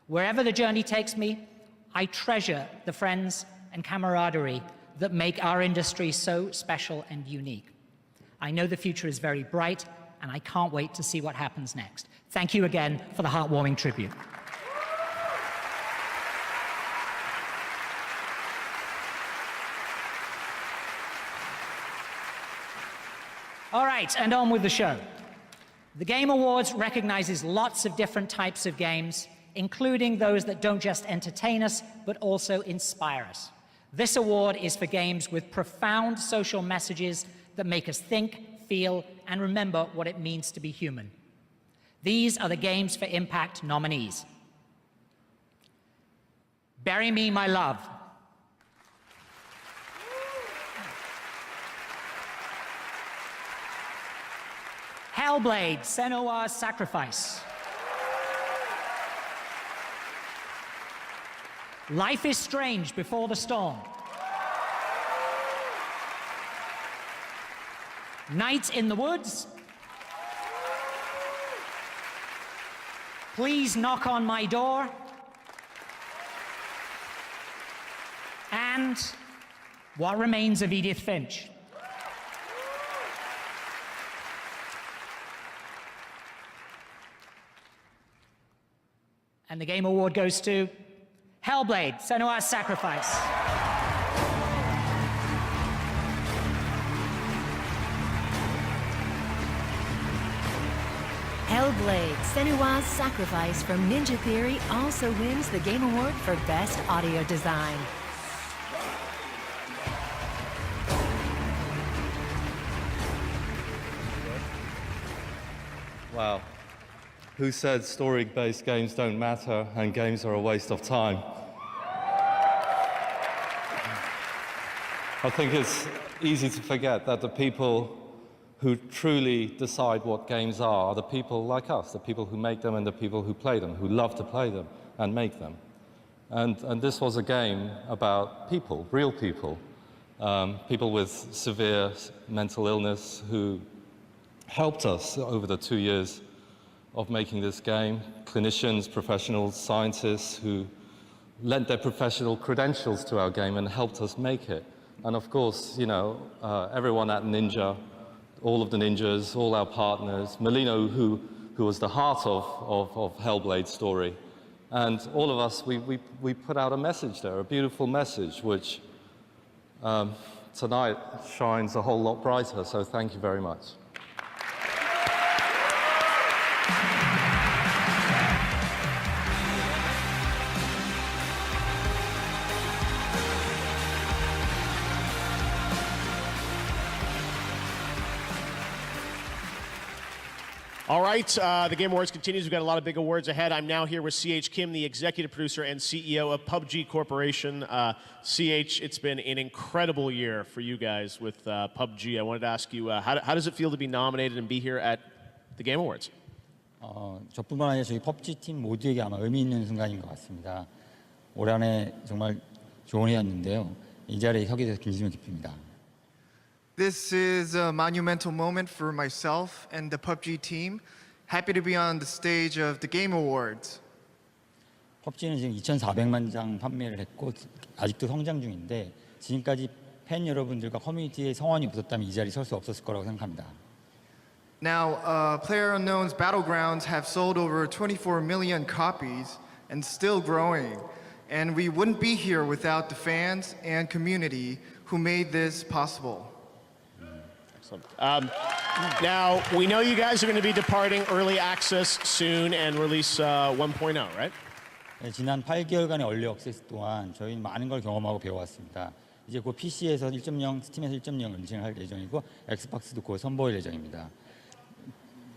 Speaker 16: Wherever the journey takes me, I treasure the friends and camaraderie that make our industry so special and unique. I know the future is very bright, and I can't wait to see what happens next. Thank you again for the heartwarming tribute. All right, and on with the show. The Game Awards recognizes lots of different types of games, including those that don't just entertain us, but also inspire us. This award is for games with profound social messages that make us think, feel, and remember what it means to be human. These are the Games for Impact nominees. Bury Me, My Love. Hellblade: Senua's Sacrifice. Life is Strange Before the Storm. Night in the Woods. Please Knock on My Door. And What Remains of Edith Finch. And the Game Award goes to Hellblade: Senua's Sacrifice.
Speaker 1: Hellblade: Senua's Sacrifice from Ninja Theory also wins the Game Award for Best Audio Design.
Speaker 8: Wow. Who said story-based games don't matter and games are a waste of time? I think it's easy to forget that the people who truly decide what games are the people like us, the people who make them and the people who play them, who love to play them and make them. And this was a game about people, real people, people with severe mental illness who helped us over the 2 years of making this game, clinicians, professionals, scientists who lent their professional credentials to our game and helped us make it. And of course, you know, everyone at Ninja, all of the ninjas, all our partners, Molino, who was the heart of Hellblade's story. And all of us, we put out a message there, a beautiful message, which tonight shines a whole lot brighter, so thank you very much.
Speaker 4: All right, the Game Awards continues. We've got a lot of big awards ahead. I'm now here with C.H. Kim, the executive producer and CEO of PUBG Corporation. C.H., it's been an incredible year for you guys with PUBG. I wanted to ask you, how does it feel to be nominated and be here at the Game Awards?
Speaker 5: 저뿐만 아니라 저희 PUBG 팀 모두에게 아마 의미 있는 순간인 것 같습니다. 올 한 해 정말 좋은 해였는데요. 이 자리에 서게 돼서 진심을 기쁩니다.
Speaker 11: This is a monumental moment for myself and the PUBG team. Happy to be on the stage of the Game Awards.
Speaker 5: PUBG는 지금 2,400만 장 판매를 했고 아직도 성장 중인데 지금까지 팬 여러분들과 커뮤니티의 성원이 없었다면 이 자리에 설 수 없었을 거라고 생각합니다.
Speaker 11: Now, PlayerUnknown's Battlegrounds have sold over 24 million copies and still growing. And we wouldn't be here without the fans and community who made this possible.
Speaker 4: Now, we know you guys are going to be departing early access soon and release 1.0, right?
Speaker 5: 네, 지난 8개월간의 얼리 액세스 동안 저희는 많은 걸 경험하고 배워왔습니다. 이제 곧 PC에서 1.0, 스팀에서 1.0 런칭할 예정이고 엑스박스도 곧 선보일 예정입니다.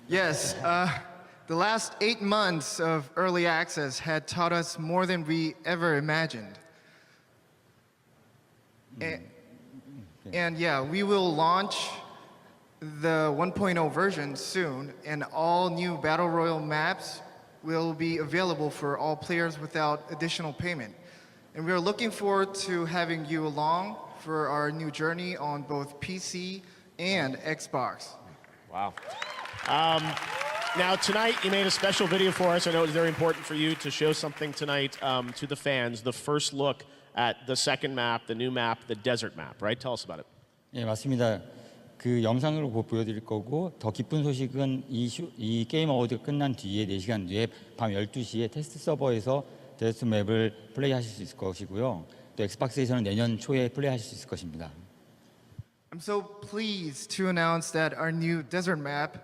Speaker 11: Yes, the last 8 months of early access had taught us more than we ever imagined. And yeah, we will launch the 1.0 version soon, and all new Battle Royale maps will be available for all players without additional payment. And we are looking forward to having you along for our new journey on both PC and Xbox.
Speaker 4: Wow. Now, tonight you made a special video for us. I know it was very important for you to show something tonight to the fans, the first look at the second map, the new map, the desert map, right? Tell us about it.
Speaker 5: 네, 맞습니다. 그 영상으로 보여드릴 거고 더 기쁜 소식은 이 게임 어워드가 끝난 뒤에 4시간 뒤에 밤 12시에 테스트 서버에서 데스트 맵을 플레이하실 수 있을 것이고요. 또 엑스박스에서는 내년 초에 플레이하실 수 있을 것입니다.
Speaker 11: I'm so pleased to announce that our new desert map,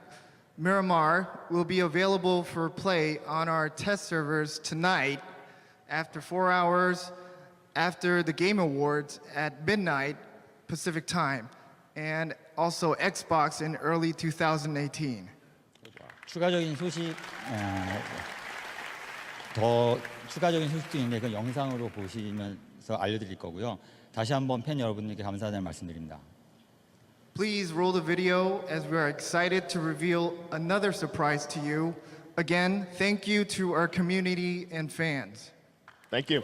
Speaker 11: Miramar, will be available for play on our test servers tonight after 4 hours after the Game Awards at midnight Pacific time, and also Xbox in early 2018.
Speaker 5: 추가적인 소식, 더 추가적인 소식도 있는데 그 영상으로 보시면서 알려드릴 거고요. 다시 한번 팬 여러분들께 감사하다는 말씀드립니다.
Speaker 11: Please roll the video as we are excited to reveal another surprise to you. Again, thank you to our community and fans.
Speaker 4: Thank you.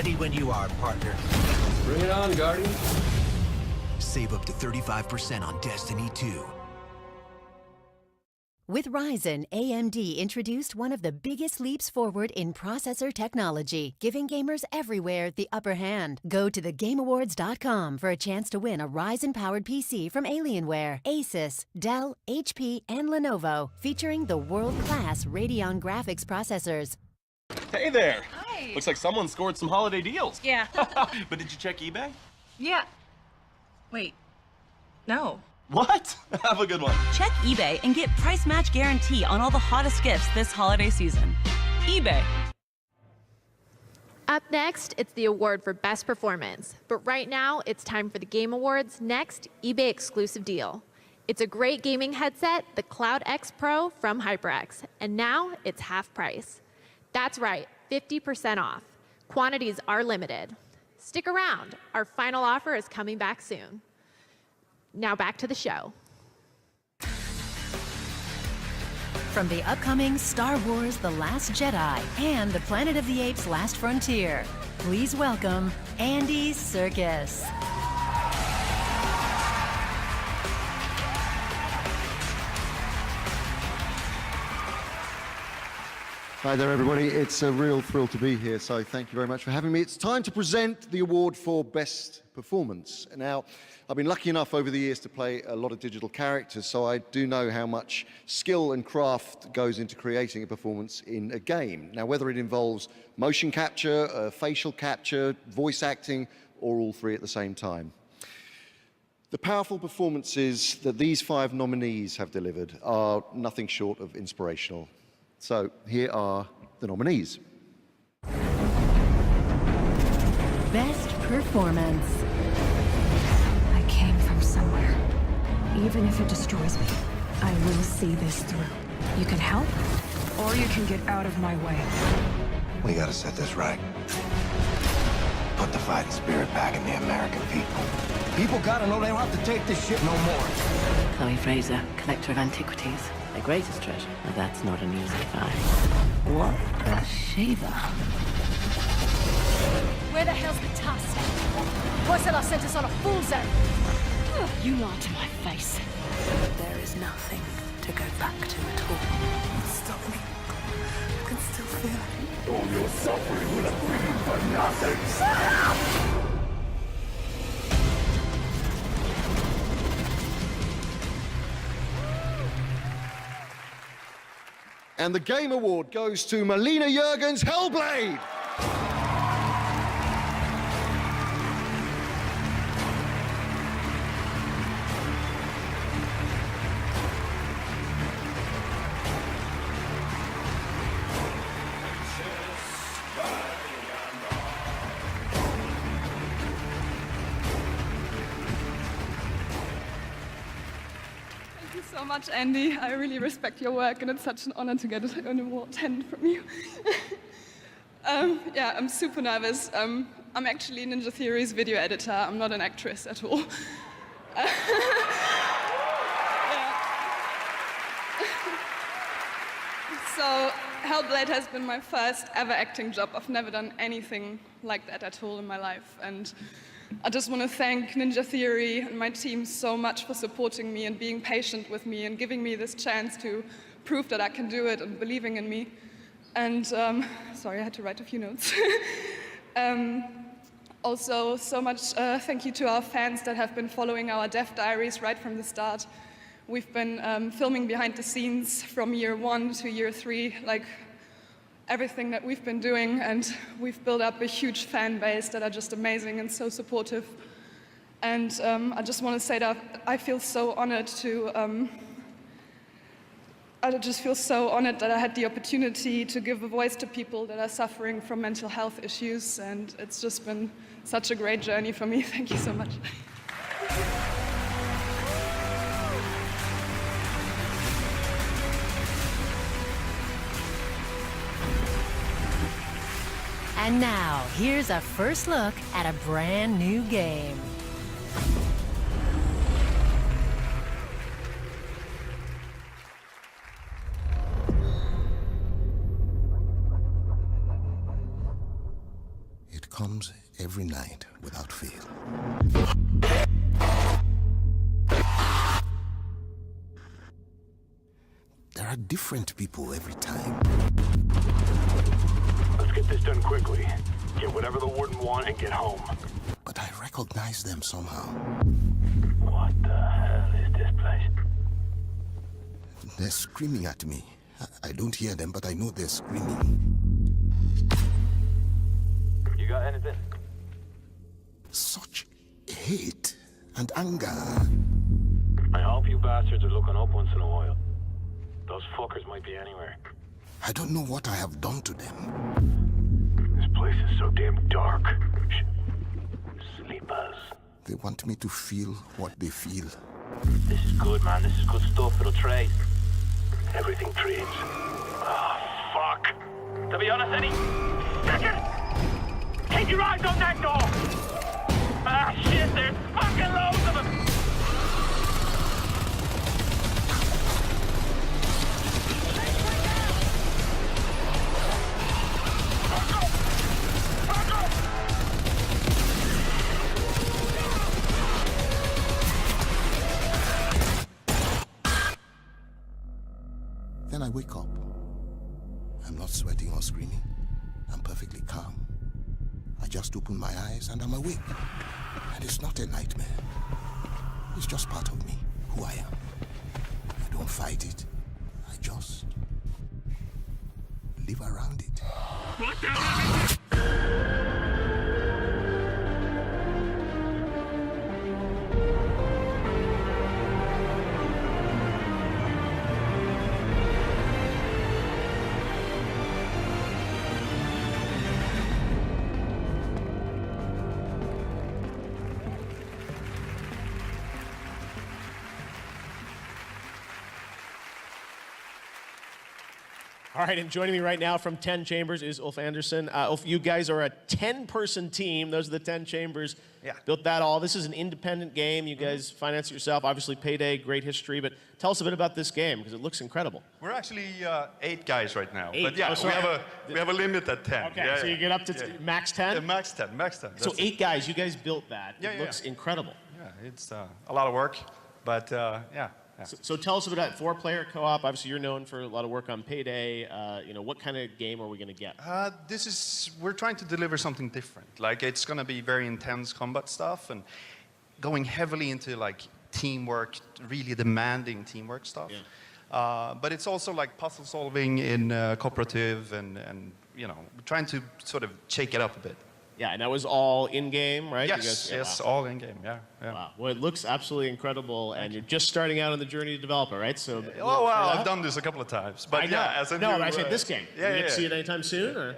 Speaker 12: Ready when you are, partner.
Speaker 2: Bring it on, Guardian.
Speaker 12: Save up to 35% on Destiny 2.
Speaker 1: With Ryzen, AMD introduced one of the biggest leaps forward in processor technology, giving gamers everywhere the upper hand. Go to thegameawards.com for a chance to win a Ryzen-powered PC from Alienware, Asus, Dell, HP, and Lenovo, featuring the world-class Radeon graphics processors.
Speaker 15: Hey there!
Speaker 17: Hi!
Speaker 15: Looks like someone scored some holiday deals.
Speaker 17: Yeah.
Speaker 15: But did you check eBay?
Speaker 17: Yeah. Wait. No.
Speaker 15: What? Have a good one.
Speaker 18: Check eBay and get price match guarantee on all the hottest gifts this holiday season. eBay.
Speaker 27: Up next, it's the award for Best Performance. But right now, it's time for the Game Awards' next eBay exclusive deal. It's a great gaming headset, the Cloud X Pro from HyperX, and now it's half price. That's right, 50% off. Quantities are limited. Stick around, our final offer is coming back soon. Now back to the show.
Speaker 1: From the upcoming Star Wars The Last Jedi and the Planet of the Apes Last Frontier, please welcome Andy Serkis.
Speaker 19: Hi there, everybody. It's a real thrill to be here, so thank you very much for having me. It's time to present the award for Best Performance. Now, I've been lucky enough over the years to play a lot of digital characters, so I do know how much skill and craft goes into creating a performance in a game. Now, whether it involves motion capture, facial capture, voice acting, or all three at the same time. The powerful performances that these 5 nominees have delivered are nothing short of inspirational. So here are the nominees.
Speaker 1: Best Performance.
Speaker 20: I came from somewhere. Even if it destroys me, I will see this through. You can help, or you can get out of my way.
Speaker 24: We gotta set this right. Put the fighting spirit back in the American people.
Speaker 10: People gotta know they don't have to take this shit no more.
Speaker 21: Chloe Fraser, collector of antiquities. My greatest treasure. Now that's not an easy find. What a shaver.
Speaker 20: Where the hell's the task? Porcelain sent us on a fool's errand. You lied to my face.
Speaker 21: There is nothing to go back to at all.
Speaker 24: Stop me. I can still feel it. All your suffering will have been for nothing. Shut up!
Speaker 19: And the Game Award goes to Melina Jurgens' Hellblade.
Speaker 28: So much, Andy. I really respect your work, and it's such an honor to get an award 10 from you. Yeah, I'm super nervous. I'm actually Ninja Theory's video editor. I'm not an actress at all. So, Hellblade has been my first ever acting job. I've never done anything like that at all in my life, and I just want to thank Ninja Theory and my team so much for supporting me and being patient with me and giving me this chance to prove that I can do it and believing in me. And, sorry, I had to write a few notes. Also, so much thank you to our fans that have been following our dev diaries right from the start. We've been filming behind the scenes from year 1 to year 3, like everything that we've been doing, and we've built up a huge fan base that are just amazing and so supportive. And I just want to say that I feel so honored to, I just feel so honored that I had the opportunity to give a voice to people that are suffering from mental health issues, and it's just been such a great journey for me. Thank you so much.
Speaker 1: And now, here's a first look at a brand new game.
Speaker 24: It comes
Speaker 12: every night without fail. There are different people every time.
Speaker 6: Let's get this done quickly. Get whatever the warden want and get home.
Speaker 12: But I recognize them somehow.
Speaker 6: What the hell is this place?
Speaker 12: They're screaming at me. I don't hear them, but I know they're screaming.
Speaker 6: You got anything?
Speaker 12: Such hate and anger.
Speaker 6: I hope you bastards are looking up once in a while. Those fuckers might be anywhere.
Speaker 12: I don't know what I have done to them.
Speaker 6: This place is so damn dark. Sleepers.
Speaker 12: They want me to feel what they feel.
Speaker 6: This is good, man. This is good stuff. It'll trade. Everything trades. Oh, fuck. To be honest, Eddie, second! Keep your eyes on that door! Ah, shit, there's fucking loads of them!
Speaker 12: Then I wake up. I'm not sweating or screaming. I'm perfectly calm. I just open my eyes and I'm awake. And it's not a nightmare. It's just part of me, who I am. I don't fight it. I just live around it.
Speaker 6: What the hell?
Speaker 4: All right, and joining me right now from 10 Chambers is Ulf Anderson. Ulf, you guys are a 10-person team. Those are the 10 Chambers.
Speaker 15: Yeah.
Speaker 4: Built that all. This is an independent game. You guys finance it yourself. Obviously, Payday, great history. But tell us a bit about this game, because it looks incredible.
Speaker 15: We're actually 8 guys right now.
Speaker 4: 8?
Speaker 15: But yeah,
Speaker 4: Oh,
Speaker 15: we have a limit at 10.
Speaker 4: Okay,
Speaker 15: Yeah,
Speaker 4: so you get up to max 10?
Speaker 15: Yeah, max 10, max 10.
Speaker 4: So
Speaker 15: That's
Speaker 4: 8 guys, you guys built that.
Speaker 15: Yeah,
Speaker 4: It
Speaker 15: yeah.
Speaker 4: looks incredible.
Speaker 15: Yeah, it's a lot of work, but yeah.
Speaker 4: So tell us about 4-player co-op. Obviously, you're known for a lot of work on Payday. What kind of game are we going to get?
Speaker 15: We're trying to deliver something different. Like, it's going to be very intense combat stuff and going heavily into like teamwork, really demanding teamwork stuff.
Speaker 4: Yeah.
Speaker 15: But it's also like puzzle solving in cooperative and trying to sort of shake it up a bit.
Speaker 4: Yeah, and that was all in-game, right?
Speaker 15: Yes, yes,
Speaker 4: wow.
Speaker 15: all in-game, yeah.
Speaker 4: Wow. Well, it looks absolutely incredible, and you're just starting out on the journey to developer, right? So.
Speaker 15: Oh, well, I've done this a couple of times. But
Speaker 4: I know.
Speaker 15: yeah, as a
Speaker 4: No,
Speaker 15: new,
Speaker 4: I said this game.
Speaker 15: Yeah,
Speaker 4: you
Speaker 15: yeah,
Speaker 4: get to see it anytime soon, or?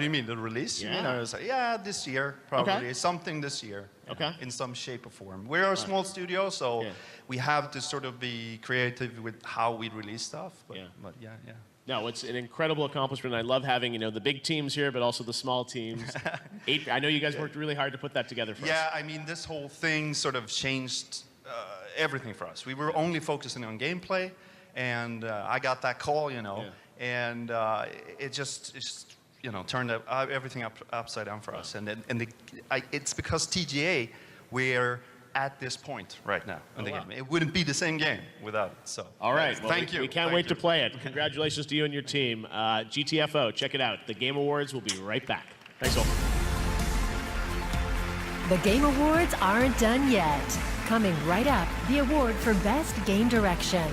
Speaker 15: You mean the release? You mean,
Speaker 4: Yeah.
Speaker 15: I was like, yeah, this year, probably.
Speaker 4: Okay.
Speaker 15: Something this year.
Speaker 4: Okay.
Speaker 15: In some shape or form. We're a small studio, so we have to sort of be creative with how we release stuff. But yeah.
Speaker 4: No, it's an incredible accomplishment. I love having, the big teams here, but also the small teams. 8, I know you guys worked really hard to put that together for us.
Speaker 15: Yeah, I mean, this whole thing sort of changed everything for us. We were only focusing on gameplay, and I got that call, and it just turned everything upside down for us. And it's because TGA, we're at this point right now in the game. It wouldn't be the same game without it. So,
Speaker 4: all right. Well,
Speaker 15: thank you.
Speaker 4: We can't wait to play it. Congratulations to you and your team. GTFO, check it out. The Game Awards will be right back. Thanks, all.
Speaker 1: The Game Awards aren't done yet. Coming right up, the award for Best Game Direction.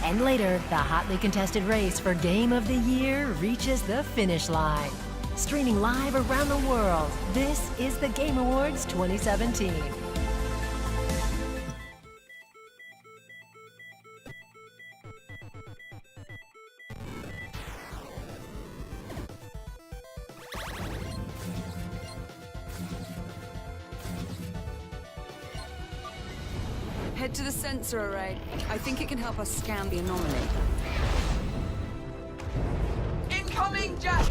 Speaker 1: And later, the hotly contested race for Game of the Year reaches the finish line. Streaming live around the world, this is the Game Awards 2017.
Speaker 7: Head to the sensor array. I think it can help us scan the anomaly.
Speaker 13: Incoming, Jack!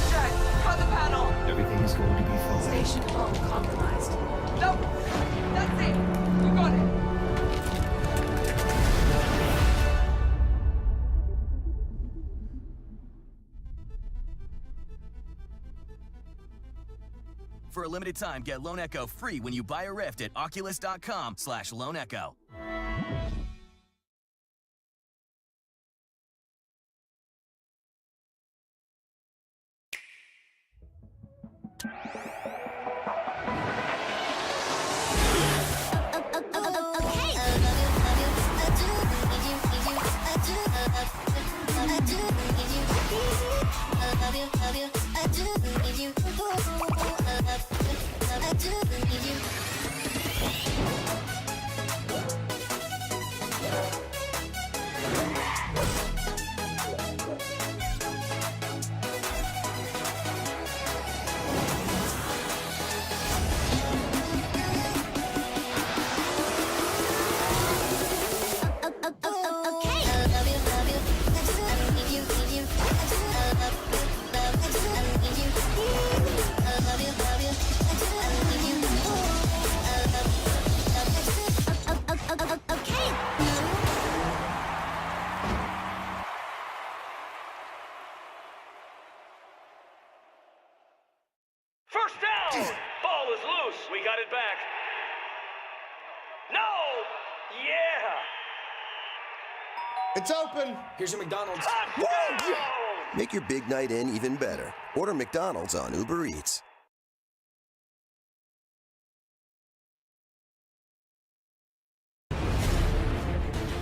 Speaker 13: Jack, cut the panel!
Speaker 2: Everything is going to be fine.
Speaker 13: Station home compromised. No! That's it! We got it!
Speaker 3: For a limited time, get Lone Echo free when you buy a Rift at Oculus.com/Lone Echo.
Speaker 6: First down! Ball is loose. We got it back. No! Yeah!
Speaker 9: It's open. Here's your McDonald's.
Speaker 14: Make your big night in even better. Order McDonald's on Uber Eats.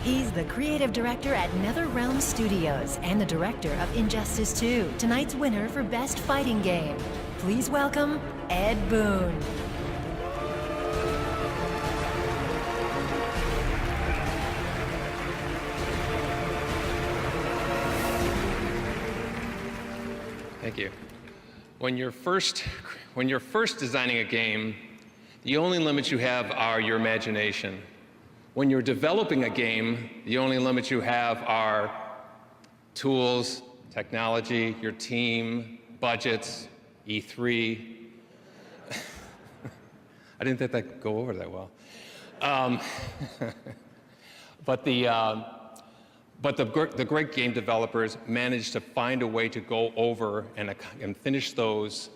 Speaker 1: He's the creative director at NetherRealm Studios and the director of Injustice 2, tonight's winner for Best Fighting Game. Please welcome Ed Boon.
Speaker 16: Thank you. When you're first designing a game, the only limits you have are your imagination. When you're developing a game, the only limits you have are tools, technology, your team, budgets, E3. I didn't think that could go over that well. But the great game developers managed to find a way to go over and finish those,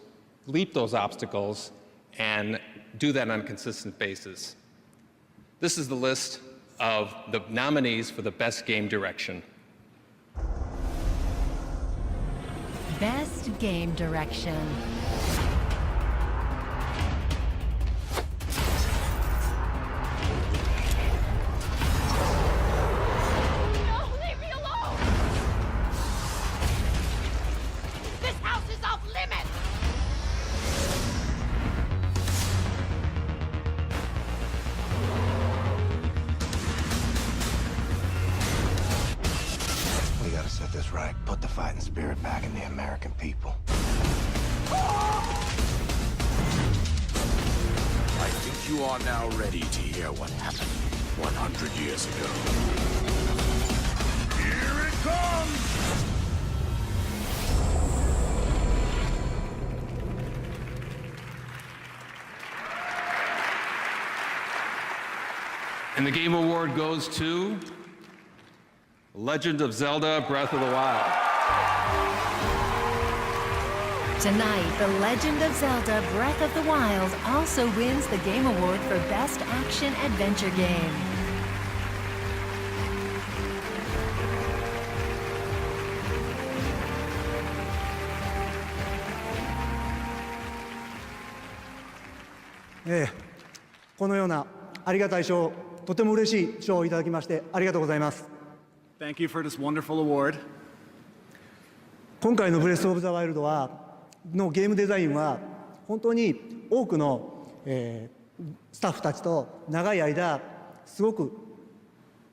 Speaker 16: leap those obstacles, and do that on a consistent basis. This is the list of the nominees for the Best Game Direction.
Speaker 1: Best Game Direction.
Speaker 22: No, leave me alone! This house is off limits!
Speaker 12: We gotta set this right. Put the fighting spirit back in the American people.
Speaker 2: I think you are now ready to hear what happened 100 years ago. Here it comes!
Speaker 16: And the Game Award goes to Legend of Zelda: Breath of the Wild.
Speaker 1: Tonight, The Legend of Zelda: Breath of the Wild also wins the Game Award for Best Action Adventure Game.
Speaker 23: Thank you for this wonderful award. 今回のブレスオブザワイルドのゲームデザインは本当に多くの、スタッフたちと長い間すごく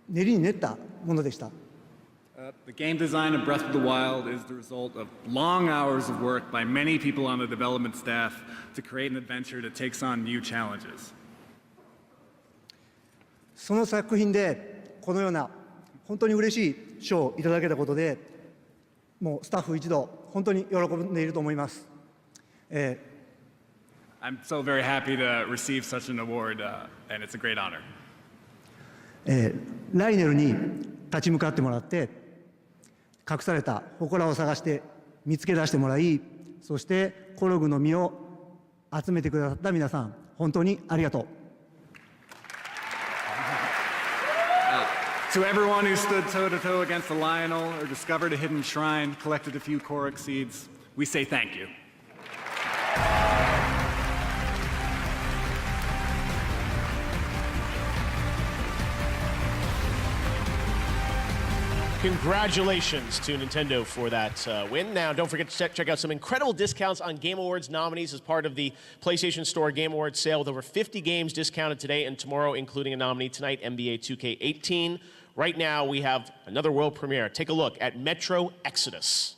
Speaker 23: 練りに練ったものでした。
Speaker 25: The game design of Breath of the Wild is the result of long hours of work by many people on the development staff to create an adventure that takes on new challenges.
Speaker 23: その作品でこのような本当に嬉しい賞をいただけたことで、もうスタッフ一同本当に喜んでいると思います。
Speaker 25: I'm so very happy to receive such an award, and it's a great honor.
Speaker 23: ライネルに立ち向かってもらって、隠された祠を探して見つけ出してもらい、そしてコログの実を集めてくださった皆さん、本当にありがとう。
Speaker 25: To everyone who stood toe-to-toe against the Lionel or discovered a hidden shrine, collected a few Korok seeds, we say thank you.
Speaker 4: Congratulations to Nintendo for that win. Now, don't forget to check out some incredible discounts on Game Awards nominees as part of the PlayStation Store Game Awards sale, with over 50 games discounted today and tomorrow, including a nominee tonight, NBA 2K18. Right now, we have another world premiere. Take a look at Metro Exodus.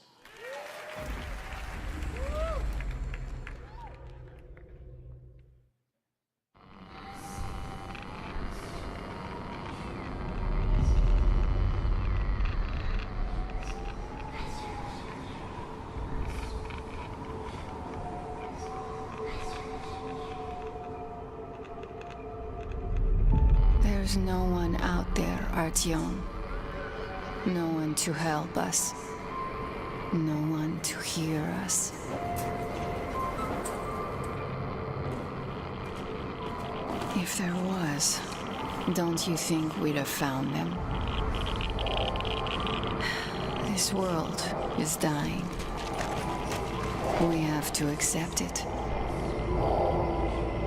Speaker 20: There's no one out there, Artyom. No one to help us. No one to hear us. If there was, don't you think we'd have found them? This world is dying. We have to accept it.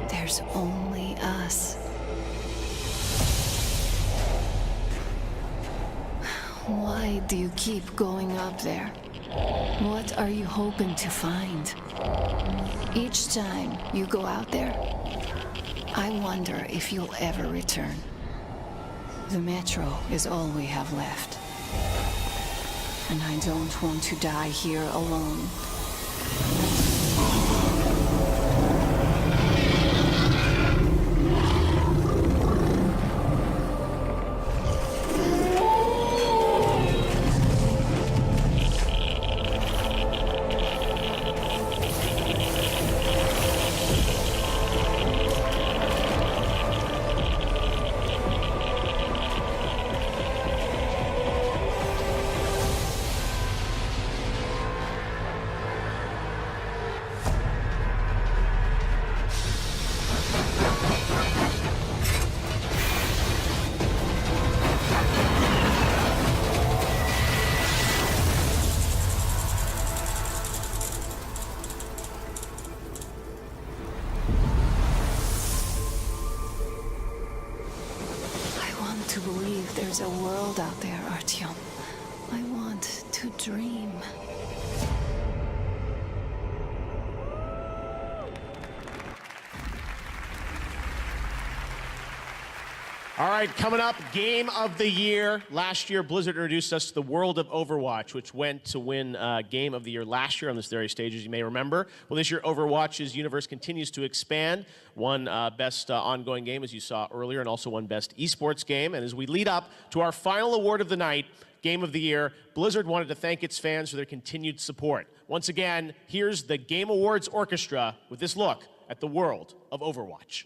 Speaker 20: There's only us. Why do you keep going up there? What are you hoping to find? Each time you go out there, I wonder if you'll ever return. The Metro is all we have left. And I don't want to die here alone. To believe there's a world out there, Artyom. I want to dream.
Speaker 4: All right, coming up, Game of the Year. Last year, Blizzard introduced us to the world of Overwatch, which went to win Game of the Year last year on this very stage, as you may remember. Well, this year, Overwatch's universe continues to expand. Won Best Ongoing Game, as you saw earlier, and also won Best Esports Game. And as we lead up to our final award of the night, Game of the Year, Blizzard wanted to thank its fans for their continued support. Once again, here's the Game Awards Orchestra with this look at the world of Overwatch.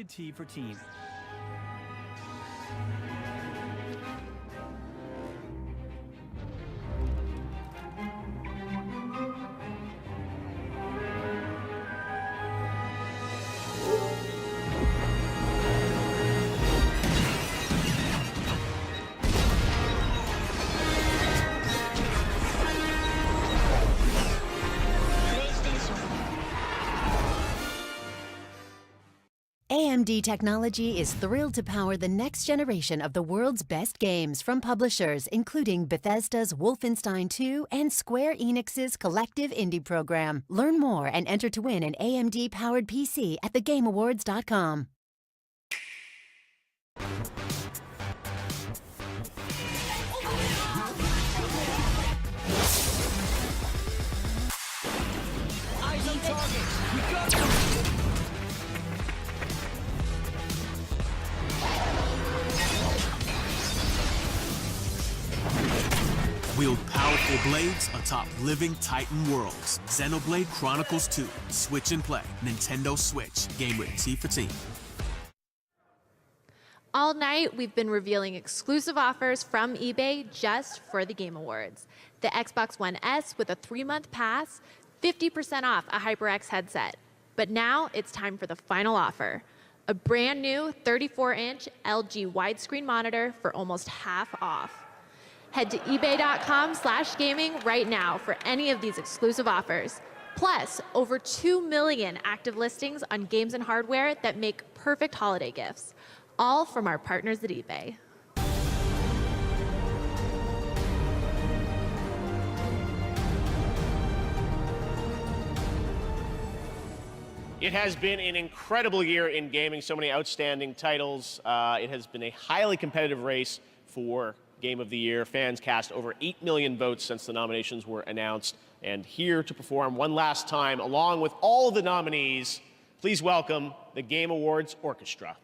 Speaker 5: rated T for teen.
Speaker 1: AMD Technology is thrilled to power the next generation of the world's best games from publishers including Bethesda's Wolfenstein 2 and Square Enix's collective indie program. Learn more and enter to win an AMD-powered PC at thegameawards.com.
Speaker 24: Eyes on target. We got them.
Speaker 8: Wield powerful blades atop living Titan worlds. Xenoblade Chronicles 2. Switch and play. Nintendo Switch. Game rated T for teen.
Speaker 10: All night, we've been revealing exclusive offers from eBay just for the Game Awards. The Xbox One S with a 3-month pass, 50% off a HyperX headset. But now it's time for the final offer. A brand new 34-inch LG widescreen monitor for almost half off. Head to ebay.com/gaming right now for any of these exclusive offers. Plus, over 2 million active listings on games and hardware that make perfect holiday gifts. All from our partners at eBay.
Speaker 4: It has been an incredible year in gaming, so many outstanding titles. It has been a highly competitive race for Game of the Year. Fans cast over 8 million votes since the nominations were announced. And here to perform one last time, along with all the nominees, please welcome the Game Awards Orchestra.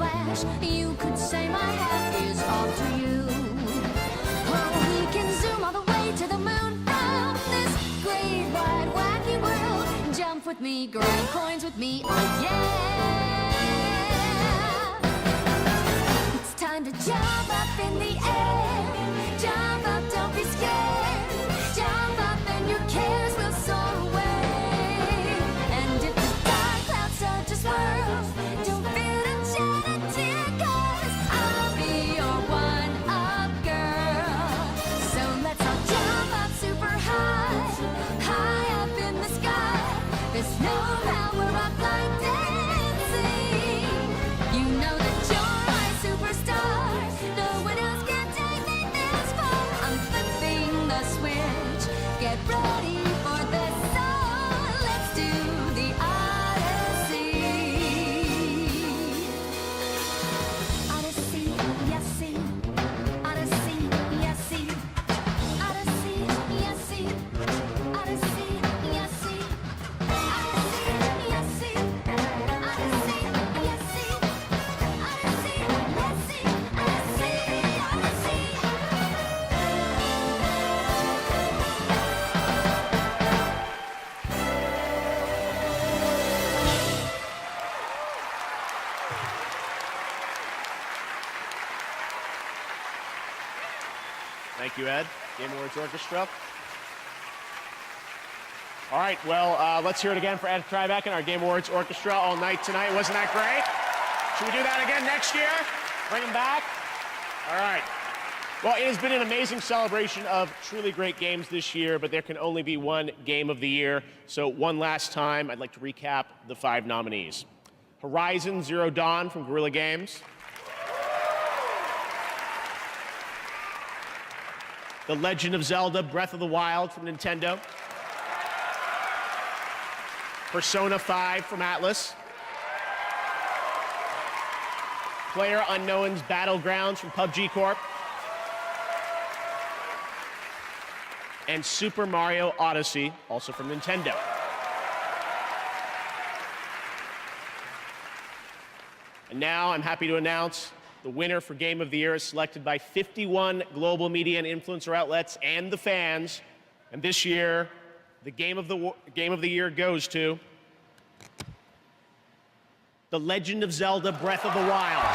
Speaker 22: flash. You could say my hat is off to you. Oh, we can zoom all the way to the moon from this great wide wacky world. Jump with me, grind coins with me, oh yeah. It's time to jump up in the air. Jump up, don't be scared. Jump up and your cares will soar away. And if the dark clouds start to swirl, don't feel a jet a tear, 'cause I'll be your one-up girl. So let's all jump up super high, high up in the sky. There's no power up like dancing. You know that you're my superstar. No one else can take me this far. I'm flipping the switch. Get ready for this song. Let's do the Odyssey. Odyssey, yes, see. Odyssey, yes, see. Odyssey, yes, see. Odyssey, yes, see. Odyssey, yes, see. Odyssey, yes, see. Odyssey, yes, see. Odyssey,
Speaker 4: Thank you, Ed. Game Awards Orchestra. All right, well, let's hear it again for Ed Tribeck and our Game Awards Orchestra all night tonight. Wasn't that great? Should we do that again next year? Bring them back? All right. Well, it has been an amazing celebration of truly great games this year, but there can only be one Game of the Year. So one last time, I'd like to recap the 5 nominees. Horizon Zero Dawn from Guerrilla Games. The Legend of Zelda Breath of the Wild from Nintendo. Persona 5 from Atlas. PlayerUnknown's Battlegrounds from PUBG Corp. And Super Mario Odyssey, also from Nintendo. And now I'm happy to announce the winner for Game of the Year is selected by 51 global media and influencer outlets and the fans. And this year, the Game of the Year goes to The Legend of Zelda Breath of the Wild.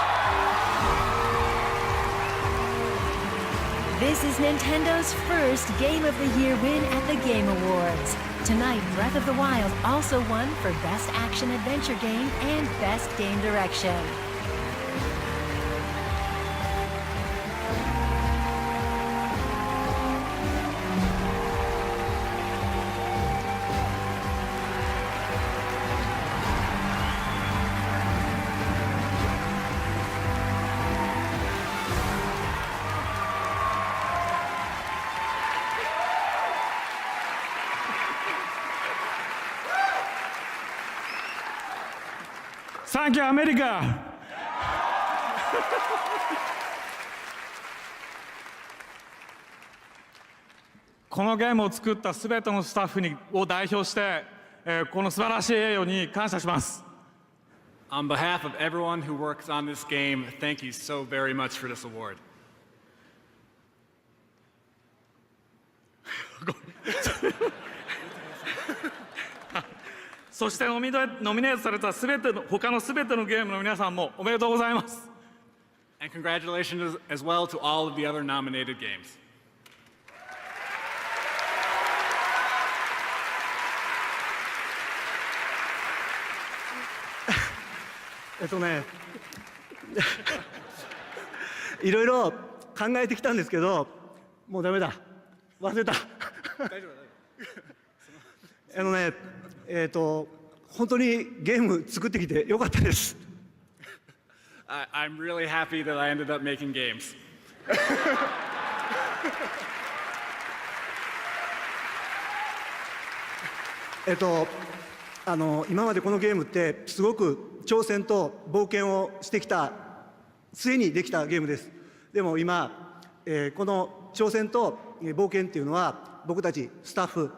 Speaker 1: This is Nintendo's first Game of the Year win at the Game Awards. Tonight, Breath of the Wild also won for Best Action Adventure Game and Best Game Direction.
Speaker 25: Thank you, America! このゲームを作ったすべてのスタッフを代表して、この素晴らしい栄誉に感謝します。On behalf of everyone who works on this game, thank you so very much for this award. そしてノミネートされた他のすべてのゲームの皆さんもおめでとうございます。And congratulations as well to all of the other nominated games.
Speaker 23: いろいろ考えてきたんですけど、もうダメだ。忘れた。本当にゲーム作ってきてよかったです。
Speaker 25: I'm really happy that I ended up making games.
Speaker 23: 今までこのゲームってすごく挑戦と冒険をしてきた末にできたゲームです。でも今、この挑戦と冒険っていうのは僕たちスタッフ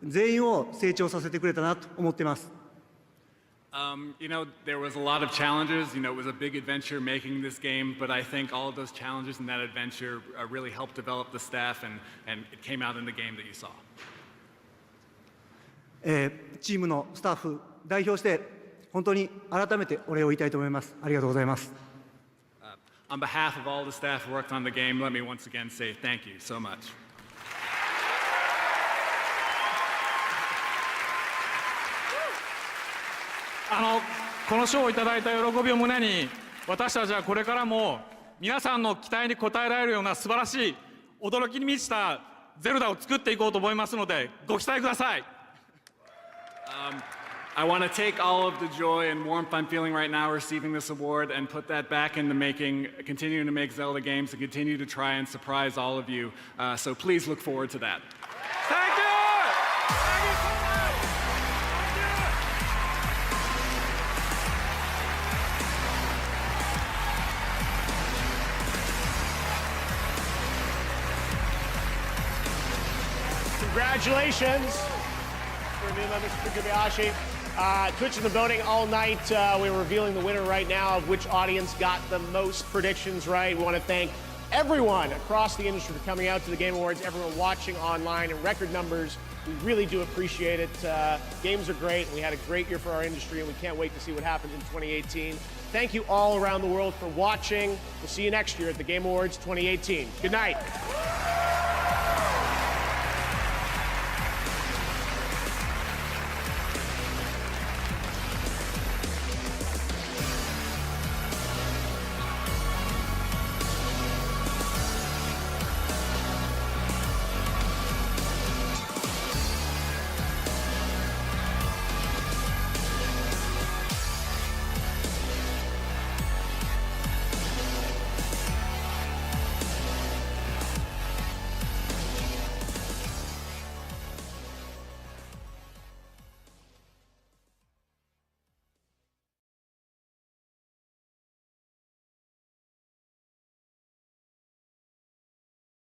Speaker 23: 全員を成長させてくれたなと思っています。
Speaker 25: You know, there was a lot of challenges. You know, it was a big adventure making this game, but I think all of those challenges and that adventure really helped develop the staff, and it came out in the game that you saw.
Speaker 23: チームのスタッフ代表して本当に改めてお礼を言いたいと思います。ありがとうございます。
Speaker 25: On behalf of all the staff who worked on the game, let me once again say thank you so much. この賞をいただいた喜びを胸に、私たちはこれからも皆さんの期待に応えられるような素晴らしい驚きに満ちたゼルダを作っていこうと思いますので、ご期待ください。I want to take all of the joy and warmth I'm feeling right now receiving this award and put that back into continuing to make Zelda games and continue to try and surprise all of you. So please look forward to that. Thank you! Thank you so much!
Speaker 4: Congratulations for Mr. Kobayashi. Twitch in the voting all night. We're revealing the winner right now of which audience got the most predictions right. We want to thank everyone across the industry for coming out to the Game Awards, everyone watching online in record numbers. We really do appreciate it. Games are great. We had a great year for our industry, and we can't wait to see what happens in 2018. Thank you all around the world for watching. We'll see you next year at the Game Awards 2018. Good night.